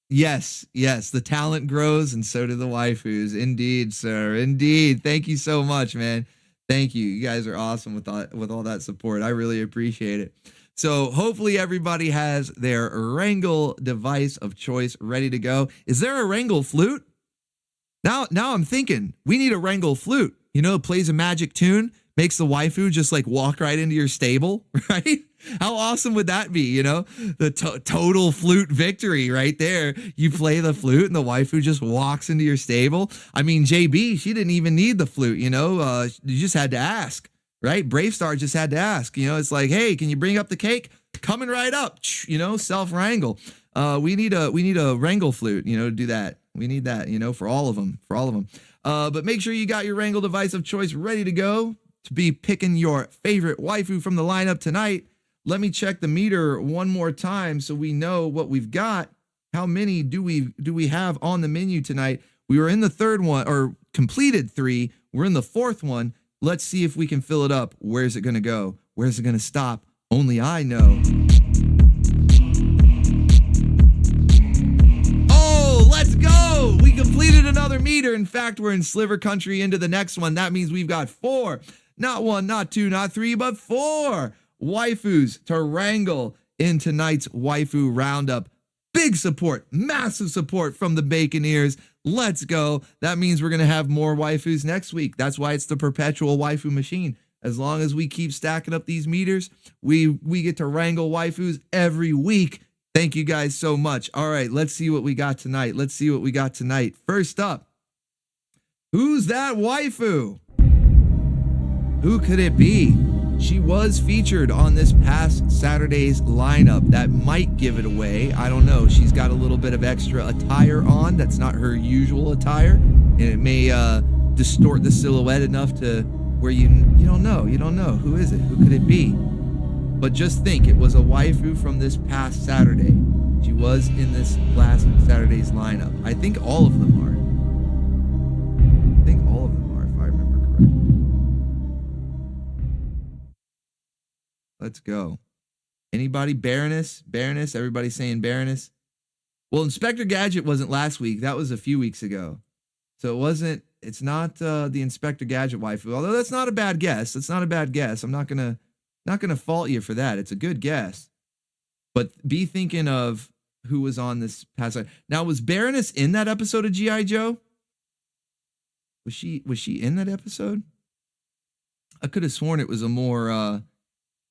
Yes, the talent grows, and so do the waifus. Indeed, sir. Indeed. Thank you so much, man. Thank you. You guys are awesome with all that support. I really appreciate it. So hopefully everybody has their Wrangle device of choice ready to go. Is there a Wrangle flute? Now I'm thinking we need a Wrangle flute. You know, it plays a magic tune, makes the waifu just like walk right into your stable, right? How awesome would that be? You know, the total flute victory right there. You play the flute and the waifu just walks into your stable. I mean, JB, she didn't even need the flute, you know, you just had to ask, right? Brave Star just had to ask, you know, it's like, hey, can you bring up the cake? Coming right up, you know, self-wrangle. We need a Wrangle flute, you know, to do that. We need that, you know, for all of them. But make sure you got your Wrangle device of choice ready to go to be picking your favorite waifu from the lineup tonight. Let me check the meter one more time so we know what we've got. How many do we have on the menu tonight? We were in the third one, or completed 3. We're in the 4th one. Let's see if we can fill it up. Where's it going to go? Where's it going to stop? Only I know. Let's go! We completed another meter. In fact, we're in Sliver Country into the next one. That means we've got 4, not 1, not 2, not 3, but 4 waifus to wrangle in tonight's waifu roundup. Big support, massive support from the Baconeers. Let's go. That means we're going to have more waifus next week. That's why it's the perpetual waifu machine. As long as we keep stacking up these meters, we get to wrangle waifus every week. Thank you guys so much. All right, let's see what we got tonight. First up, who's that waifu? Who could it be? She was featured on this past Saturday's lineup. That might give it away. I don't know. She's got a little bit of extra attire on. That's not her usual attire. And it may distort the silhouette enough to where you don't know. You don't know. Who is it? Who could it be? But just think, it was a waifu from this past Saturday. She was in this last Saturday's lineup. I think all of them are. If I remember correctly. Let's go. Anybody? Baroness? Baroness? Everybody saying Baroness? Well, Inspector Gadget wasn't last week. That was a few weeks ago. So it's not the Inspector Gadget waifu. Although that's not a bad guess. That's not a bad guess. I'm not gonna fault you for that. It's a good guess. But be thinking of who was on this past. Now, was Baroness in that episode of G.I. Joe? Was she in that episode? I could have sworn it was a more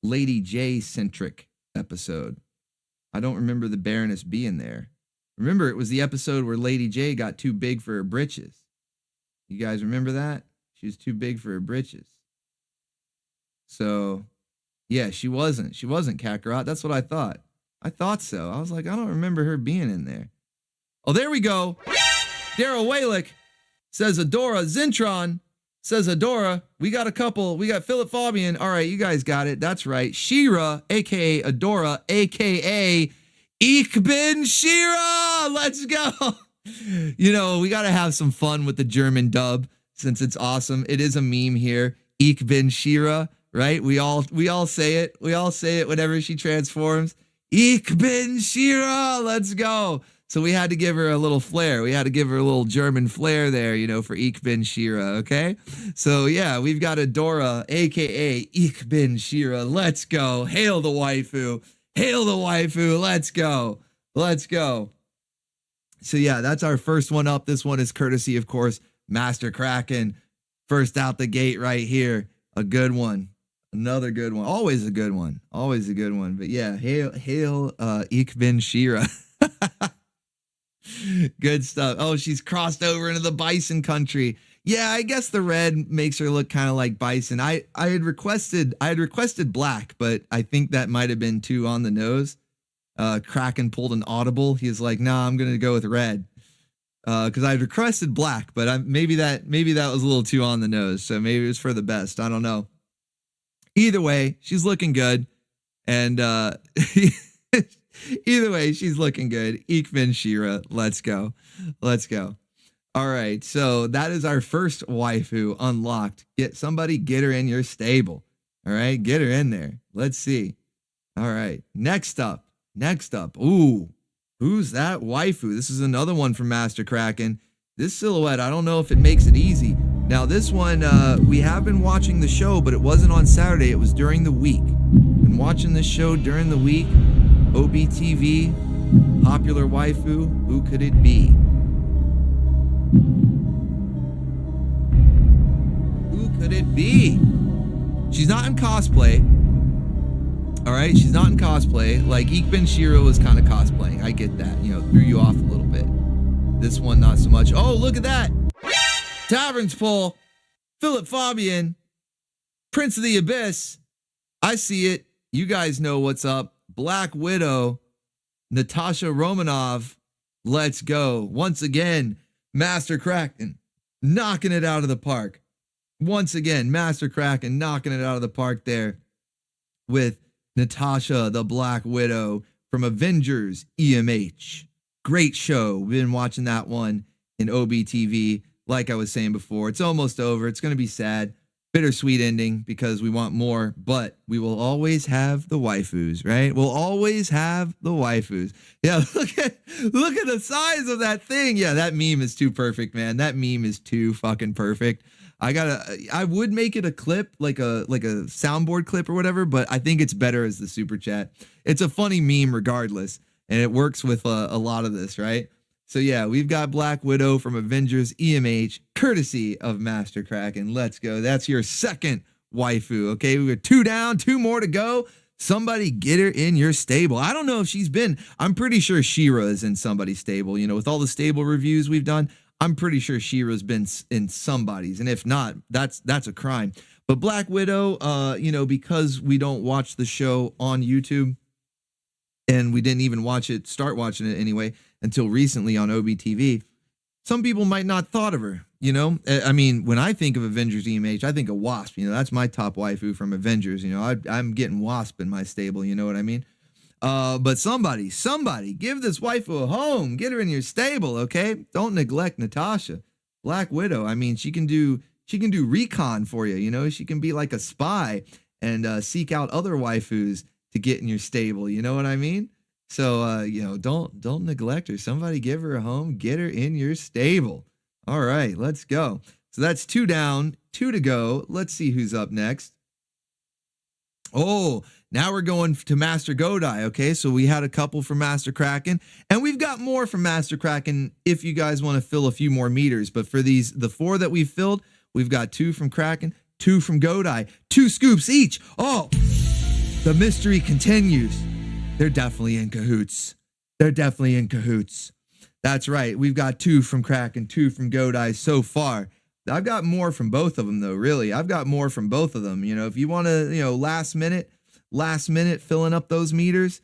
Lady J centric episode. I don't remember the Baroness being there. Remember, it was the episode where Lady J got too big for her britches. You guys remember that? She was too big for her britches. So, yeah, she wasn't Kakarot. That's what I thought. I thought so. I was like, I don't remember her being in there. Oh, there we go. Daryl Walick says Adora. Zintron says Adora. We got a couple. We got Philip Fabian. All right, you guys got it. That's right. Shira, a.k.a. Adora, a.k.a. Ich bin Shira. Let's go. You know, we got to have some fun with the German dub since it's awesome. It is a meme here. Ich bin Shira, right? We all say it. We all say it whenever she transforms. Ich bin Shira. Let's go. So we had to give her a little flair. We had to give her a little German flair there, you know, for Ich bin Shira, okay? So, yeah, we've got Adora, a.k.a. Ich bin Shira. Let's go. Hail the waifu. Hail the waifu. Let's go. Let's go. So, yeah, that's our first one up. This one is courtesy, of course, Master Krakken. First out the gate right here. A good one. Another good one. Always a good one. Always a good one. But, yeah, hail Ich bin Shira. Good stuff. Oh, she's crossed over into the Bison country. Yeah, I guess the red makes her look kind of like Bison. I had requested black, but I think that might have been too on the nose. Krakken pulled an audible. He's like, "Nah, I'm gonna go with red." Because I had requested black, but maybe that was a little too on the nose. So maybe it was for the best. I don't know. Either way, she's looking good, and either way, she's looking good. Ich bin Shira. Let's go. Let's go. All right. So that is our first waifu unlocked. Get her in your stable. All right. Get her in there. Let's see. All right. Next up. Ooh, who's that waifu? This is another one from Master Krakken. This silhouette, I don't know if it makes it easy. Now this one, we have been watching the show, but it wasn't on Saturday. It was during the week. Been watching this show during the week. OBTV, popular waifu, who could it be? Who could it be? She's not in cosplay. All right, she's not in cosplay. Like Ich bin Shira was kind of cosplaying. I get that, you know, threw you off a little bit. This one, not so much. Oh, look at that. Tavern's Pull, Philip Fabian, Prince of the Abyss. I see it. You guys know what's up. Black Widow, Natasha Romanoff. Let's go. Once again, Master Krakken knocking it out of the park. Once again, Master Krakken knocking it out of the park there with Natasha, the Black Widow from Avengers EMH. Great show. We've been watching that one in OBTV. Like I was saying before, it's almost over. It's going to be sad. Bittersweet ending because we want more, but we will always have the waifus, right? We'll always have the waifus. Yeah, look at the size of that thing. Yeah, that meme is too perfect, man. That meme is too fucking perfect. I would make it a clip, like a soundboard clip or whatever, but I think it's better as the super chat. It's a funny meme regardless, and it works with a lot of this, right? So yeah, we've got Black Widow from Avengers EMH, courtesy of Master Krakken. Let's go. That's your second waifu. Okay, we got 2 down, 2 more to go. Somebody get her in your stable. I don't know if she's been. I'm pretty sure She-Ra is in somebody's stable. You know, with all the stable reviews we've done, I'm pretty sure She-Ra's been in somebody's. And if not, that's a crime. But Black Widow, you know, because we don't watch the show on YouTube, and we didn't even start watching it anyway, until recently on OBTV, some people might not thought of her, you know? I mean, when I think of Avengers EMH, I think of Wasp. You know, that's my top waifu from Avengers. You know, I'm getting Wasp in my stable, you know what I mean? But somebody, give this waifu a home. Get her in your stable, okay? Don't neglect Natasha. Black Widow, I mean, she can do recon for you, you know? She can be like a spy and seek out other waifus to get in your stable. You know what I mean? So, don't neglect her. Somebody give her a home, get her in your stable. All right, let's go. So that's 2 down, 2 to go. Let's see who's up next. Oh, now we're going to Master Godai. Okay, so we had a couple from Master Krakken, and we've got more from Master Krakken if you guys want to fill a few more meters. But for the 4 that we've filled, we've got 2 from Krakken, 2 from Godai, 2 scoops each. Oh, the mystery continues. They're definitely in cahoots. They're definitely in cahoots. That's right. We've got 2 from Krakken, 2 from Godai so far. I've got more from both of them, though, really. I've got more from both of them. If you want to, last minute filling up those meters,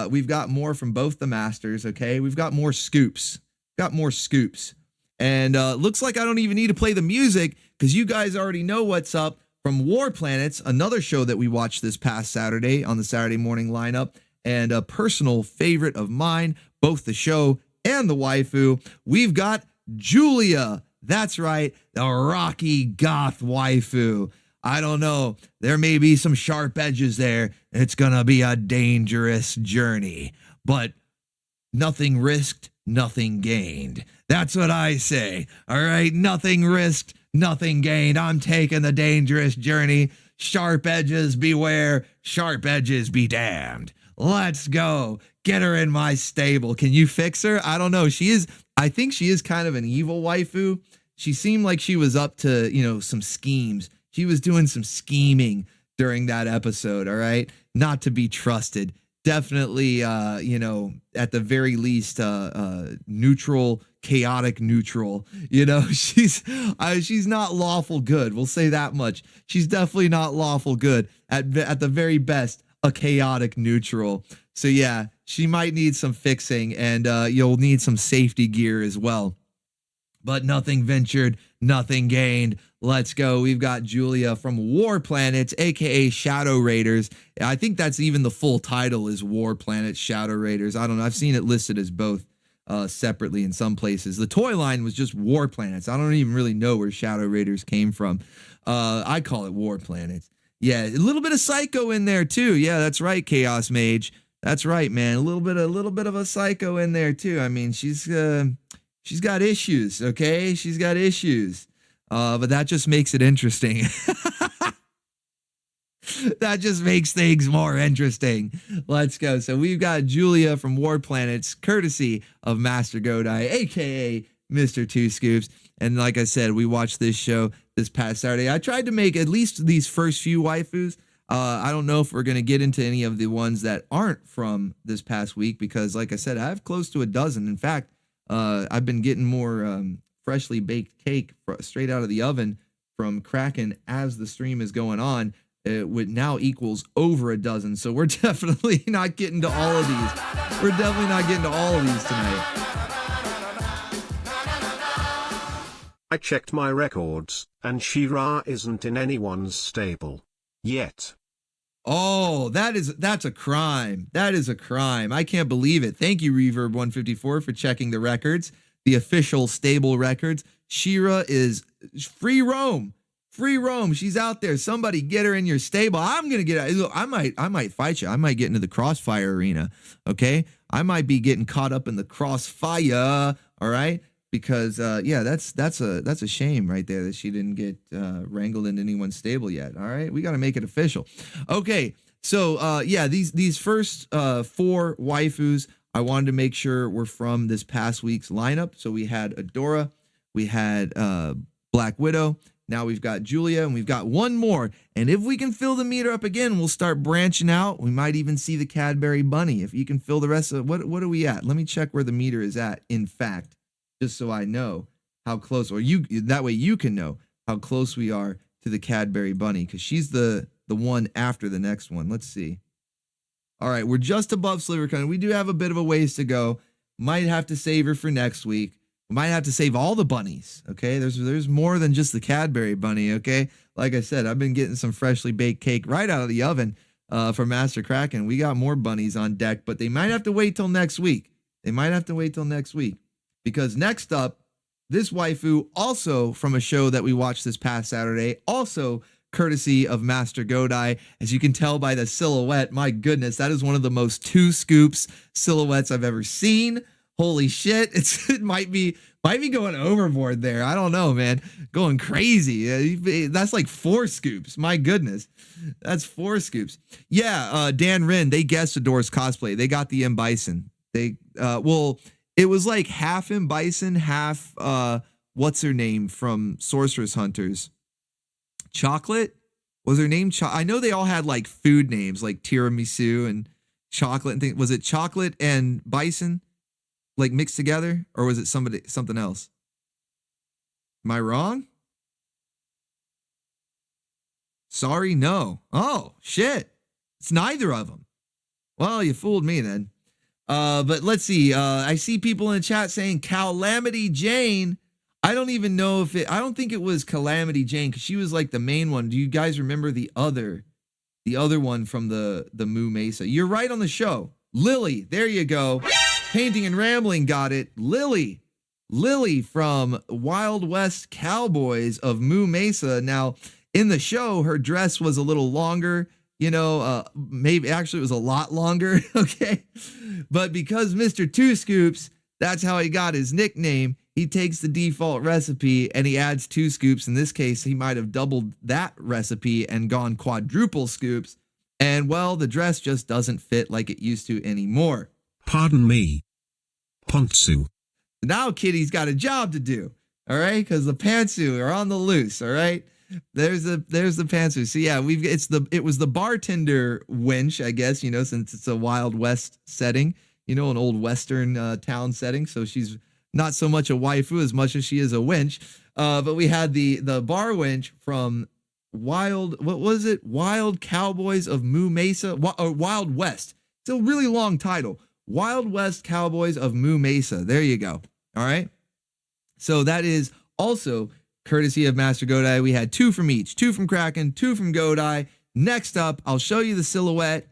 we've got more from both the masters, okay? We've got more scoops. And looks like I don't even need to play the music because you guys already know what's up from War Planets, another show that we watched this past Saturday on the Saturday morning lineup, and a personal favorite of mine, both the show and the waifu. We've got Julia. That's right, the rocky goth waifu. I don't know, there may be some sharp edges there. It's gonna be a dangerous journey, but nothing risked, nothing gained. That's what I say. All right, nothing risked, nothing gained. I'm taking the dangerous journey. Sharp edges beware, sharp edges be damned. Let's go. Get her in my stable. Can you fix her? I don't know. I think she is kind of an evil waifu. She seemed like she was up to, some schemes. She was doing some scheming during that episode, all right? Not to be trusted. Definitely, at the very least, neutral, chaotic neutral. She's not lawful good. We'll say that much. She's definitely not lawful good. At the very best, a chaotic neutral. So yeah, she might need some fixing, and you'll need some safety gear as well. But nothing ventured, nothing gained. Let's go. We've got Julia from War Planets, aka Shadow Raiders. I think that's even the full title is War Planets Shadow Raiders. I don't know. I've seen it listed as both separately in some places. The toy line was just War Planets. I don't even really know where Shadow Raiders came from. I call it War Planets. Yeah, a little bit of Psycho in there too. Yeah, that's right, Chaos Mage. That's right, man. A little bit of a Psycho in there too. I mean, she's got issues, okay? She's got issues. But that just makes it interesting. That just makes things more interesting. Let's go. So we've got Julia from War Planets, courtesy of Master Godai, aka Mr. Two Scoops. And like I said, we watched this show this past Saturday. I tried to make at least these first few waifus. I don't know if we're going to get into any of the ones that aren't from this past week because, like I said, I have close to a dozen. In fact, I've been getting more freshly baked cake straight out of the oven from Krakken as the stream is going on. It now equals over a dozen. So we're definitely not getting to all of these. We're definitely not getting to all of these tonight. I checked my records, and She-Ra isn't in anyone's stable. Yet. Oh, that's a crime. That is a crime. I can't believe it. Thank you, Reverb154, for checking the records, the official stable records. She-Ra is free roam. Free roam. She's out there. Somebody get her in your stable. I'm gonna get. Look, I might fight you. I might get into the crossfire arena. Okay, I might be getting caught up in the crossfire. All right, because yeah, that's a shame right there that she didn't get wrangled into anyone's stable yet. All right, we got to make it official. Okay, so yeah, these first 4 waifus I wanted to make sure were from this past week's lineup. So we had Adora, we had Black Widow. Now we've got Julia, and we've got one more. And if we can fill the meter up again, we'll start branching out. We might even see the Cadbury bunny. If you can fill the rest of what are we at? Let me check where the meter is at, in fact, just so I know how close, or that way you can know how close we are to the Cadbury bunny, because she's the one after the next one. Let's see. All right, we're just above Slivercon. We do have a bit of a ways to go. Might have to save her for next week. We might have to save all the bunnies, okay? There's more than just the Cadbury bunny, okay? Like I said, I've been getting some freshly baked cake right out of the oven from Master Krakken. We got more bunnies on deck, but they might have to wait till next week. They might have to wait till next week. Because next up, this waifu, also from a show that we watched this past Saturday, also courtesy of Master Godai. As you can tell by the silhouette, my goodness, that is one of the most 2 scoops silhouettes I've ever seen. Holy shit, it might be going overboard there. I don't know, man. Going crazy. That's like 4 scoops. My goodness. That's 4 scoops. Yeah, Dan Rin, they guessed Adore's cosplay. They got the M. Bison. They well, it was like half M. Bison, half what's her name from Sorceress Hunters? Chocolate? Was her name I know they all had like food names like tiramisu and chocolate and things. Was it Chocolate and Bison? Like mixed together, or was it something else? Am I wrong? Sorry, no. Oh, shit. It's neither of them. Well, you fooled me then. But let's see. I see people in the chat saying Calamity Jane. I don't even know if I don't think it was Calamity Jane because she was like the main one. Do you guys remember the other one from the Moo Mesa? You're right on the show. Lily, there you go. Painting and Rambling got it. Lily from Wild West Cowboys of Moo Mesa. Now, in the show, her dress was a little longer. You know, maybe actually it was a lot longer. Okay. But because Mr. Two Scoops, that's how he got his nickname. He takes the default recipe and he adds 2 scoops. In this case, he might have doubled that recipe and gone quadruple scoops. And well, the dress just doesn't fit like it used to anymore. Pardon me. Pontsu. Now Kitty's got a job to do, all right? Because the pantsu are on the loose, all right? There's the pantsu. So yeah, it was the bartender wench, I guess, you know, since it's a Wild West setting, you know, an old Western town setting. So she's not so much a waifu as much as she is a wench. But we had the bar wench from Wild Cowboys of Moo Mesa, or Wild West. It's a really long title. Wild West Cowboys of Moo Mesa. There you go. All right. So that is also courtesy of Master Godai. We had 2 from each, 2 from Krakken, 2 from Godai. Next up, I'll show you the silhouette.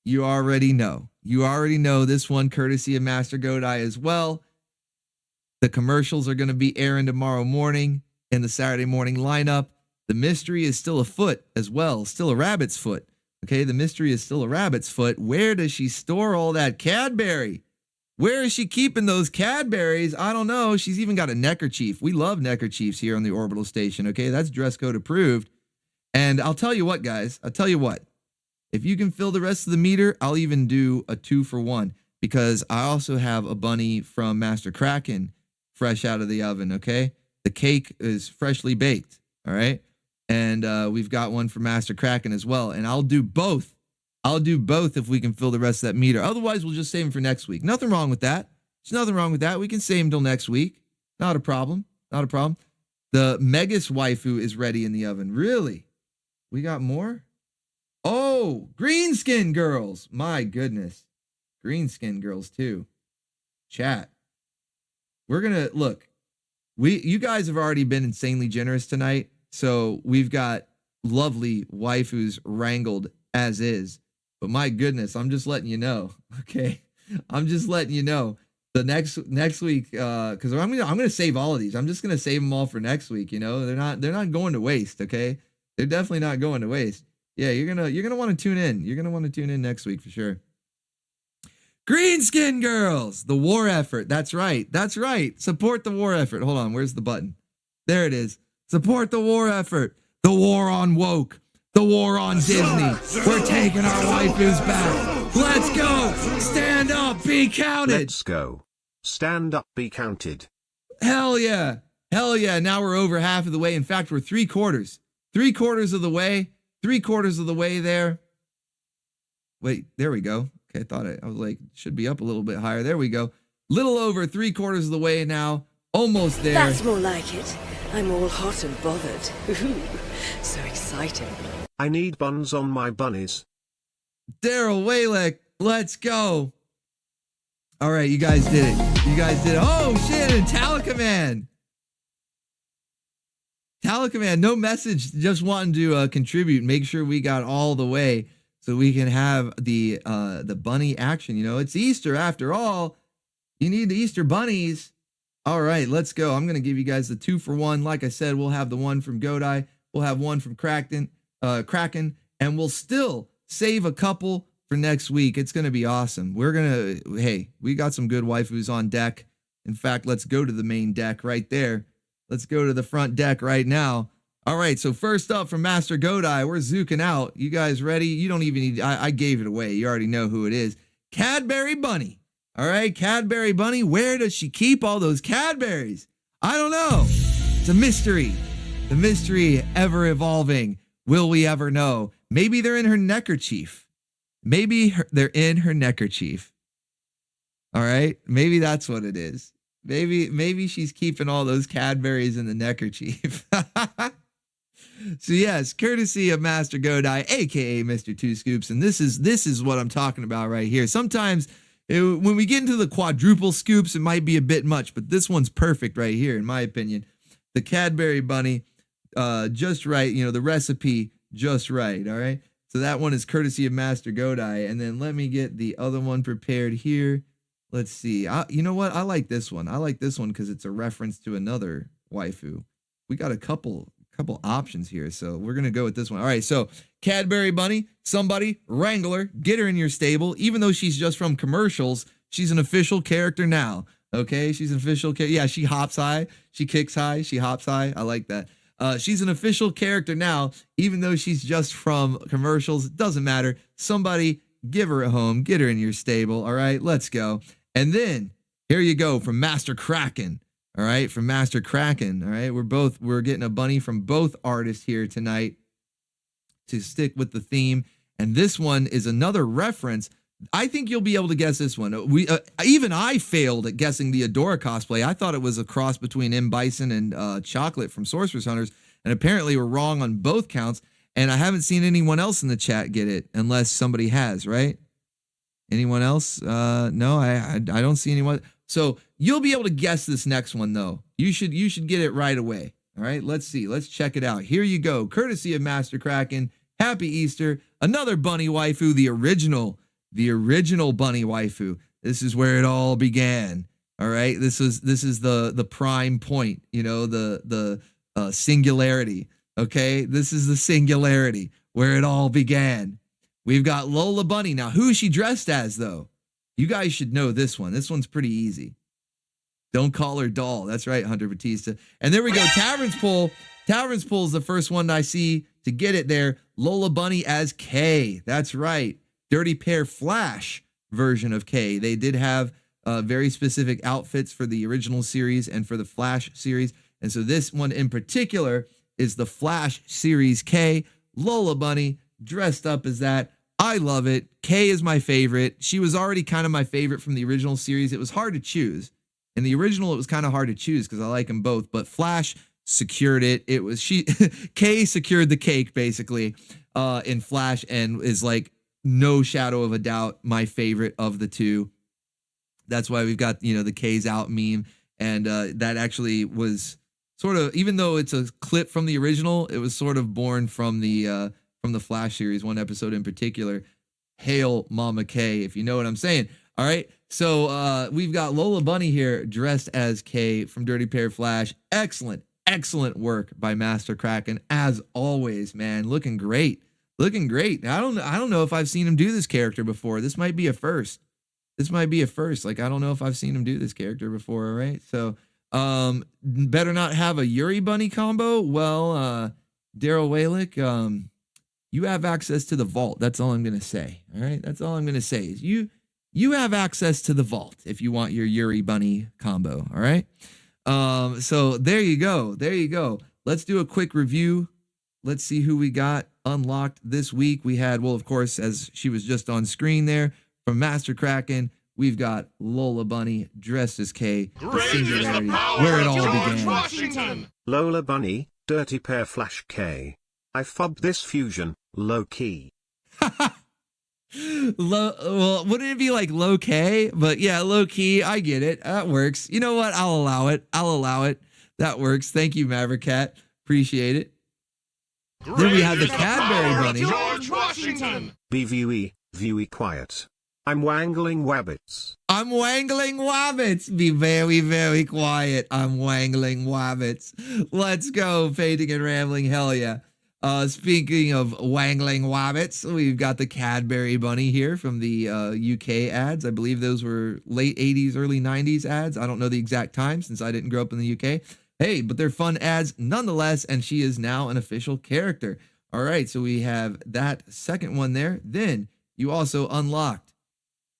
You already know. You already know this one courtesy of Master Godai as well. The commercials are going to be airing tomorrow morning in the Saturday morning lineup. The mystery is still afoot as well. Still a rabbit's foot. Okay, the mystery is still a rabbit's foot. Where does she store all that Cadbury? Where is she keeping those Cadburys? I don't know. She's even got a neckerchief. We love neckerchiefs here on the Orbital Station, okay? That's dress code approved. And I'll tell you what, guys. I'll tell you what. If you can fill the rest of the meter, I'll even do a 2-for-1 because I also have a bunny from Master Krakken fresh out of the oven, okay? The cake is freshly baked, all right? And we've got one for Master Krakken as well. And I'll do both. I'll do both if we can fill the rest of that meter. Otherwise, we'll just save them for next week. Nothing wrong with that. There's nothing wrong with that. We can save them till next week. Not a problem. Not a problem. The Megas waifu is ready in the oven. Really? We got more? Oh, green skin girls. My goodness. Green skin girls too. Chat. We're going to look. You guys have already been insanely generous tonight. So we've got lovely waifus wrangled as is. But my goodness, I'm just letting you know. Okay. I'm just letting you know. The next week, because I'm gonna save all of these. I'm just gonna save them all for next week. You know, they're not going to waste. Okay. They're definitely not going to waste. Yeah, you're gonna want to tune in. You're gonna want to tune in next week for sure. Green skin girls, the war effort. That's right. That's right. Support the war effort. Hold on. Where's the button? There it is. Support the war effort. The war on woke. The war on Disney. We're taking our waifus back. Let's go. Stand up. Be counted. Let's go. Stand up. Be counted. Hell yeah. Hell yeah. Now we're over half of the way. In fact, we're 3/4. 3/4 of the way. 3/4 of the way there. Wait, there we go. Okay, I was like, should be up a little bit higher. There we go. Little over 3/4 of the way now. Almost there. That's more like it. I'm all hot and bothered. So exciting. I need buns on my bunnies. Daryl Waylick, let's go. All right, you guys did it. You guys did it. Oh, shit, and Talicoman. Talicoman, no message, just wanting to contribute. Make sure we got all the way so we can have the bunny action. You know, it's Easter after all. You need the Easter bunnies. All right, let's go. I'm going to give you guys the 2-for-1. Like I said, we'll have the one from Godai. We'll have one from Krakken, and we'll still save a couple for next week. It's going to be awesome. Hey, we got some good waifus on deck. In fact, let's go to the main deck right there. Let's go to the front deck right now. All right, so first up from Master Godai, we're zooking out. You guys ready? You don't even need, I gave it away. You already know who it is. Cadbury Bunny. All right, Cadbury Bunny, where does she keep all those Cadberries? I don't know. It's a mystery. The mystery ever evolving. Will we ever know? Maybe they're in her neckerchief. Maybe they're in her neckerchief. All right, maybe that's what it is. Maybe she's keeping all those Cadberries in the neckerchief. So yes, courtesy of Master Godai, aka Mr. Two Scoops, and this is what I'm talking about right here. Sometimes when we get into the quadruple scoops, it might be a bit much, but this one's perfect right here, in my opinion. The Cadbury Bunny, just right. You know, the recipe just right. All right. So that one is courtesy of Master Godai, and then let me get the other one prepared here. Let's see. You know what? I like this one. I like this one because it's a reference to another waifu. We got a couple options here, so we're gonna go with this one. All right, so Cadbury Bunny, somebody, Wrangler, get her in your stable. Even though she's just from commercials, she's an official character now. Okay, she's an official character. Yeah, she hops high, she kicks high, she hops high. I like that. She's an official character now, even though she's just from commercials. It doesn't matter. Getting give her a home, get her in your stable. All right, let's go. And then here you go from Master Krakken. All right, from Master Krakken. All right, we're getting a bunny from both artists here tonight to stick with the theme. And this one is another reference. I think you'll be able to guess this one. Even I failed at guessing the Adora cosplay. I thought it was a cross between M. Bison and Chocolate from Sorceress Hunters, and apparently we're wrong on both counts. And I haven't seen anyone else in the chat get it, unless somebody has, right? Anyone else? No, I don't see anyone. So you'll be able to guess this next one, though. You should get it right away. All right, let's see. Let's check it out. Here you go. Courtesy of Master Krakken. Happy Easter. Another bunny waifu, the original bunny waifu. This is where it all began. All right, this is the prime point. You know, the singularity. Okay, this is the singularity where it all began. We've got Lola Bunny. Now, who is she dressed as, though? You guys should know this one. This one's pretty easy. Don't call her doll. That's right, Hunter Batista. And there we go. Tavern's Pull. Tavern's Pull is the first one I see to get it there. Lola Bunny as Kay. That's right. Dirty Pair Flash version of Kay. They did have very specific outfits for the original series and for the Flash series. And so this one in particular is the Flash series Kay. Lola Bunny dressed up as that. I love it. Kay is my favorite. She was already kind of my favorite from the original series. It was hard to choose. In the original, it was kind of hard to choose because I like them both. But Flash secured it. Kay secured the cake, basically, in Flash, and is like no shadow of a doubt my favorite of the two. That's why we've got, the Kay's out meme. And that actually was sort of, even though it's a clip from the original, it was sort of born from the Flash series, one episode in particular. Hail Mama Kay, if you know what I'm saying. All right, so we've got Lola Bunny here dressed as Kay from Dirty Pair Flash. Excellent work by Master Krakken, as always, man. Looking great. I don't know if I've seen him do this character before. This might be a first. Like, I don't know if I've seen him do this character before. All right, so better not have a Yuri Bunny combo. Well, Daryl Walick, you have access to the vault. That's all I'm going to say. All right. That's all I'm going to say is you have access to the vault if you want your Yuri Bunny combo. All right. So there you go. Let's do a quick review. Let's see who we got unlocked this week. We had, well, of course, as she was just on screen there from Master Krakken, we've got Lola Bunny dressed as Kay, the singularity, where it all began. Washington. Lola Bunny, Dirty Pair Flash Kay. I fubbed this fusion, low key. Well, wouldn't it be like low K? But yeah, low key. I get it. That works. You know what? I'll allow it. That works. Thank you, Maverick Cat. Appreciate it. Then we have the Cadbury Bunny. BVE, Viewy quiet. I'm wangling wabbits. I'm wangling wabbits. Be very, very quiet. I'm wangling wabbits. Let's go, painting and rambling. Hell yeah. Speaking of wangling wabbits, we've got the Cadbury bunny here from the UK ads. I believe those were late 80s, early 90s ads. I don't know the exact time since I didn't grow up in the UK. Hey, but they're fun ads nonetheless, and she is now an official character. All right, so we have that second one there. Then you also unlocked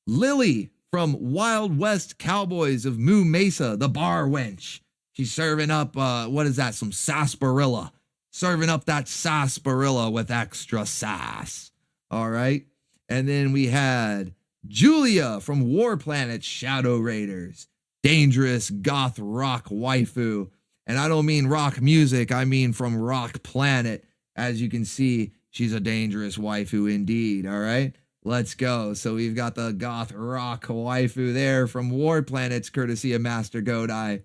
Lily from Wild West Cowboys of Moo Mesa, the bar wench. She's serving up, what is that, some sarsaparilla. Serving up that sarsaparilla with extra sass. All right. And then we had Julia from War Planet Shadow Raiders. Dangerous goth rock waifu. And I don't mean rock music. I mean from Rock Planet. As you can see, she's a dangerous waifu indeed. All right. Let's go. So we've got the goth rock waifu there from War Planets, courtesy of Master Godai.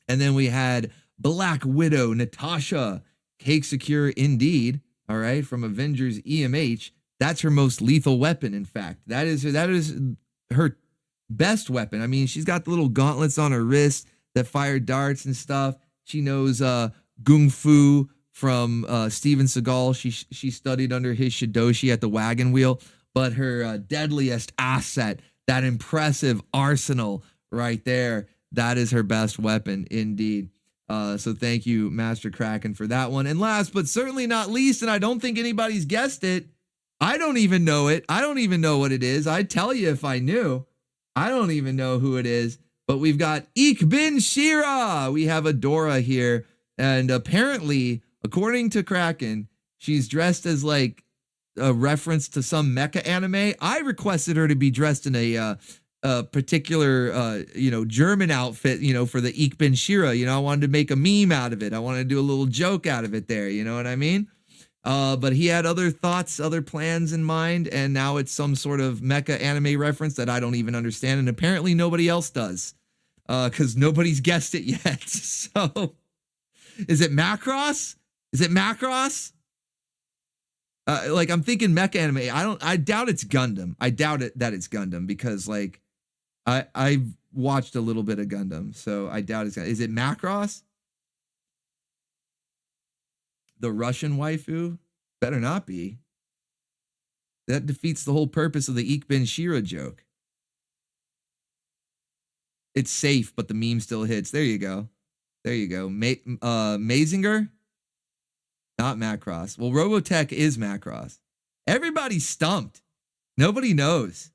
And then we had Black Widow Natasha, cake secure indeed. All right, from Avengers EMH. That's her most lethal weapon. In fact, that is her best weapon. I mean, she's got the little gauntlets on her wrist that fire darts and stuff. She knows Gung Fu from Steven Seagal. She studied under his Shidoshi at the wagon wheel. But her deadliest asset, that impressive arsenal right there, that is her best weapon indeed. So thank you, Master Krakken, for that one. And last but certainly not least, and I don't think anybody's guessed it, I don't even know it. I don't even know what it is. I'd tell you if I knew. I don't even know who it is. But we've got Ik Bin Shira. We have Adora here. And apparently, according to Krakken, she's dressed as like a reference to some mecha anime. I requested her to be dressed in a particular, German outfit, for the Ik Bin Shira. I wanted to make a meme out of it. I wanted to do a little joke out of it there. You know what I mean? But he had other thoughts, other plans in mind, and now it's some sort of mecha anime reference that I don't even understand, and apparently nobody else does, because nobody's guessed it yet. So, is it Macross? Is it Macross? I'm thinking mecha anime. I doubt it's Gundam. I doubt that it's Gundam because I've watched a little bit of Gundam, so I doubt it's Gundam. Is it Macross? The Russian waifu? Better not be. That defeats the whole purpose of the Ik Bin Shira joke. It's safe, but the meme still hits. There you go. There you go. Mazinger? Not Macross. Well, Robotech is Macross. Everybody's stumped. Nobody knows.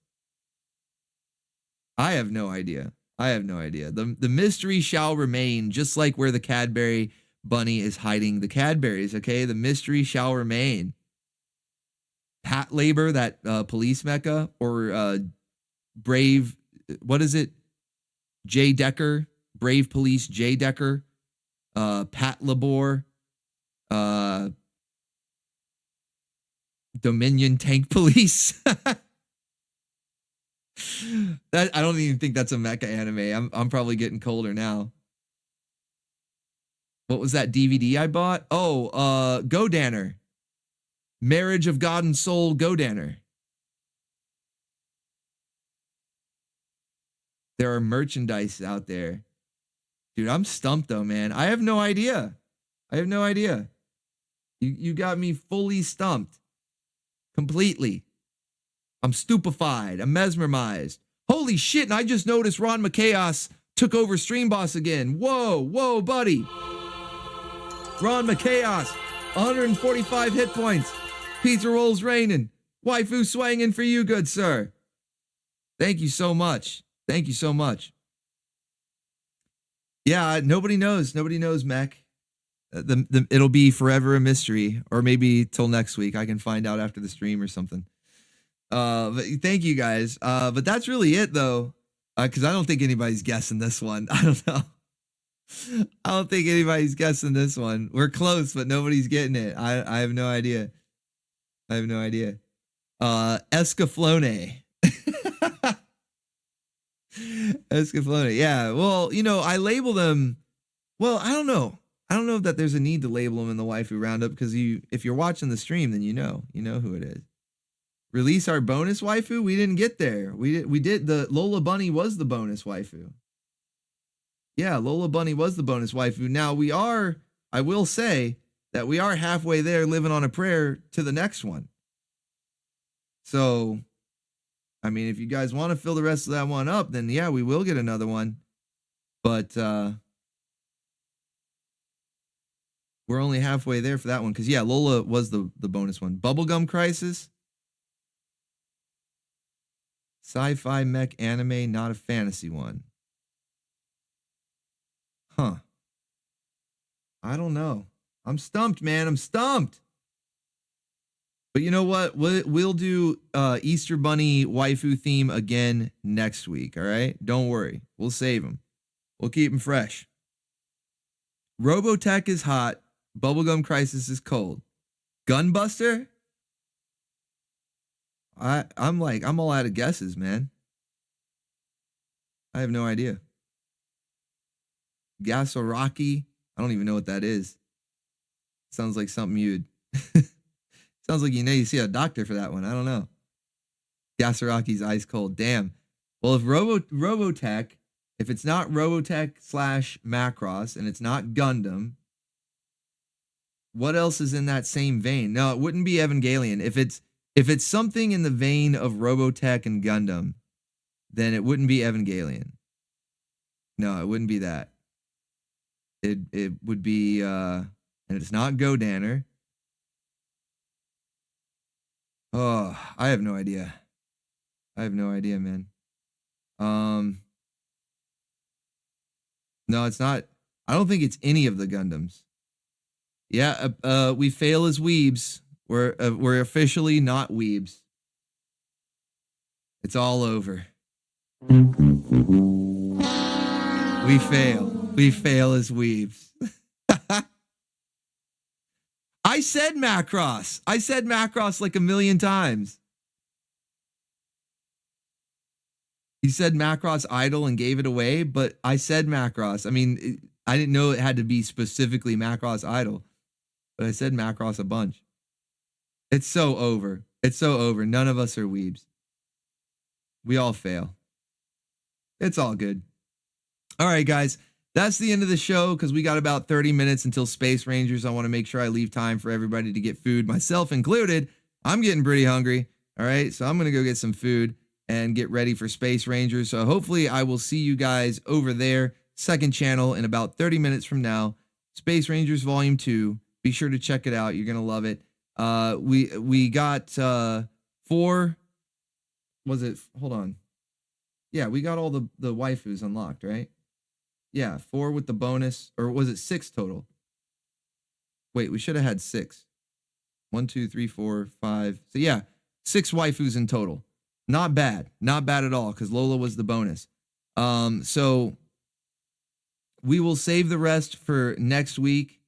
I have no idea. The mystery shall remain, just like where the Cadbury bunny is hiding the Cadburys, okay? The mystery shall remain. Pat Labor, that police mecha, or Brave, what is it? J. Decker, Brave Police J. Decker, Pat Labor, Dominion Tank Police. That I don't even think that's a mecha anime. I'm probably getting colder now. What was that DVD I bought? Oh, Godanner. Marriage of God and Soul Godanner. There are merchandise out there. Dude, I'm stumped though, man. I have no idea. You got me fully stumped. Completely. I'm stupefied. I'm mesmerized. Holy shit, and I just noticed Ron McChaos took over Stream Boss again. Whoa, buddy. Ron McChaos, 145 hit points. Pizza rolls raining. Waifu swanging for you, good sir. Thank you so much. Yeah, nobody knows, Mech. It'll be forever a mystery, or maybe till next week. I can find out after the stream or something. But thank you guys. But that's really it though, because I don't think anybody's guessing this one. I don't know. I don't think anybody's guessing this one. We're close, but nobody's getting it. I have no idea. Escaflowne. Escaflowne. Yeah. Well, I label them. Well, I don't know. I don't know that there's a need to label them in the waifu roundup because if you're watching the stream, then you know who it is. Release our bonus waifu? We didn't get there. We did the Lola Bunny was the bonus waifu. Yeah, Lola Bunny was the bonus waifu. Now we are, I will say that we are halfway there living on a prayer to the next one. So, I mean, if you guys want to fill the rest of that one up, then yeah, we will get another one. But we're only halfway there for that one. Because yeah, Lola was the bonus one. Bubblegum Crisis. Sci-fi mech anime, not a fantasy one. Huh. I don't know. I'm stumped, man. I'm stumped. But you know what? We'll do Easter Bunny waifu theme again next week, all right? Don't worry. We'll save them. We'll keep them fresh. Robotech is hot. Bubblegum Crisis is cold. Gunbuster? I'm all out of guesses, man. I have no idea. Gasoraki? I don't even know what that is. Sounds like something you'd... Sounds like you see a doctor for that one. I don't know. Gasaraki's ice cold. Damn. Well, if Robotech, if it's not Robotech / Macross and it's not Gundam, what else is in that same vein? No, it wouldn't be Evangelion. If it's something in the vein of Robotech and Gundam, then it wouldn't be Evangelion. No, it wouldn't be that. It would be and it's not Godanner. Oh, I have no idea. I have no idea, man. No, it's not. I don't think it's any of the Gundams. Yeah, we fail as weebs. We're officially not weebs. It's all over. We fail. We fail as weebs. I said Macross. I said Macross like a million times. He said Macross Idol and gave it away, but I said Macross. I mean, I didn't know it had to be specifically Macross Idol, but I said Macross a bunch. It's so over. It's so over. None of us are weebs. We all fail. It's all good. All right, guys. That's the end of the show because we got about 30 minutes until Space Rangers. I want to make sure I leave time for everybody to get food, myself included. I'm getting pretty hungry. All right, so I'm going to go get some food and get ready for Space Rangers. So hopefully I will see you guys over there, second channel, in about 30 minutes from now. Space Rangers Volume 2. Be sure to check it out. You're going to love it. We got 4. Was it? Hold on. Yeah, we got all the waifus unlocked, right? Yeah, 4 with the bonus, or was it 6 total? Wait, we should have had 6. 1, 2, 3, 4, 5. So yeah, 6 waifus in total. Not bad. Not bad at all, because Lola was the bonus. So we will save the rest for next week.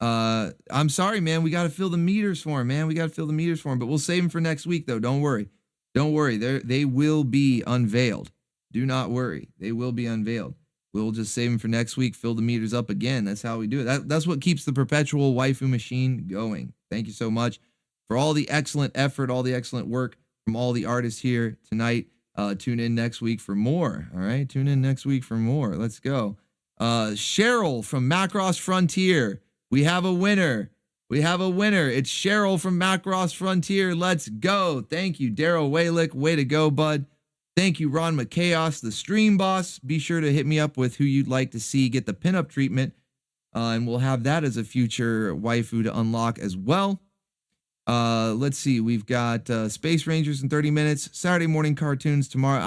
I'm sorry, man. We got to fill the meters for him, man. We got to fill the meters for him, but we'll save them for next week, though. Don't worry. Don't worry. They will be unveiled. Do not worry. They will be unveiled. We'll just save them for next week, fill the meters up again. That's how we do it. That's what keeps the perpetual waifu machine going. Thank you so much for all the excellent effort, all the excellent work from all the artists here tonight. Tune in next week for more. All right, tune in next week for more. Let's go. Cheryl from Macross Frontier. We have a winner. We have a winner. It's Cheryl from Macross Frontier. Let's go. Thank you, Daryl Waylick. Way to go, bud. Thank you, Ron McChaos, the stream boss. Be sure to hit me up with who you'd like to see get the pinup treatment. And we'll have that as a future waifu to unlock as well. Let's see. We've got Space Rangers in 30 minutes. Saturday morning cartoons tomorrow.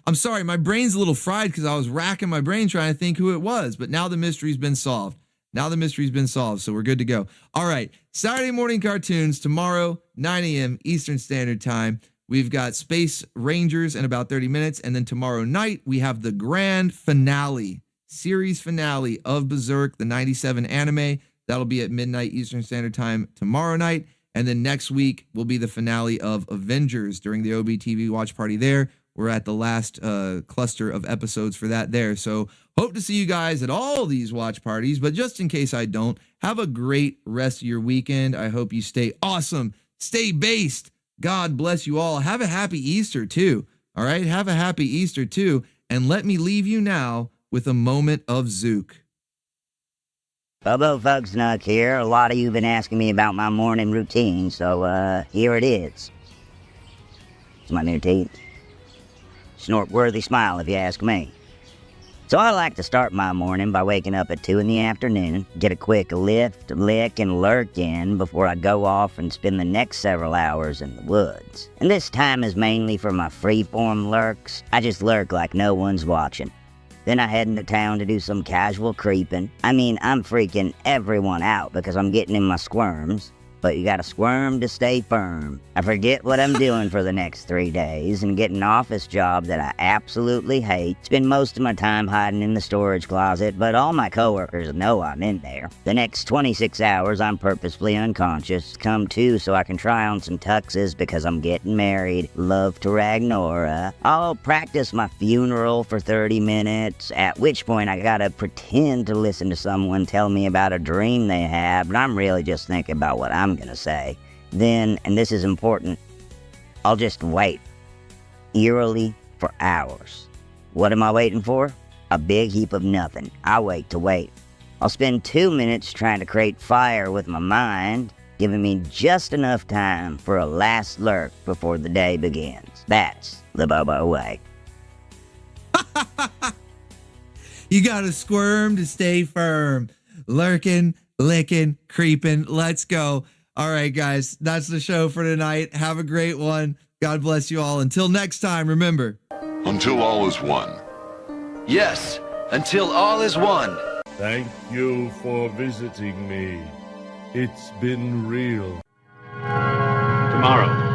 I'm sorry. My brain's a little fried because I was racking my brain trying to think who it was. But now the mystery's been solved. So we're good to go. All right. Saturday morning cartoons tomorrow, 9 a.m. Eastern Standard Time. We've got Space Rangers in about 30 minutes. And then tomorrow night, we have the grand finale, series finale of Berserk, the 97 anime. That'll be at midnight Eastern Standard Time tomorrow night. And then next week will be the finale of Avengers during the OBTV watch party there. We're at the last cluster of episodes for that there. So hope to see you guys at all these watch parties. But just in case I don't, have a great rest of your weekend. I hope you stay awesome, stay based, God bless you all. Have a happy Easter too. All right, have a happy Easter too. And let me leave you now with a moment of Zook. Bobo Folks Nuck here. A lot of you have been asking me about my morning routine, so here it is. It's my new teeth. Snort-worthy smile if you ask me. So I like to start my morning by waking up at 2 in the afternoon, get a quick lift, lick, and lurk in before I go off and spend the next several hours in the woods. And this time is mainly for my freeform lurks. I just lurk like no one's watching. Then I head into town to do some casual creeping. I mean, I'm freaking everyone out because I'm getting in my squirms. But you gotta squirm to stay firm. I forget what I'm doing for the next 3 days and get an office job that I absolutely hate. Spend most of my time hiding in the storage closet, but all my coworkers know I'm in there. The next 26 hours I'm purposefully unconscious. Come to so I can try on some tuxes because I'm getting married. Love to Ragnora. I'll practice my funeral for 30 minutes, at which point I gotta pretend to listen to someone tell me about a dream they have, but I'm really just thinking about what I'm gonna say. Then, and this is important, I'll just wait, eerily, for hours. What am I waiting for? A big heap of nothing. I wait to wait. I'll spend 2 minutes trying to create fire with my mind, giving me just enough time for a last lurk before the day begins. That's the Bobo way. You gotta squirm to stay firm. Lurking, licking, creeping. Let's go. All right, guys, that's the show for tonight. Have a great one. God bless you all. Until next time, remember. Until all is one. Yes, until all is one. Thank you for visiting me. It's been real. Tomorrow.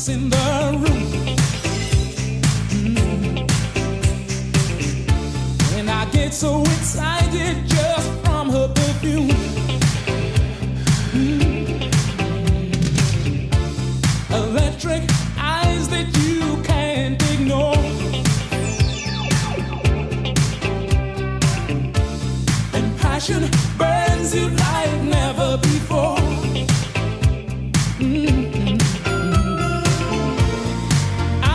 In the room, and I get so excited just from her perfume. Electric eyes that you can't ignore, and passion